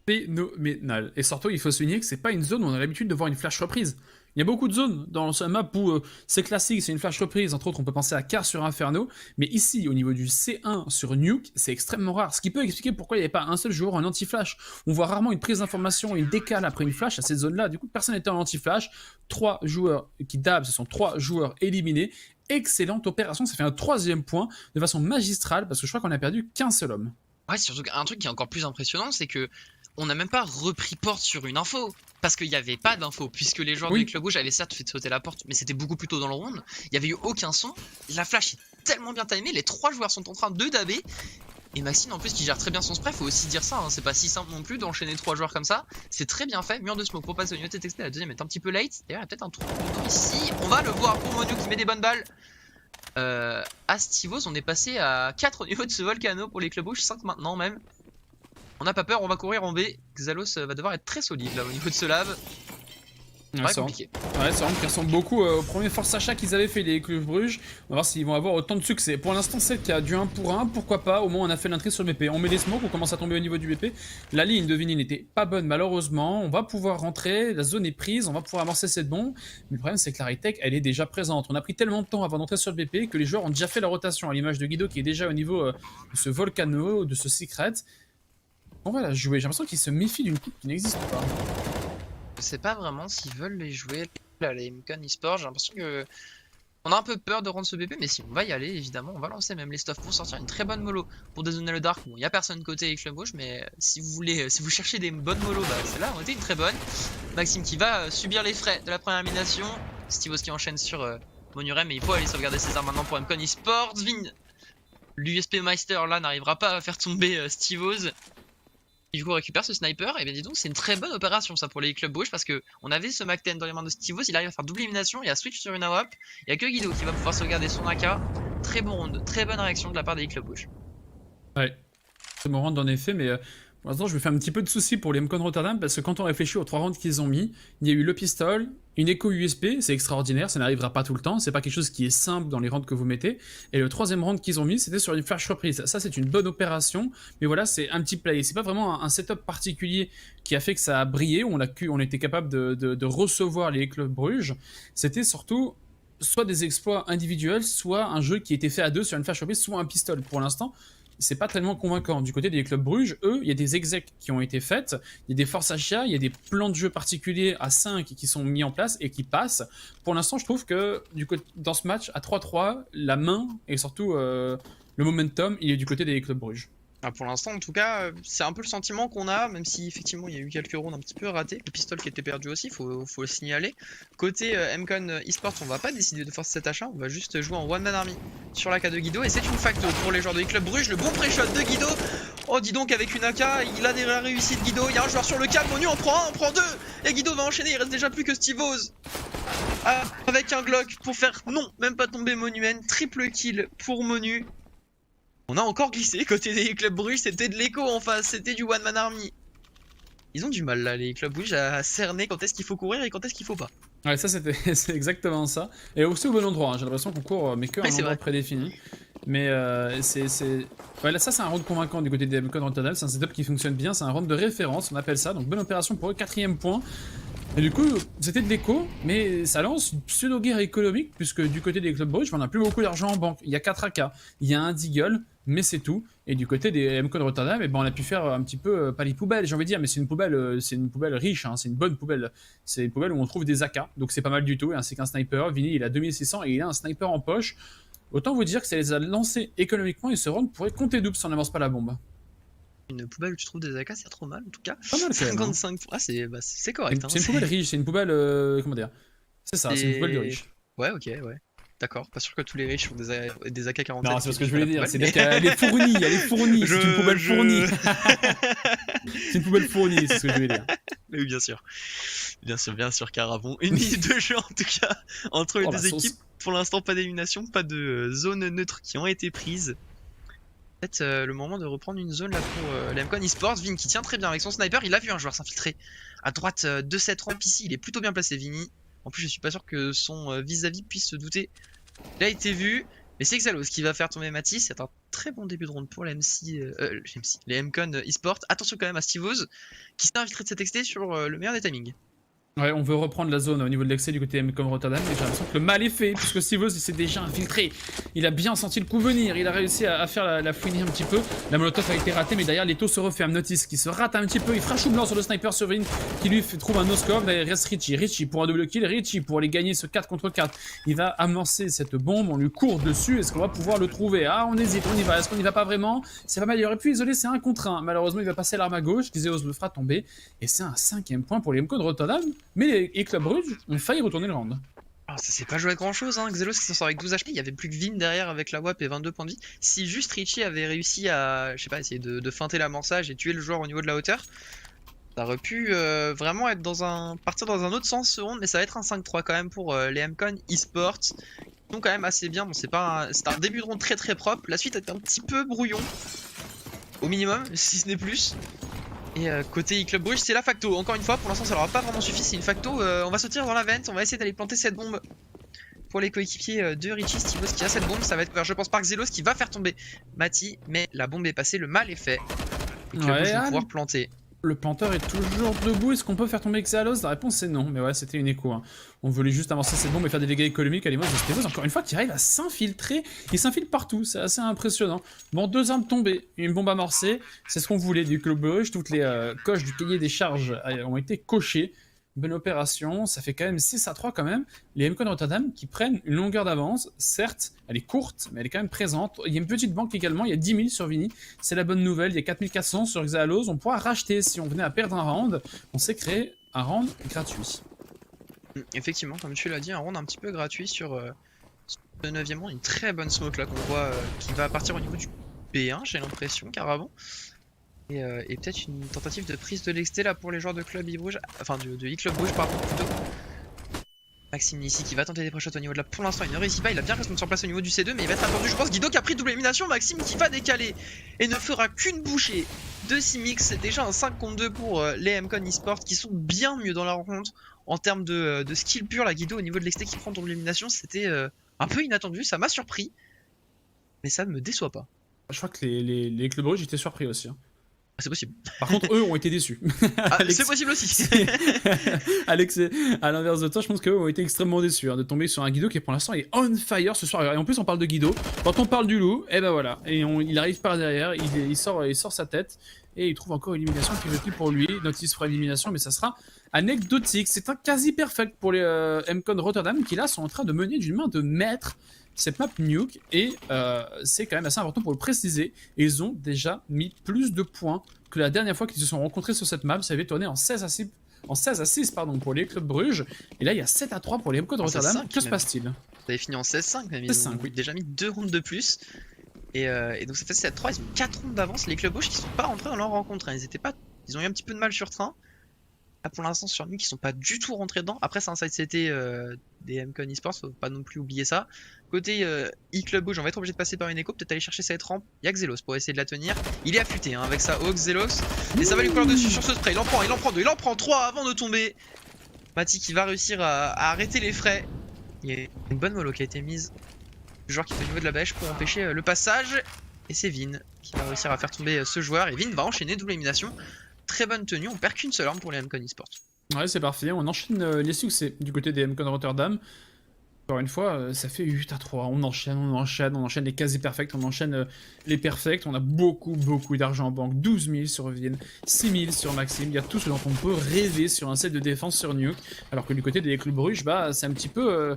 A: phénoménal. Et surtout, il faut souligner que c'est pas une zone où on a l'habitude de voir une flash reprise. Il y a beaucoup de zones dans ce map où c'est classique, c'est une flash reprise. Entre autres, on peut penser à Car sur Inferno. Mais ici, au niveau du C1 sur Nuke, c'est extrêmement rare. Ce qui peut expliquer pourquoi il n'y avait pas un seul joueur en anti-flash. On voit rarement une prise d'information, une décale après une flash à cette zone-là. Du coup, personne n'était en anti-flash. 3 joueurs qui dab, ce sont 3 joueurs éliminés. Excellente opération, ça fait un 3e point de façon magistrale parce que je crois qu'on a perdu qu'un seul homme.
D: Ouais, surtout un truc qui est encore plus impressionnant, c'est que on n'a même pas repris porte sur une info. Parce qu'il n'y avait pas d'info, puisque les joueurs de Club Rouge avaient certes fait sauter la porte, mais c'était beaucoup plus tôt dans le round. Il n'y avait eu aucun son. La flash est tellement bien timée, les 3 joueurs sont en train de daber. Et Maxime en plus qui gère très bien son spray, faut aussi dire ça, hein, c'est pas si simple non plus d'enchaîner 3 joueurs comme ça. C'est très bien fait, mur de smoke pour passer au niveau TTXT, la deuxième est un petit peu late. D'ailleurs il y a peut-être un trou ici, on va le voir pour Monu qui met des bonnes balles. À Stivos on est passé à 4 au niveau de ce volcano pour les clubs rouges, 5 maintenant même. On n'a pas peur, on va courir en B. Xalos va devoir être très solide là au niveau de ce lave.
A: Ouais, compliqué. Ouais, ça ressemble beaucoup au premier force achat qu'ils avaient fait les Club Bruges. On va voir s'ils vont avoir autant de succès. Pour l'instant, c'est qu'il y a du 1 pour 1, pourquoi pas. Au moins, on a fait l'entrée sur le BP. On met les smokes, on commence à tomber au niveau du BP. La ligne de Vini n'était pas bonne, malheureusement. On va pouvoir rentrer, la zone est prise, on va pouvoir amorcer cette bombe. Mais le problème, c'est que la retech, elle est déjà présente. On a pris tellement de temps avant d'entrer sur le BP que les joueurs ont déjà fait la rotation. À l'image de Guido qui est déjà au niveau de ce volcano, de ce secret. On va la jouer. J'ai l'impression qu'ils se méfient d'une coupe qui n'existe pas.
D: Je sais pas vraiment s'ils veulent les jouer là, les MCON eSport. J'ai l'impression que on a un peu peur de rendre ce BP, mais si on va y aller, évidemment, on va lancer même les stuff pour sortir une très bonne mollo pour dézoner le dark. Bon, il y a personne côté Club Rouge, mais si vous cherchez des bonnes mollo, bah celle-là on était une très bonne. Maxime qui va subir les frais de la première élimination. Stivos qui enchaîne sur Monurem, mais il faut aller sauvegarder ses armes maintenant pour MCON eSport. Vin, l'USP Meister là n'arrivera pas à faire tomber Stivos. Du coup on récupère ce sniper, et bien dis donc c'est une très bonne opération ça pour les clubs rouges parce que on avait ce Mac-10 dans les mains de Stivos, il arrive à faire double élimination, il y a switch sur une AWP, il y a que Guido qui va pouvoir sauvegarder son AK. Très bon round, très bonne réaction de la part des clubs rouges.
A: Ouais, très bon round en effet, mais pour l'instant je me fais un petit peu de soucis pour les MCON Rotterdam parce que quand on réfléchit aux 3 rounds qu'ils ont mis, il y a eu le pistol, une écho USB, c'est extraordinaire, ça n'arrivera pas tout le temps, c'est pas quelque chose qui est simple dans les rounds que vous mettez, et le 3e round qu'ils ont mis c'était sur une flash reprise, ça c'est une bonne opération, mais voilà c'est un petit play, c'est pas vraiment un setup particulier qui a fait que ça a brillé, on était capable de recevoir les clubs Bruges, c'était surtout soit des exploits individuels, soit un jeu qui était fait à 2 sur une flash reprise, soit un pistol. Pour l'instant, c'est pas tellement convaincant. Du côté des clubs Bruges, eux, il y a des execs qui ont été faites, il y a des forces achats, il y a des plans de jeu particuliers à 5 qui sont mis en place et qui passent. Pour l'instant, je trouve que dans ce match, à 3-3, la main et surtout le momentum, il est du côté des clubs Bruges.
D: Ah, pour l'instant, en tout cas, c'est un peu le sentiment qu'on a, même si effectivement il y a eu quelques rounds un petit peu ratés. Le pistol qui était perdu aussi, faut le signaler. Côté MCON eSports, on va pas décider de forcer cet achat, on va juste jouer en one man army sur l'AK de Guido. Et c'est une facto pour les joueurs de Club Bruges. Le bon pré-shot de Guido. Oh, dis donc, avec une AK, il a des réussites Guido. Il y a un joueur sur le calme, Monu en prend un, on prend 2. Et Guido va enchaîner, il reste déjà plus que Stivos. Avec un Glock pour faire non, même pas tomber Monument. Triple kill pour Monu. On a encore glissé côté des clubs Bruges, c'était de l'écho en face, c'était du one man army. Ils ont du mal là les clubs Bruges à cerner quand est-ce qu'il faut courir et quand est-ce qu'il faut pas.
A: Ouais ça c'est exactement ça. Et aussi au bon endroit, hein. J'ai l'impression qu'on court mais que un endroit prédéfini. Mais ouais, là, ça c'est un round convaincant du côté des MCON Rotterdam, c'est un setup qui fonctionne bien, c'est un round de référence, on appelle ça, donc bonne opération pour eux, 4e point. Et du coup, c'était de l'écho, mais ça lance une pseudo-guerre économique, puisque du côté des clubs Bruges, on n'a plus beaucoup d'argent en banque. Il y a 4 AK, il y a un Deagle, mais c'est tout. Et du côté des MCON Rotterdam, eh ben, on a pu faire un petit peu, pas les poubelles, j'ai envie de dire, mais c'est une poubelle riche, hein, c'est une bonne poubelle. C'est une poubelle où on trouve des AK, donc c'est pas mal du tout, ainsi qu'un sniper. Vini, il a 2600 et il a un sniper en poche. Autant vous dire que ça les a lancés économiquement, et ce round pourrait compter double si on n'avance pas la bombe.
D: Une poubelle où tu trouves des AK, c'est trop mal en tout cas.
A: Pas mal,
D: 55 hein. Ah, c'est correct.
A: C'est une poubelle riche, c'est une poubelle. Comment dire? C'est ça, c'est une poubelle de riche.
D: Ouais, ok, ouais. D'accord, pas sûr que tous les riches ont des AK-47.
A: Non, c'est ce que je voulais dire, c'est-à-dire qu'elle est fournie, c'est une poubelle fournie. C'est une poubelle fournie, c'est ce que je voulais dire.
D: Oui, bien sûr. Bien sûr, Caravon. Une minute de jeu en tout cas entre les deux équipes. Pour l'instant, pas d'élimination, pas de zone neutre qui ont été prises. Peut-être le moment de reprendre une zone là pour la MCON eSports. Vin qui tient très bien avec son sniper, il a vu un joueur s'infiltrer à droite de cette rampe ici, il est plutôt bien placé Vini. En plus je suis pas sûr que son vis-à-vis puisse se douter. Il a été vu, Mais c'est Xalos qui va faire tomber Mati. C'est un très bon début de ronde pour les MCon eSport. Attention quand même à Stevoz qui s'est infiltré de cet XT sur le meilleur des timings.
A: Ouais, on veut reprendre la zone au niveau de l'excès du côté MCon Rotterdam, mais j'ai l'impression que le mal est fait, puisque Stevoz il s'est déjà infiltré. Il a bien senti le coup venir, il a réussi à faire la fouiner un petit peu. La molotov a été ratée, mais derrière Leto se referme. Notice qui se rate un petit peu, il fera chou blanc sur le sniper sur Vin, qui lui trouve un no-scope. Derrière il reste Richie. Richie pour un double kill, Richie pour aller gagner ce 4 contre 4. Il va amorcer cette bombe, on lui court dessus, est-ce qu'on va pouvoir le trouver? Ah, on hésite, on y va, est-ce qu'on y va pas vraiment? C'est pas mal, il aurait pu isoler, c'est 1 contre 1. Malheureusement, il va passer l'arme à gauche, Xeos le fera tomber, et c'est un 5ème point pour les MCon Rotterdam, mais les clubs Bruges ont failli retourner le round.
D: Alors ça s'est pas joué à grand chose, hein. Xelos qui s'en sort avec 12 HP, il y avait plus que Vin derrière avec la WAP et 22 points de vie. Si juste Richie avait réussi à, je sais pas, essayer de feinter l'amorçage et tuer le joueur au niveau de la hauteur, ça aurait pu vraiment être partir dans un autre sens ce round, mais ça va être un 5-3 quand même pour les MCon eSports. Ils sont quand même assez bien, bon c'est un début de round très très propre, la suite est un petit peu brouillon, au minimum, si ce n'est plus. Et côté eClub Bruges, c'est la facto. Encore une fois, pour l'instant, ça leur a pas vraiment suffi. C'est une facto. On va sortir dans la vente. On va essayer d'aller planter cette bombe pour les coéquipiers de Richie. Stevoz qui a cette bombe. Ça va être ouvert, je pense, par Xelos qui va faire tomber Mati. Mais la bombe est passée. Le mal est fait. Et Club Bruges va pouvoir planter.
A: Le planteur est toujours debout. Est-ce qu'on peut faire tomber Xalos? La réponse c'est non. Mais ouais, c'était une écho. Hein. On voulait juste avancer cette bombe et faire des dégâts économiques à l'image de Stevoz. Encore une fois, qui arrive à s'infiltrer. Il s'infiltre partout. C'est assez impressionnant. Bon, 2 armes tombées. Une bombe amorcée. C'est ce qu'on voulait du Club Bruges. Toutes les coches du cahier des charges ont été cochées. Bonne opération, ça fait quand même 6-3 quand même. Les MCon Rotterdam qui prennent une longueur d'avance, certes, elle est courte, mais elle est quand même présente. Il y a une petite banque également, il y a 10 000 sur Vini, c'est la bonne nouvelle, il y a 4400 sur Xalos, on pourra racheter si on venait à perdre un round, on s'est créé un round gratuit.
D: Effectivement, comme tu l'as dit, un round un petit peu gratuit sur le 9ème round, une très bonne smoke là qu'on voit qui va partir au niveau du B1, j'ai l'impression, carrément. Et peut-être une tentative de prise de l'exté là pour les joueurs de club Bruges, enfin de eClub Bruges pardon plutôt. Maxime ici qui va tenter des pré-shots au niveau de là, pour l'instant il ne réussit pas, il a bien resté sur place au niveau du C2 mais il va être attendu, je pense. Guido qui a pris double élimination, Maxime qui va décaler et ne fera qu'une bouchée de Simix. C'est déjà un 5 contre 2 pour les MCon eSport qui sont bien mieux dans la rencontre en termes de skill pur. La Guido au niveau de l'exté qui prend double élimination, c'était un peu inattendu, ça m'a surpris mais ça ne me déçoit pas.
A: Je crois que les clubs Bruges étaient surpris aussi. Hein.
D: C'est possible.
A: Par contre, eux ont été déçus.
D: Ah, c'est possible aussi.
A: Alex, à l'inverse de toi, je pense qu'eux ont été extrêmement déçus de tomber sur un Guido qui pour l'instant est on fire ce soir. Et en plus, on parle de Guido. Quand on parle du loup, et ben voilà. Et il arrive par derrière, il sort sa tête et il trouve encore une élimination qui est pour lui. Notice fera élimination, mais ça sera anecdotique. C'est un quasi perfect pour les MCon Rotterdam qui là sont en train de mener d'une main de maître cette map nuke et c'est quand même assez important pour le préciser. Ils ont déjà mis plus de points que la dernière fois qu'ils se sont rencontrés sur cette map. Ça avait tourné en 16 à 6 pardon, pour les clubs Bruges. Et là il y a 7-3 pour les MCon Rotterdam. Que se passe-t-il?
D: Ça avait fini en 16-5 même. Ils ont déjà mis 2 rounds de plus. Et donc ça fait 7-3, ils ont 4 rounds d'avance. Les clubs Bruges qui sont pas rentrés dans leur rencontre. Ils ont eu un petit peu de mal sur train. Là pour l'instant sur Nuke, ils sont pas du tout rentrés dedans. Après c'est un side CT des MCon eSports, faut pas non plus oublier ça. Côté eClub Bruges, on va être obligé de passer par une écho, peut-être aller chercher cette rampe. Il y a Xelos pour essayer de la tenir. Il est affûté hein, avec sa Hawk Xelos. Et ça va lui courir dessus sur ce spray. Il en prend 2, il en prend 3 avant de tomber. Mati qui va réussir à arrêter les frais. Il y a une bonne mollo qui a été mise. Le joueur qui est au niveau de la bêche pour empêcher le passage. Et c'est Vin qui va réussir à faire tomber ce joueur. Et Vin va enchaîner double élimination. Très bonne tenue, on perd qu'une seule arme pour les MCon eSports. Ouais,
A: c'est parfait, on enchaîne les succès du côté des MCon Rotterdam. Encore une fois, ça fait 8-3, on enchaîne les quasi perfects, on enchaîne les perfects, on a beaucoup d'argent en banque, 12 000 sur Vin, 6 000 sur Maxime, il y a tout ce dont on peut rêver sur un set de défense sur Nuke, alors que du côté des clubs Bruges, bah, c'est un petit peu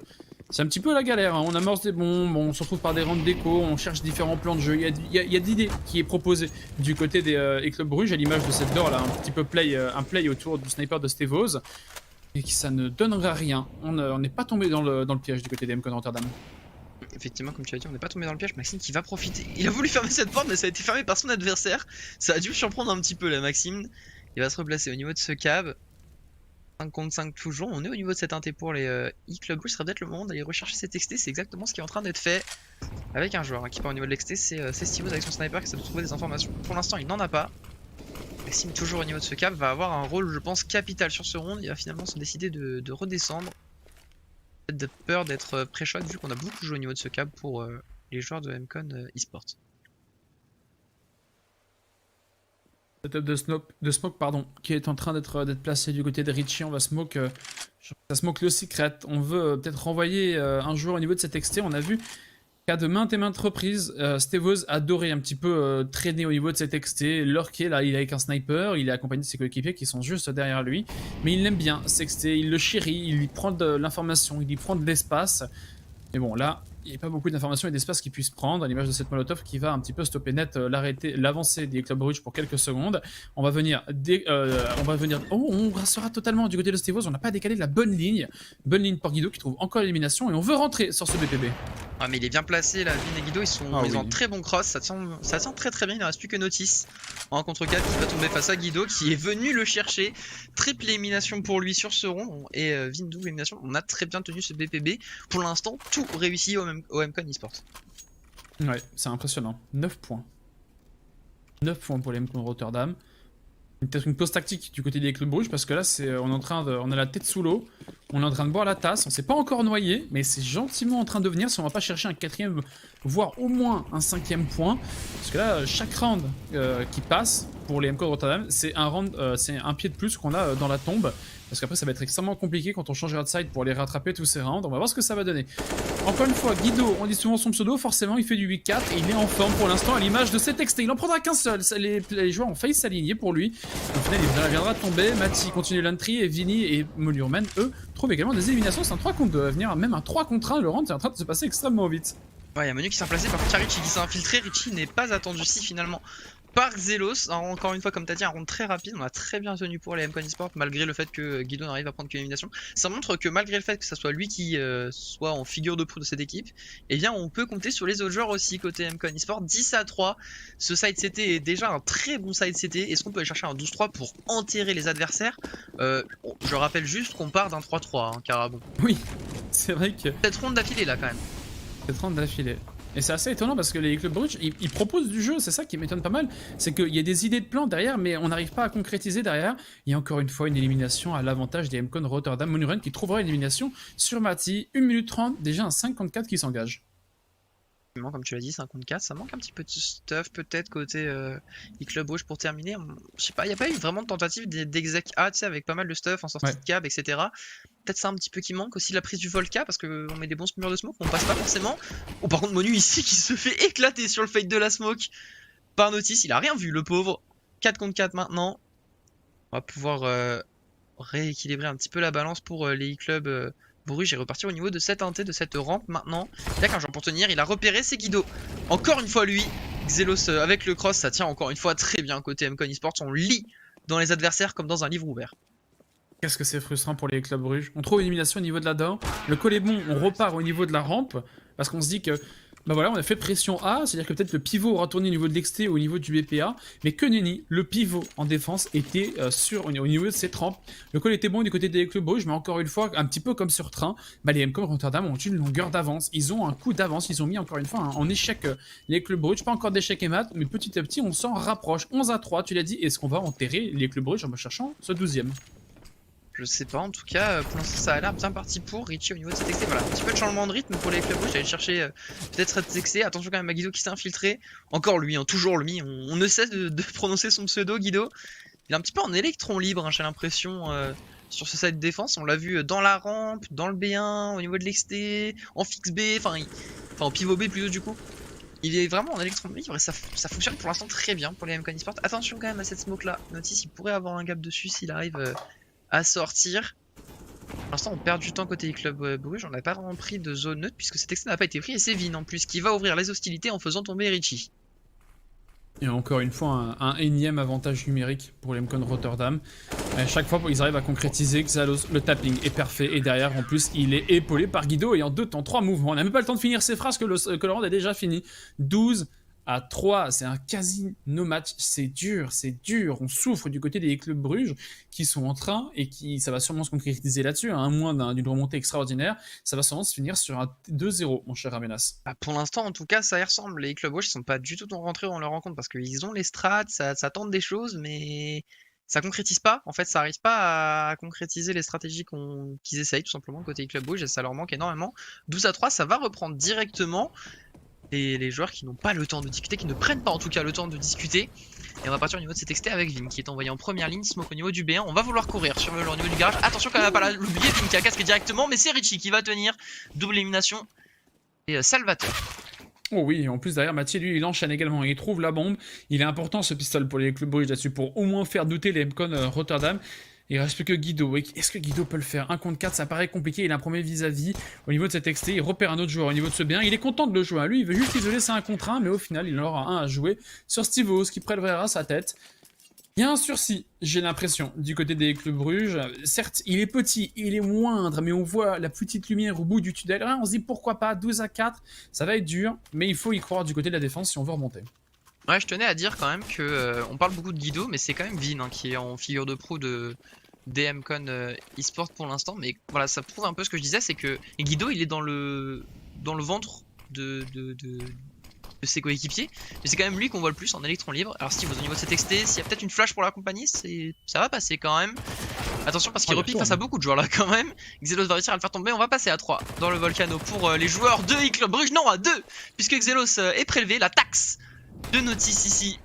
A: la galère, hein. On amorce des bombes, on se retrouve par des rounds d'écho, on cherche différents plans de jeu, il y a d'idées qui est proposé du côté des clubs Bruges, à l'image de cette door là, un petit peu un play autour du sniper de Stevoz. Et que ça ne donnera rien. On n'est pas tombé dans le piège du côté des MCon Rotterdam.
D: Effectivement, comme tu as dit, on n'est pas tombé dans le piège. Maxime qui va profiter. Il a voulu fermer cette porte, mais ça a été fermé par son adversaire. Ça a dû le surprendre un petit peu là, Maxime. Il va se replacer au niveau de ce cab. 5 contre 5 toujours. On est au niveau de cette inté pour les eClub Bruges. Ce serait peut-être le moment d'aller rechercher cet XT. C'est exactement ce qui est en train d'être fait avec un joueur qui part au niveau de l'XT. C'est Stevoz avec son sniper qui essaie de trouver des informations. Pour l'instant, il n'en a pas. Maxime, toujours au niveau de ce cap, va avoir un rôle, je pense, capital sur ce round. Il va finalement se décider de redescendre. Peut-être de peur d'être pré-shot, vu qu'on a beaucoup joué au niveau de ce cap pour les joueurs de Mcon eSport.
A: Setup de smoke pardon, qui est en train d'être placé du côté de Richie. On va smoke, ça smoke le secret. On veut peut-être renvoyer un joueur au niveau de cette XT. On a vu qu'à de maintes et maintes reprises, Stevoz adorait un petit peu traîner au niveau de cette XT. Lurker, là, il est avec un sniper, il est accompagné de ses coéquipiers qui sont juste derrière lui. Mais il l'aime bien, cette XT, il le chérit, il lui prend de l'information, il lui prend de l'espace. Mais bon, là, il n'y a pas beaucoup d'informations et d'espace qu'il puisse prendre à l'image de cette Molotov qui va un petit peu stopper net l'avancée des Club Brugge pour quelques secondes. On va venir, oh, on restera totalement du côté de Stevoz, on n'a pas décalé de la bonne ligne pour Guido qui trouve encore l'élimination et on veut rentrer sur ce BPB.
D: Ah mais il est bien placé là, Vin et Guido ils sont en très bon cross, ça tient très bien, il ne reste plus que Notice en contre 4 qui va tomber face à Guido qui est venu le chercher. Triple élimination pour lui sur ce rond et Vin double élimination. On a très bien tenu ce BPB, pour l'instant tout réussi au Mcon eSport.
A: Ouais, c'est impressionnant, 9 points. 9 points pour les Mcon Rotterdam. Peut-être une pause tactique du côté des Club Brugge parce que là on a la tête sous l'eau, on est en train de boire la tasse, on s'est pas encore noyé mais c'est gentiment en train de venir si on va pas chercher un 4ème voire au moins un 5ème point parce que là chaque round qui passe pour les Mcon Rotterdam c'est un pied de plus qu'on a dans la tombe parce qu'après ça va être extrêmement compliqué quand on changera de side pour aller rattraper tous ces rounds. On va voir ce que ça va donner. Encore une fois, Guido, on dit souvent son pseudo, forcément il fait du 8-4 et il est en forme pour l'instant à l'image de cet XT. Il en prendra qu'un seul, les joueurs ont failli s'aligner pour lui. Au final il viendra tomber, Mati continue l'entry et Vini et Molurman, eux, trouvent également des éliminations. C'est un 3 contre 2 à venir, même un 3 contre 1, le round est en train de se passer extrêmement vite.
D: Ouais, il y a Menu qui s'est placé, par contre il y a Richie qui s'est infiltré, Richie n'est pas attendu si finalement par Zelos, encore une fois comme tu as dit un round très rapide, on a très bien tenu pour les Mcon eSport malgré le fait que Guido n'arrive à prendre qu'une élimination. Ça montre que malgré le fait que ça soit lui qui soit en figure de proue de cette équipe, eh bien on peut compter sur les autres joueurs aussi côté Mcon eSport. 10-3, ce side CT est déjà un très bon side CT. Est-ce qu'on peut aller chercher un 12-3 pour enterrer les adversaires? Je rappelle juste qu'on part d'un 3-3 hein, car bon.
A: Oui, c'est vrai que...
D: Cette ronde d'affilée là quand même.
A: Cette ronde d'affilée. Et c'est assez étonnant parce que les Club Brugge, ils proposent du jeu, c'est ça qui m'étonne pas mal. C'est qu'il y a des idées de plan derrière, mais on n'arrive pas à concrétiser derrière. Il y a encore une fois une élimination à l'avantage des Mcon Rotterdam. Monuren qui trouvera une élimination sur Mati. 1 minute 30, déjà un 54 qui s'engage.
D: Comme tu l'as dit, 54, ça manque un petit peu de stuff peut-être côté Club Brugge pour terminer. Je sais pas, il n'y a pas eu vraiment de tentative d'exec A, tu sais, avec pas mal de stuff en sortie de cab, etc. Peut-être ça un petit peu qui manque. Aussi la prise du Volca, parce qu'on met des bons murs de smoke, on passe pas forcément. Oh, par contre, Monu ici qui se fait éclater sur le fade de la smoke par Notice, il a rien vu, le pauvre. 4 contre 4 maintenant. On va pouvoir rééquilibrer un petit peu la balance pour les Club Brugge est reparti au niveau de cette inté, de cette rampe maintenant. Il y a qu'un joueur pour tenir, il a repéré, c'est Guido. Encore une fois lui, Xelos avec le cross, ça tient encore une fois très bien côté Mcon eSport. On lit dans les adversaires comme dans un livre ouvert.
A: Qu'est-ce que c'est frustrant pour les Club Brugge. On trouve une élimination au niveau de la door, le col est bon, on repart au niveau de la rampe, parce qu'on se dit que bah voilà, on a fait pression A, c'est-à-dire que peut-être le pivot aura tourné au niveau de l'XT ou au niveau du BPA, mais que nenni, le pivot en défense était au niveau de ses trempes. Le call était bon du côté des Club Brugge, mais encore une fois, un petit peu comme sur train, bah les Mcon Rotterdam ont une longueur d'avance, ils ont un coup d'avance, ils ont mis encore une fois en échec les Club Brugge, pas encore d'échec et mat, mais petit à petit on s'en rapproche. 11-3, tu l'as dit, est-ce qu'on va enterrer les Club Brugge en cherchant ce 12e?
D: Je sais pas, en tout cas, pour l'instant ça a l'air bien parti pour Richie au niveau de cet excès. Voilà, un petit peu de changement de rythme pour les Club Brugge, j'allais chercher peut-être cet excès. Attention quand même à Guido qui s'est infiltré. Encore lui, hein, toujours lui, on ne cesse de prononcer son pseudo Guido. Il est un petit peu en électron libre, hein, j'ai l'impression, sur ce side défense. On l'a vu dans la rampe, dans le B1, au niveau de l'XT, en fixe B, enfin en pivot B plutôt du coup. Il est vraiment en électron libre et ça fonctionne pour l'instant très bien pour les Mcon eSport. Attention quand même à cette smoke là, Notice il pourrait avoir un gap dessus s'il arrive à sortir. Pour l'instant on perd du temps côté Club Brugge, on n'a pas vraiment pris de zone neutre puisque cet extrait n'a pas été pris et c'est Vin en plus qui va ouvrir les hostilités en faisant tomber Richie.
A: Et encore une fois un énième avantage numérique pour les Mcon Rotterdam. À chaque fois ils arrivent à concrétiser, Xalos, le tapping est parfait et derrière en plus il est épaulé par Guido et en 2 temps 3 mouvements. On n'a même pas le temps de finir ses phrases que le round est déjà fini. 12-3, c'est un quasi no match, c'est dur, on souffre du côté des Club Brugge qui sont en train et ça va sûrement se concrétiser là-dessus, à un moins d'une remontée extraordinaire, ça va sûrement se finir sur un 2-0 mon cher Ramenas.
D: Bah pour l'instant en tout cas ça y ressemble, les Club Brugge sont pas du tout rentrés dans leur rencontre parce qu'ils ont les strats, ça tente des choses mais ça concrétise pas, en fait ça arrive pas à concrétiser les stratégies qu'ils essayent tout simplement côté Club Brugge et ça leur manque énormément. 12-3 ça va reprendre directement. les joueurs qui n'ont pas le temps de discuter, qui ne prennent pas en tout cas le temps de discuter. Et on va partir au niveau de cet XT avec Vin qui est envoyé en première ligne, smoke au niveau du B1. On va vouloir courir sur le niveau du garage. Attention quand même à pas l'oublier, Vin qui a casque directement, mais c'est Richie qui va tenir. Double élimination. Et Salvatore.
A: Oh oui, en plus derrière Mathieu, lui, il enchaîne également, il trouve la bombe. Il est important ce pistolet pour les Club Brugge là-dessus, pour au moins faire douter les MCON Rotterdam. Il reste plus que Guido. Est-ce que Guido peut le faire? 1 contre 4, ça paraît compliqué. Il a un premier vis-à-vis au niveau de cet XT. Il repère un autre joueur au niveau de ce B1. Il est content de le jouer. Lui, il veut juste isoler, c'est 1 contre 1, mais au final, il en aura un à jouer sur Stivos qui prélèvera sa tête. Il y a un sursis, j'ai l'impression, du côté des Club Brugge. Certes, il est petit, il est moindre, mais on voit la petite lumière au bout du tunnel. On se dit pourquoi pas, 12 à 4, ça va être dur, mais il faut y croire du côté de la défense si on veut remonter.
D: Ouais, je tenais à dire quand même que on parle beaucoup de Guido, mais c'est quand même Vin qui est en figure de proue de DMCon eSport pour l'instant. Mais voilà, ça prouve un peu ce que je disais, c'est que Guido, il est dans le ventre de ses coéquipiers, mais c'est quand même lui qu'on voit le plus en électron libre. Alors Steve, au niveau de cet XT, s'il y a peut-être une flash pour l'accompagner, ça va passer quand même. Attention parce qu'il repique face à beaucoup de joueurs là quand même. Xelos va réussir à le faire tomber, on va passer à 3 dans le Volcano pour les joueurs de Club Brugge, non à 2, puisque Xelos est prélevé, la taxe de Notice ici.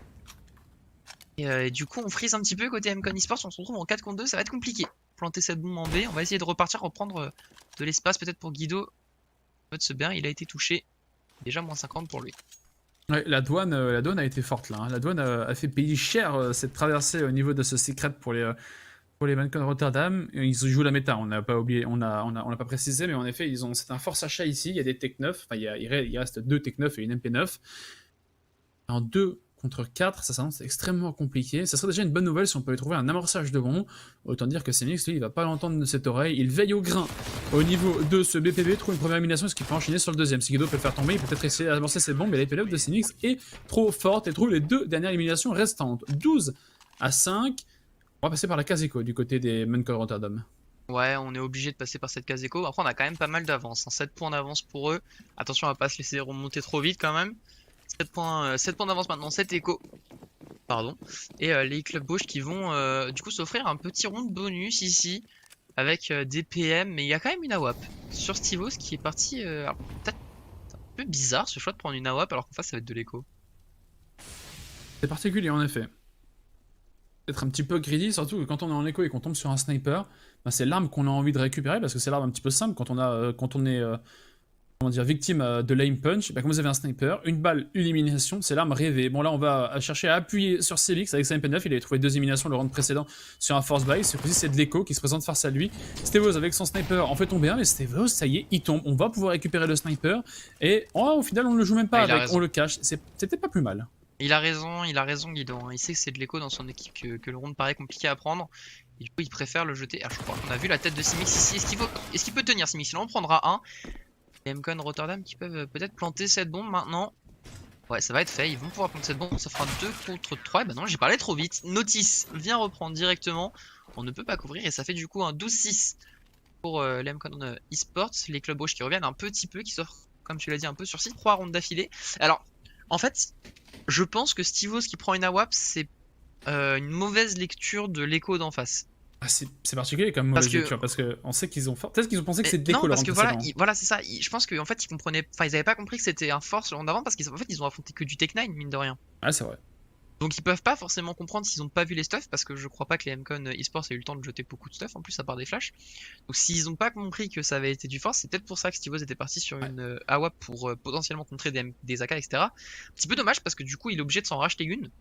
D: Et du coup on freeze un petit peu côté MCON eSports, on se retrouve en 4 contre 2, ça va être compliqué. Planter cette bombe en B, on va essayer de repartir, reprendre de l'espace peut-être pour Guido. En fait ce bien il a été touché, déjà moins 50 pour lui.
A: Ouais, la douane a été forte là. La douane a fait payer cher cette traversée au niveau de ce secret pour les MCON Rotterdam. Ils jouent la méta, on n'a pas oublié, on l'a pas précisé, mais en effet, c'est un force achat ici. Il y a des Tech 9, enfin, il reste 2 Tech 9 et une MP9. En 2 contre 4, ça s'annonce extrêmement compliqué. Ça serait déjà une bonne nouvelle si on pouvait trouver un amorçage de bombe. Autant dire que Semix, lui, il va pas l'entendre de cette oreille. Il veille au grain au niveau de ce BPB, trouve une première élimination, ce qui peut enchaîner sur le deuxième. Si Guido peut le faire tomber, il peut peut-être essayer d'amorcer ses bombes, mais la PLF de Semix est trop forte et trouve les 2 dernières éliminations restantes. 12 à 5. On va passer par la case éco du côté des MCON Rotterdam.
D: Ouais, on est obligé de passer par cette case éco. Après, on a quand même pas mal d'avance. 7 points d'avance pour eux. Attention à pas se laisser remonter trop vite quand même. 7 points d'avance maintenant, 7 échos. Pardon. Et les clubs Brugge qui vont du coup s'offrir un petit rond de bonus ici. Avec des PM. Mais il y a quand même une AWAP sur Stivos qui est parti. Peut-être un peu bizarre ce choix de prendre une AWAP alors qu'en face ça va être de l'écho.
A: C'est particulier en effet. Être un petit peu greedy, surtout que quand on est en écho et qu'on tombe sur un sniper, bah c'est l'arme qu'on a envie de récupérer parce que c'est l'arme un petit peu simple quand on est comment dire, victime de l'aim punch. Bah, comme vous avez un sniper, une balle, une élimination, c'est l'arme rêvée. Bon là on va chercher à appuyer sur Celix avec sa MP9, il avait trouvé 2 éliminations le round précédent sur un force buy, ce coup-ci c'est de l'écho qui se présente face à lui. Stevos avec son sniper en fait tomber un, mais Stevos ça y est, il tombe, on va pouvoir récupérer le sniper et au final on ne le joue même pas avec, on le cache, c'était pas plus mal.
D: Il a raison Guido, il sait que c'est de l'écho dans son équipe, que le round paraît compliqué à prendre. Et du coup il préfère le jeter. Ah, je crois qu'on a vu la tête de Simix ici, est-ce qu'il peut tenir Simix? Il en prendra un. Les MCON Rotterdam qui peuvent peut-être planter cette bombe maintenant. Ouais, ça va être fait, ils vont pouvoir planter cette bombe, ça fera 2 contre 3. Et bah non, j'ai parlé trop vite. Notice vient reprendre directement, on ne peut pas couvrir et ça fait du coup un 12-6 pour les MCON eSports. Les clubs Brugge qui reviennent un petit peu, qui s'offrent, comme tu l'as dit, un peu sur 3 rounds d'affilée. Alors, en fait, je pense que Stivos qui prend une AWAP, c'est une mauvaise lecture de l'écho d'en face.
A: Ah, c'est particulier comme mauvaise lecture parce qu'on sait qu'ils ont peut-être qu'ils ont pensé que c'était l'écho.
D: Non, parce que voilà c'est ça. Je pense qu'en fait ils comprenaient, enfin ils avaient pas compris que c'était un force le round d'avant parce qu'en fait ils ont affronté que du Tech 9 mine de rien.
A: Ah c'est vrai.
D: Donc ils peuvent pas forcément comprendre s'ils ont pas vu les stuffs parce que je crois pas que les MCON eSports aient eu le temps de jeter beaucoup de stuff en plus à part des flashs. Donc s'ils ont pas compris que ça avait été du force, c'est peut-être pour ça que Stivos était parti sur une AWAP pour potentiellement contrer des AK etc. Un petit peu dommage parce que du coup il est obligé de s'en racheter une.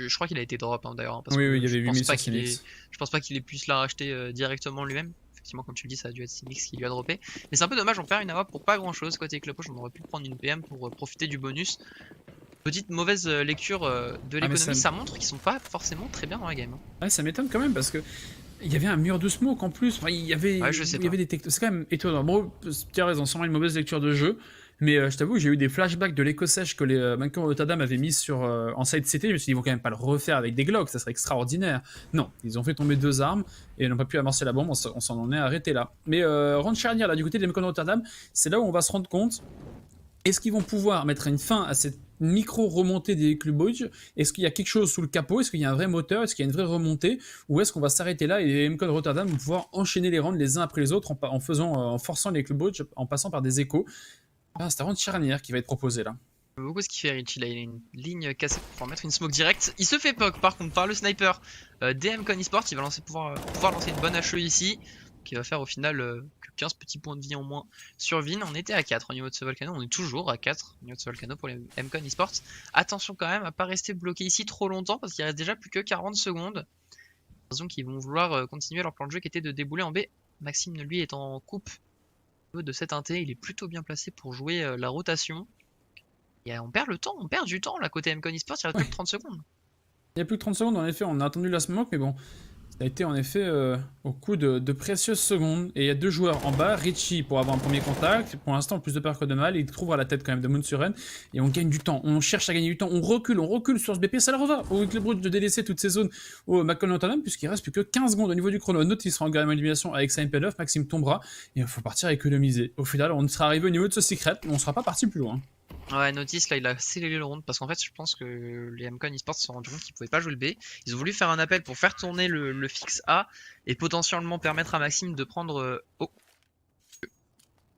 D: Je crois qu'il a été drop d'ailleurs.
A: Oui, il y avait 8000 sur
D: Simix. Je pense pas qu'il ait pu se la racheter directement lui-même. Effectivement, comme tu le dis, ça a dû être Simix qui lui a droppé. Mais c'est un peu dommage, on perd une AWAP pour pas grand chose. Côté Club Brugge, on aurait pu prendre une PM pour profiter du bonus. Petite mauvaise lecture de l'économie, ça montre qu'ils sont pas forcément très bien dans la game.
A: Ouais, ça m'étonne quand même parce que il y avait un mur de smoke en plus. Enfin, il y avait des technos. C'est quand même étonnant. Bon, tu as raison, sûrement une mauvaise lecture de jeu. Mais je t'avoue, j'ai eu des flashbacks de l'éco-sèche que les MCON Rotterdam avaient mis en side CT. Je me suis dit, ils vont quand même pas le refaire avec des Glocks, ça serait extraordinaire. Non, ils ont fait tomber 2 armes et ils n'ont pas pu amorcer la bombe, on s'en en est arrêté là. Mais round charnière, là, du côté des MCON Rotterdam, c'est là où on va se rendre compte. Est-ce qu'ils vont pouvoir mettre une fin à cette micro-remontée des Club Brugge? Est-ce qu'il y a quelque chose sous le capot? Est-ce qu'il y a un vrai moteur? Est-ce qu'il y a une vraie remontée? Ou est-ce qu'on va s'arrêter là et les MCON Rotterdam vont pouvoir enchaîner les rounds les uns après les autres en forçant les Club Brugge en passant par des échos? Ah, c'est un round charnière qui va être proposé là.
D: Beaucoup ce qu'il fait Richie, là il a une ligne cassée pour pouvoir mettre une smoke directe. Il se fait poke par contre par le sniper DM Esports. Il va pouvoir lancer une bonne HE ici, qui va faire au final que 15 petits points de vie en moins sur Vin. On était à 4 au niveau de ce volcano, on est toujours à 4 au niveau de ce volcano pour les Mcon Esports. Attention quand même à pas rester bloqué ici trop longtemps parce qu'il reste déjà plus que 40 secondes. Donc ils vont vouloir continuer leur plan de jeu qui était de débouler en B. Maxime lui est en coupe de cet inté, il est plutôt bien placé pour jouer la rotation. Et on perd le temps, on perd du temps là côté Mcon Esports, il reste plus que 30 secondes.
A: Il y a plus que 30 secondes en effet, on a attendu la smoke mais bon, ça a été en effet au coup de précieuses secondes. Et il y a 2 joueurs en bas, Richie pour avoir un premier contact, pour l'instant plus de peur que de mal, il trouvera la tête quand même de Moonsuren. Et on gagne du temps, on cherche à gagner du temps, on recule sur ce BP, ça le reva au Club Brugge de délaisser toutes ces zones au McCall Notre-Dame, puisqu'il reste plus que 15 secondes au niveau du chrono. Note, il sera en gamme élimination avec sa MP9, Maxime tombera, et il faut partir à économiser. Au final, on sera arrivé au niveau de ce secret, mais on sera pas parti plus loin.
D: Ouais, Notice là il a scellé le round parce qu'en fait je pense que les Mcon Esports se sont rendus compte qu'ils pouvaient pas jouer le B. Ils ont voulu faire un appel pour faire tourner le fixe A et potentiellement permettre à Maxime de prendre... Oh.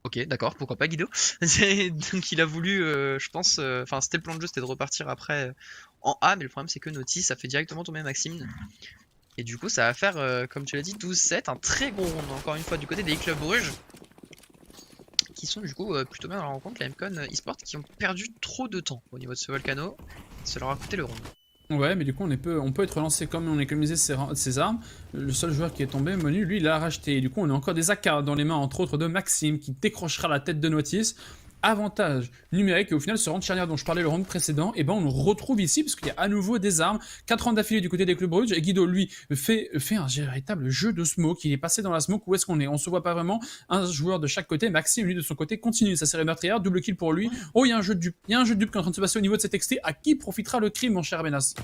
D: Ok, d'accord, pourquoi pas Guido. Donc il a voulu, je pense, enfin c'était le plan de jeu, c'était de repartir après en A, mais le problème c'est que Notice a fait directement tomber Maxime. Et du coup ça va faire, comme tu l'as dit, 12-7, un très gros round encore une fois du côté des Club Brugge. Qui sont du coup plutôt bien dans la rencontre, les Mcon Esports qui ont perdu trop de temps au niveau de ce volcano, ça leur a coûté le round.
A: Ouais, mais du coup on peut être relancé comme on a économisé ses armes. Le seul joueur qui est tombé, Monu, lui il l'a racheté. Et du coup on a encore des AK dans les mains, entre autres de Maxime, qui décrochera la tête de Notice. Avantage numérique et au final ce round charnière dont je parlais le round précédent, et ben on le retrouve ici parce qu'il y a à nouveau des armes, 4 rounds d'affilée du côté des Club Brugge et Guido lui fait un véritable jeu de smoke, il est passé dans la smoke, où est-ce qu'on est, on se voit pas vraiment, un joueur de chaque côté, Maxime lui de son côté continue sa série meurtrière, double kill pour lui. Oh il y a un jeu de dupe, qui est en train de se passer au niveau de cet XT, à qui profitera le crime mon cher Benas?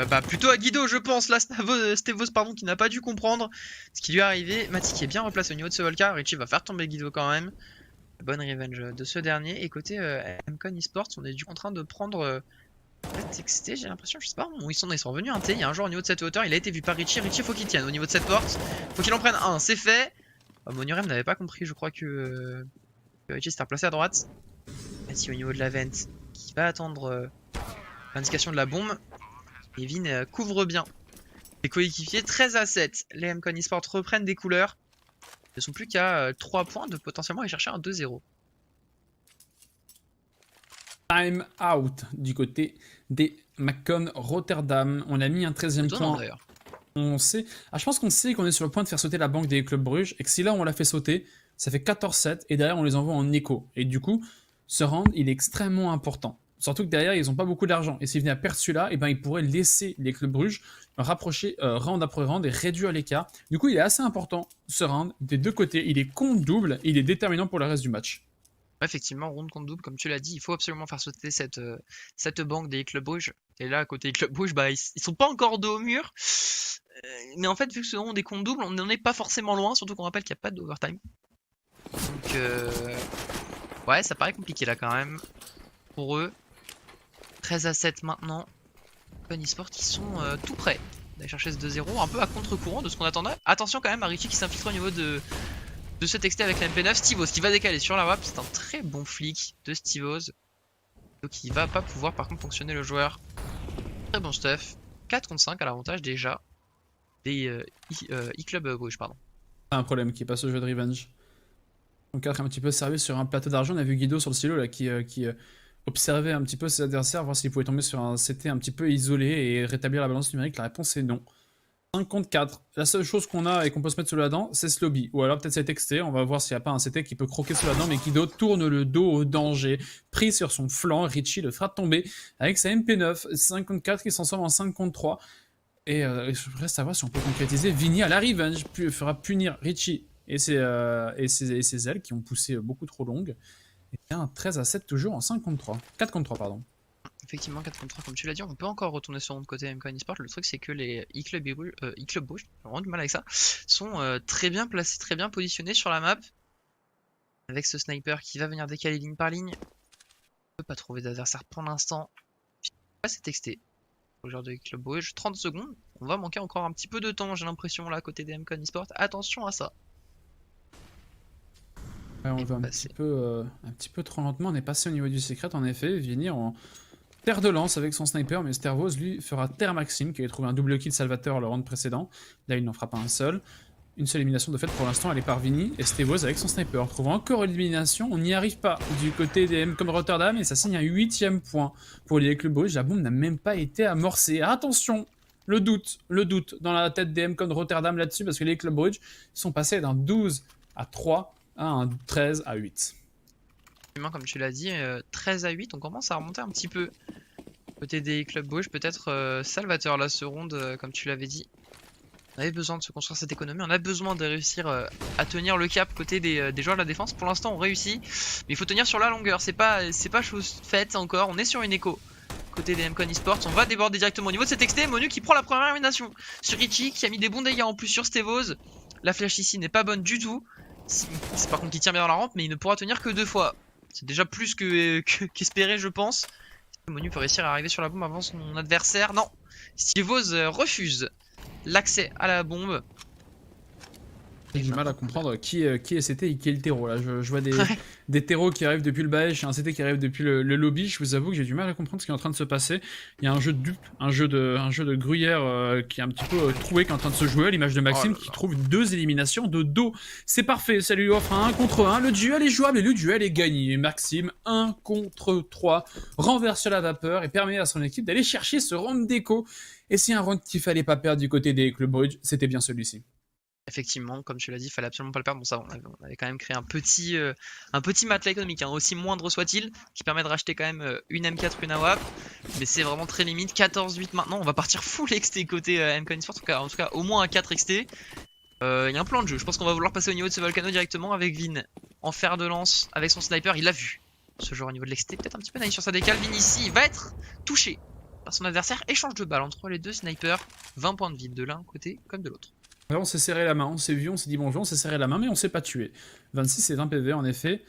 D: Bah plutôt à Guido je pense, là Stevos pardon qui n'a pas dû comprendre ce qui lui est arrivé. Mati qui est bien replacé au niveau de ce volcan, Richie va faire tomber Guido quand même. Bonne revenge de ce dernier. Et côté Mcon Esports, on est du coup en train de prendre TXT, j'ai l'impression, je sais pas où ils sont revenus un T. Il y a un joueur au niveau de cette hauteur, il a été vu par Richie. Richie, faut qu'il tienne au niveau de cette porte. Faut qu'il en prenne un, c'est fait. Monurem n'avait pas compris, je crois que Richie s'était replacé à droite. Ici au niveau de la vente, qui va attendre l'indication de la bombe. Et Vin couvre bien les coéquipiers. 13-7. Les Mcon Esports reprennent des couleurs. Ils ne sont plus qu'à 3 points de potentiellement aller chercher un 2-0.
A: Time out du côté des Mcon Rotterdam. On a mis un 13e point. On sait. Ah, je pense qu'on sait qu'on est sur le point de faire sauter la banque des Club Brugge et que si là on l'a fait sauter, ça fait 14-7 et derrière on les envoie en écho. Et du coup, ce round il est extrêmement important. Surtout que derrière ils n'ont pas beaucoup d'argent. Et s'ils venaient à perdre celui-là, et ben ils pourraient laisser les Club Brugge rapprocher round après round et réduire l'écart. Du coup il est assez important ce round des deux côtés. Il est compte double et il est déterminant pour le reste du match.
D: Effectivement, round contre double, comme tu l'as dit, il faut absolument faire sauter cette banque des Club Brugge. Et là, côté des Club Brugge, bah, ils sont pas encore dos au mur. Mais en fait, vu que ce round est compte double, on n'en est pas forcément loin, surtout qu'on rappelle qu'il n'y a pas d'overtime. Donc, ouais, ça paraît compliqué là quand même. Pour eux, 13-7 maintenant. Mcon Esports qui sont tout prêts d'aller chercher ce 2-0, un peu à contre-courant de ce qu'on attendait. Attention quand même à Richie qui s'infiltre au niveau de ce texté avec la MP9, Stevos qui va décaler sur la map, c'est un très bon flic de Stevos. Donc il va pas pouvoir par contre fonctionner le joueur. Très bon stuff. 4 contre 5 à l'avantage déjà des E-Club Brugge, pardon.
A: C'est un problème qui passe au jeu de Revenge. Donc 4 est un petit peu servi sur un plateau d'argent, on a vu Guido sur le silo là qui observait un petit peu ses adversaires, voir s'il pouvait tomber sur un CT un petit peu isolé et rétablir la balance numérique. La réponse est non. 5 contre 4. La seule chose qu'on a et qu'on peut se mettre sous la dent, c'est ce lobby. Ou alors peut-être cet XT. On va voir s'il n'y a pas un CT qui peut croquer sous la dent, mais Guido tourne le dos au danger. Pris sur son flanc, Richie le fera tomber avec sa MP9. 5 contre 4 qui s'en sort en 5 contre 3. Et je voudrais savoir si on peut concrétiser. Vini à la revenge fera punir Richie et ses ailes qui ont poussé beaucoup trop longues. Et un 13-7 toujours en 5 contre 3. 4 contre 3, pardon.
D: Effectivement, 4 contre 3, comme tu l'as dit, on peut encore retourner sur le côté Mcon Esports. Le truc, c'est que les E-Club Brugge, j'ai vraiment du mal avec ça, sont très bien placés, très bien positionnés sur la map. Avec ce sniper qui va venir décaler ligne par ligne. On peut pas trouver d'adversaire pour l'instant. Là, c'est texté. Au genre de E-Club Brugge, 30 secondes. On va manquer encore un petit peu de temps, j'ai l'impression, là, côté des Mcon Esports. Attention à ça.
A: Ouais, on va un petit peu trop lentement. On est passé au niveau du secret, en effet. Venir en terre de lance avec son sniper, mais Stervoz, lui, fera terre Maxime, qui avait trouvé un double kill Salvateur le round précédent. Là, il n'en fera pas un seul. Une seule élimination de fait pour l'instant, elle est par Vini. Et Stervoz avec son sniper. Trouvant encore une élimination, on n'y arrive pas du côté des MCON Rotterdam, et ça signe un 8ème point pour les Club Bruges. La bombe n'a même pas été amorcée. Attention! Le doute dans la tête des MCON Rotterdam là-dessus, parce que les Club Bruges sont passés d'un 12 à 3 à un 13 à 8.
D: Comme tu l'as dit, 13 à 8, on commence à remonter un petit peu. Côté des Club Bruges, peut-être Salvateur là, ce round, comme tu l'avais dit. On avait besoin de se construire cette économie, on a besoin de réussir à tenir le cap côté des joueurs de la défense. Pour l'instant, on réussit, mais il faut tenir sur la longueur. C'est pas chose faite encore, on est sur une écho. Côté des MCON Esports, on va déborder directement au niveau de cet XT. Monu qui prend la première élimination sur Richie, qui a mis des bons dégâts en plus sur Stervoz. La flèche ici n'est pas bonne du tout. C'est par contre qui tient bien dans la rampe, mais il ne pourra tenir que 2 fois. C'est déjà plus qu'espéré, je pense. Monu peut réussir à arriver sur la bombe avant son adversaire. Non, Stervoz refuse l'accès à la bombe.
A: J'ai du mal à comprendre qui est CT et qui est le terreau. Là, je vois des terreaux qui arrivent depuis le baèche et un CT qui arrive depuis le lobby. Je vous avoue que j'ai du mal à comprendre ce qui est en train de se passer. Il y a un jeu de dupe, un jeu de gruyère qui est un petit peu troué, qui est en train de se jouer, à l'image de Maxime qui trouve 2 éliminations de dos. C'est parfait, ça lui offre un 1 contre 1. Le duel est jouable et le duel est gagné. Maxime, 1 contre 3, renverse la vapeur et permet à son équipe d'aller chercher ce round d'écho. Et si un round qu'il fallait pas perdre du côté des Club Bruges, c'était bien celui-ci.
D: Effectivement, comme tu l'as dit, il fallait absolument pas le perdre. Bon, ça, on avait quand même créé un petit matelas économique, aussi moindre soit-il, qui permet de racheter quand même une M4, une AWP. Mais c'est vraiment très limite. 14-8 maintenant, on va partir full XT côté MCON Esports, en tout cas au moins un 4 XT. Il y a un plan de jeu. Je pense qu'on va vouloir passer au niveau de ce Volcano directement avec Vin en fer de lance avec son sniper. Il l'a vu, ce joueur au niveau de l'XT, peut-être un petit peu naïf sur sa décale. Vin ici, il va être touché par son adversaire. Échange de balles entre les deux snipers. 20 points de vide de l'un côté comme de l'autre.
A: On s'est serré la main, on s'est vu, on s'est dit bonjour, on s'est serré la main, mais on s'est pas tué. 26 et 20 PV en effet.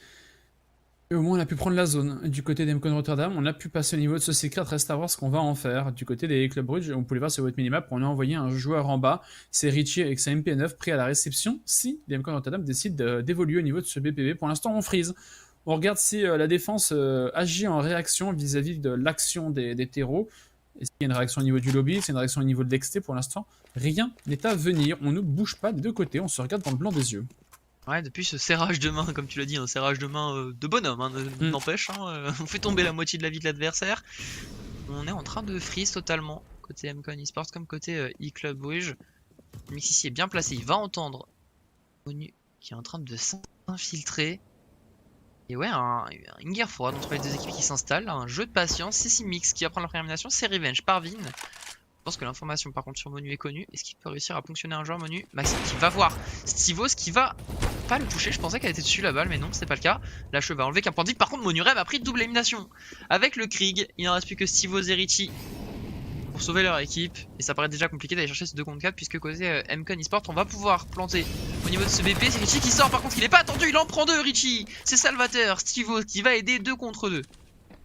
A: Et au moins on a pu prendre la zone. Du côté des MCON Rotterdam, on a pu passer au niveau de ce secret, reste à voir ce qu'on va en faire. Du côté des Club Bruges, on pouvait voir sur votre minimap, on a envoyé un joueur en bas. C'est Richie avec sa MP9 prêt à la réception si les MCON Rotterdam décident d'évoluer au niveau de ce BPV. Pour l'instant on freeze. On regarde si la défense agit en réaction vis-à-vis de l'action des terreaux. Est-ce qu'il y a une réaction au niveau du lobby? C'est une réaction au niveau de l'XT pour l'instant? Rien n'est à venir, on ne bouge pas des deux côtés, on se regarde dans le blanc des yeux.
D: Ouais, depuis ce serrage de main, comme tu l'as dit, un serrage de main de bonhomme, n'empêche, on fait tomber la moitié de la vie de l'adversaire. On est en train de freeze totalement, côté MCON Esports comme côté eClub Bruges. Mix ici est bien placé, il va entendre Monu qui est en train de s'infiltrer. Et ouais, une guerre froide entre les deux équipes qui s'installent, un jeu de patience. C'est Simix qui va prendre la première élimination, c'est Revenge par Vin. Je pense que l'information par contre sur Monu est connue. Est-ce qu'il peut réussir à ponctionner un joueur Monu? Maxime qui va voir Stervoz qui va pas le toucher. Je pensais qu'elle était dessus la balle, mais non, c'est pas le cas. Lâche va enlever qu'un point de vide. Par contre, Monu Rev a pris double élimination avec le Krieg. Il n'en reste plus que Stervoz et Richie pour sauver leur équipe. Et ça paraît déjà compliqué d'aller chercher ce 2 contre 4 puisque côté MCON Esports, on va pouvoir planter au niveau de ce BP. C'est Richie qui sort. Par contre, il est pas attendu. Il en prend 2, Richie. C'est Salvateur, Stervoz qui va aider 2 contre 2.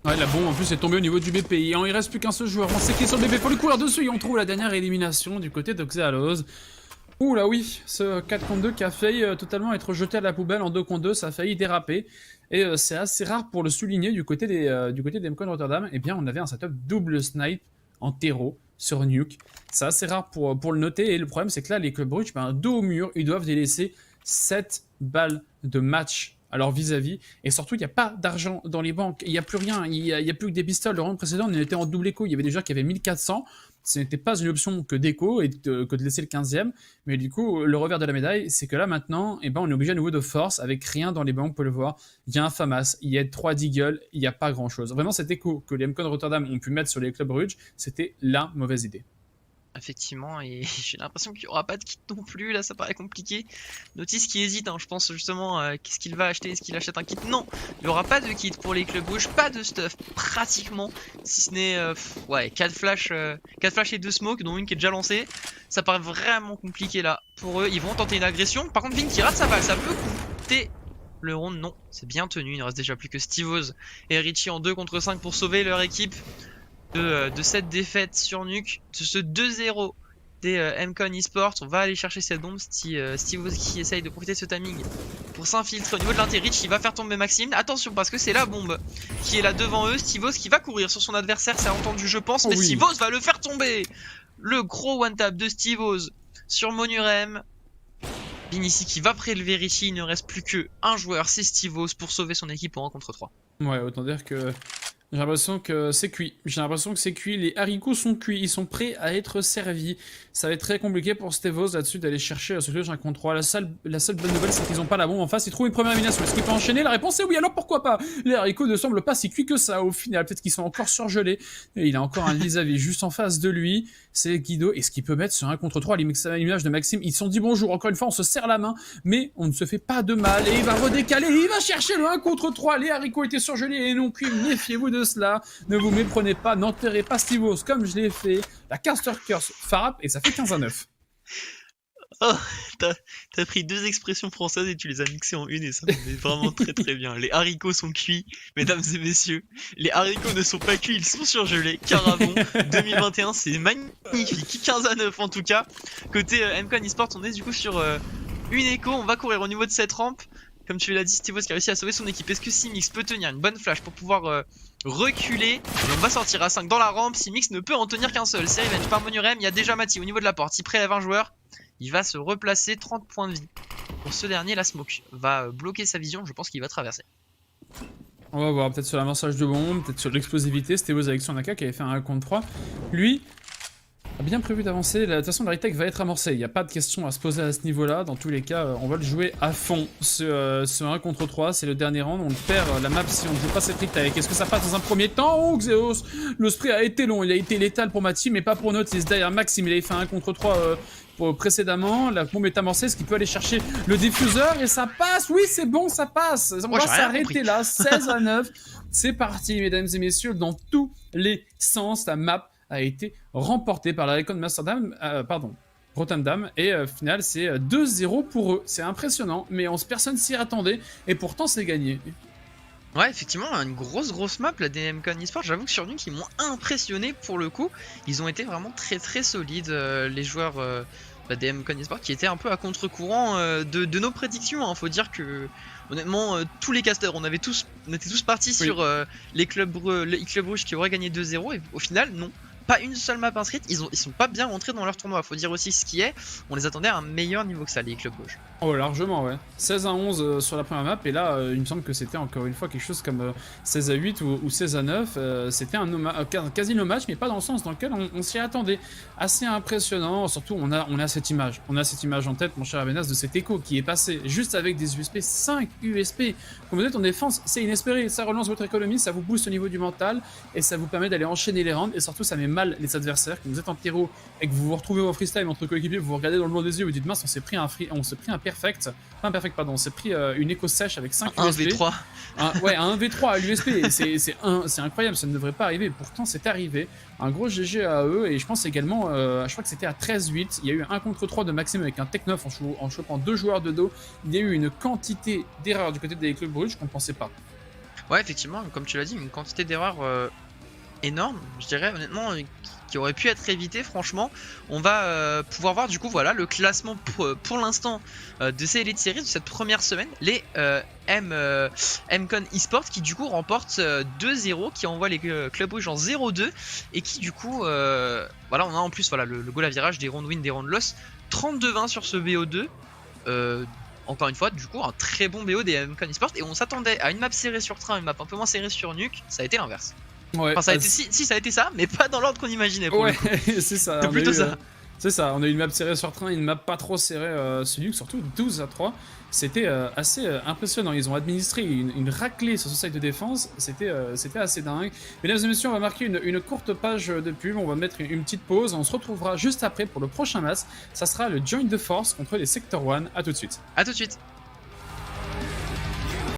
A: Ouais, la bombe en plus est tombée au niveau du BP. Il reste plus qu'un seul joueur. On sait qu'il est sur le BP pour lui courir dessus. Et on trouve la dernière élimination du côté d'Oxealos. Ouh là oui, ce 4 contre 2 qui a failli totalement être jeté à la poubelle en 2 contre 2, ça a failli déraper. Et c'est assez rare pour le souligner du côté des MCON Rotterdam. Eh bien, on avait un setup double snipe en terreau sur Nuke. C'est assez rare pour le noter. Et le problème, c'est que là, les Club Bruges, dos au mur, ils doivent délaisser 7 balles de match. Alors vis-à-vis, et surtout il n'y a pas d'argent dans les banques, il n'y a plus rien, il y a plus que des pistoles. Le round précédent on était en double écho, il y avait des joueurs qui avaient 1400, ce n'était pas une option que d'écho et que de laisser le 15e, mais du coup le revers de la médaille c'est que là maintenant on est obligé à nouveau de force avec rien dans les banques, vous pouvez le voir, il y a un FAMAS, il y a 3 Deagle, il n'y a pas grand chose. Vraiment cet écho que les MCON Rotterdam ont pu mettre sur les Club Bruges, c'était la mauvaise idée.
D: Effectivement, et j'ai l'impression qu'il n'y aura pas de kit non plus, là ça paraît compliqué. Notice qui hésite, je pense justement, qu'est-ce qu'il va acheter, est-ce qu'il achète un kit? Non, il n'y aura pas de kit pour les Club Bruges, pas de stuff pratiquement, si ce n'est 4 flash et 2 smoke, dont une qui est déjà lancée. Ça paraît vraiment compliqué là pour eux, ils vont tenter une agression. Par contre Vin qui rate sa balle, ça peut coûter le round, non, c'est bien tenu, il ne reste déjà plus que Stervoz et Richie en 2 contre 5 pour sauver leur équipe de cette défaite sur Nuke, de ce 2-0 des MCON Esports. On va aller chercher cette bombe. Stervoz qui essaye de profiter de ce timing pour s'infiltrer au niveau de l'interreach. Il va faire tomber Maxime. Attention parce que c'est la bombe qui est là devant eux. Stivos qui va courir sur son adversaire, c'est entendu je pense. Mais Stivos va le faire tomber. Le gros one tap de Stivos sur Monurem. Binici qui va prélever Richie. Il ne reste plus qu'un joueur, c'est Stivos pour sauver son équipe en 1 contre 3.
A: Ouais, autant dire que j'ai l'impression que c'est cuit. J'ai l'impression que c'est cuit. Les haricots sont cuits. Ils sont prêts à être servis. Ça va être très compliqué pour Stivos là-dessus d'aller chercher ce jeu 1 contre 3. La seule bonne nouvelle, c'est qu'ils n'ont pas la bombe en face. Ils trouvent une première élimination. Est-ce qu'il peut enchaîner? La réponse est oui. Alors pourquoi pas? Les haricots ne semblent pas si cuits que ça au final. Peut-être qu'ils sont encore surgelés. Et il a encore un vis-à-vis juste en face de lui. C'est Guido. Est-ce qu'il peut mettre sur 1 contre 3 à l'image de Maxime? Ils se sont dit bonjour. Encore une fois, on se serre la main. Mais on ne se fait pas de mal. Et il va redécaler. Il va chercher le 1 contre 3. Les haricots étaient surgelés et non cuits. Méfiez-vous de cela. Ne vous méprenez pas, n'enterrez pas Stivos comme je l'ai fait. La Caster Curse Farap et ça fait 15-9.
D: Oh, t'as pris 2 expressions françaises et tu les as mixées en une et ça me met vraiment très bien. Les haricots sont cuits, mesdames et messieurs. Les haricots ne sont pas cuits, ils sont surgelés. Caravon 2021, c'est magnifique. 15-9 en tout cas. Côté MCon eSport, on est du coup sur une écho. On va courir au niveau de cette rampe. Comme tu l'as dit, Stivos qui a réussi à sauver son équipe. Est-ce que Simix peut tenir une bonne flash pour pouvoir reculer? Et on va sortir à 5 dans la rampe. Simix ne peut en tenir qu'un seul. C'est revenge par Monurem. Il y a déjà Mati au niveau de la porte. Il prélève un joueur. Il va se replacer 30 points de vie. Pour ce dernier, la smoke va bloquer sa vision. Je pense qu'il va traverser.
A: On va voir peut-être sur l'amorçage de bombe, peut-être sur l'explosivité. Stivos avec son AK qui avait fait un 1 contre 3. Lui a bien prévu d'avancer. De toute façon, la retake va être amorcée. Il n'y a pas de question à se poser à ce niveau-là. Dans tous les cas, on va le jouer à fond. Ce 1 contre 3, c'est le dernier round. On perd la map si on ne joue pas cette retake. Est-ce que ça passe dans un premier temps? Oh, Xeos! Le spray a été long. Il a été létal pour ma team, mais pas pour notre. C'est derrière Maxime. Il avait fait un 1 contre 3 précédemment. La bombe est amorcée. Est-ce qu'il peut aller chercher le diffuseur? Et ça passe. Oui, c'est bon, ça passe. On va s'arrêter là. 16-9. C'est parti, mesdames et messieurs. Dans tous les sens, la map a été remporté par la Recon Rotterdam et final c'est 2-0 pour eux. C'est impressionnant, mais personne s'y attendait et pourtant c'est gagné.
D: Ouais, effectivement, une grosse map la DMCon eSport. J'avoue que sur Nuke ils m'ont impressionné pour le coup. Ils ont été vraiment très solides, les joueurs la DMCon eSport qui étaient un peu à contre-courant de nos prédictions. Hein. Faut dire que honnêtement, tous les casters, on était tous partis sur les clubs rouges qui auraient gagné 2-0 et au final non. Pas une seule map inscrite, ils sont pas bien rentrés dans leur tournoi. Faut dire aussi ce qui est, on les attendait à un meilleur niveau que ça, les clubs rouges.
A: Oh, largement, ouais. 16-11 sur la première map, et là, il me semble que c'était encore une fois quelque chose comme 16-8 ou 16-9. C'était quasi no match, mais pas dans le sens dans lequel on s'y attendait. Assez impressionnant, surtout on a cette image. On a cette image en tête, mon cher Avenas, de cet écho qui est passé juste avec des USP, 5 USP. Quand vous êtes en défense, c'est inespéré. Ça relance votre économie, ça vous booste au niveau du mental, et ça vous permet d'aller enchaîner les rounds, et surtout ça met mal les adversaires. Quand vous êtes en terreau et que vous vous retrouvez au freestyle entre coéquipiers, vous vous regardez dans le blanc des yeux, vous dites mince, on s'est pris un perfect, pas un perfect pardon, on s'est pris une écho sèche avec 5
D: un
A: USP.
D: V3.
A: Un V3 à l'USP, c'est incroyable, ça ne devrait pas arriver, pourtant c'est arrivé. Un gros GG à eux, et je pense également, je crois que c'était à 13-8, il y a eu un contre 3 de Maxime avec un Tech 9 en chopant 2 joueurs de dos. Il y a eu une quantité d'erreurs du côté des clubs bruges qu'on ne pensait pas.
D: Ouais, effectivement, comme tu l'as dit, une quantité d'erreurs énorme, je dirais honnêtement, qui aurait pu être évité. Franchement, on va pouvoir voir du coup voilà le classement pour l'instant de ces Elite Series de cette première semaine. Les MCon eSport qui du coup remportent 2-0, qui envoie les clubs rouges en 0-2 et qui du coup voilà, on a en plus voilà le goal à virage, des round win, des round loss, 32-20 sur ce BO2. Encore une fois, du coup, un très bon BO des MCon eSport, et on s'attendait à une map serrée sur train, une map un peu moins serrée sur Nuke. Ça a été l'inverse.
A: Ouais,
D: enfin, ça a été, si ça a été ça, mais pas dans l'ordre qu'on imaginait. Pour
A: ouais, c'est ça.
D: C'est plutôt ça.
A: C'est ça, on a eu une map serrée sur train, une map pas trop serrée sur Nuke, surtout 12-3. C'était assez impressionnant. Ils ont administré une raclée sur ce site de défense. C'était assez dingue. Mesdames et messieurs, on va marquer une courte page de pub. On va mettre une petite pause. On se retrouvera juste après pour le prochain match. Ça sera le Join the Force contre les Sector 1. A tout de suite.
D: A tout de suite.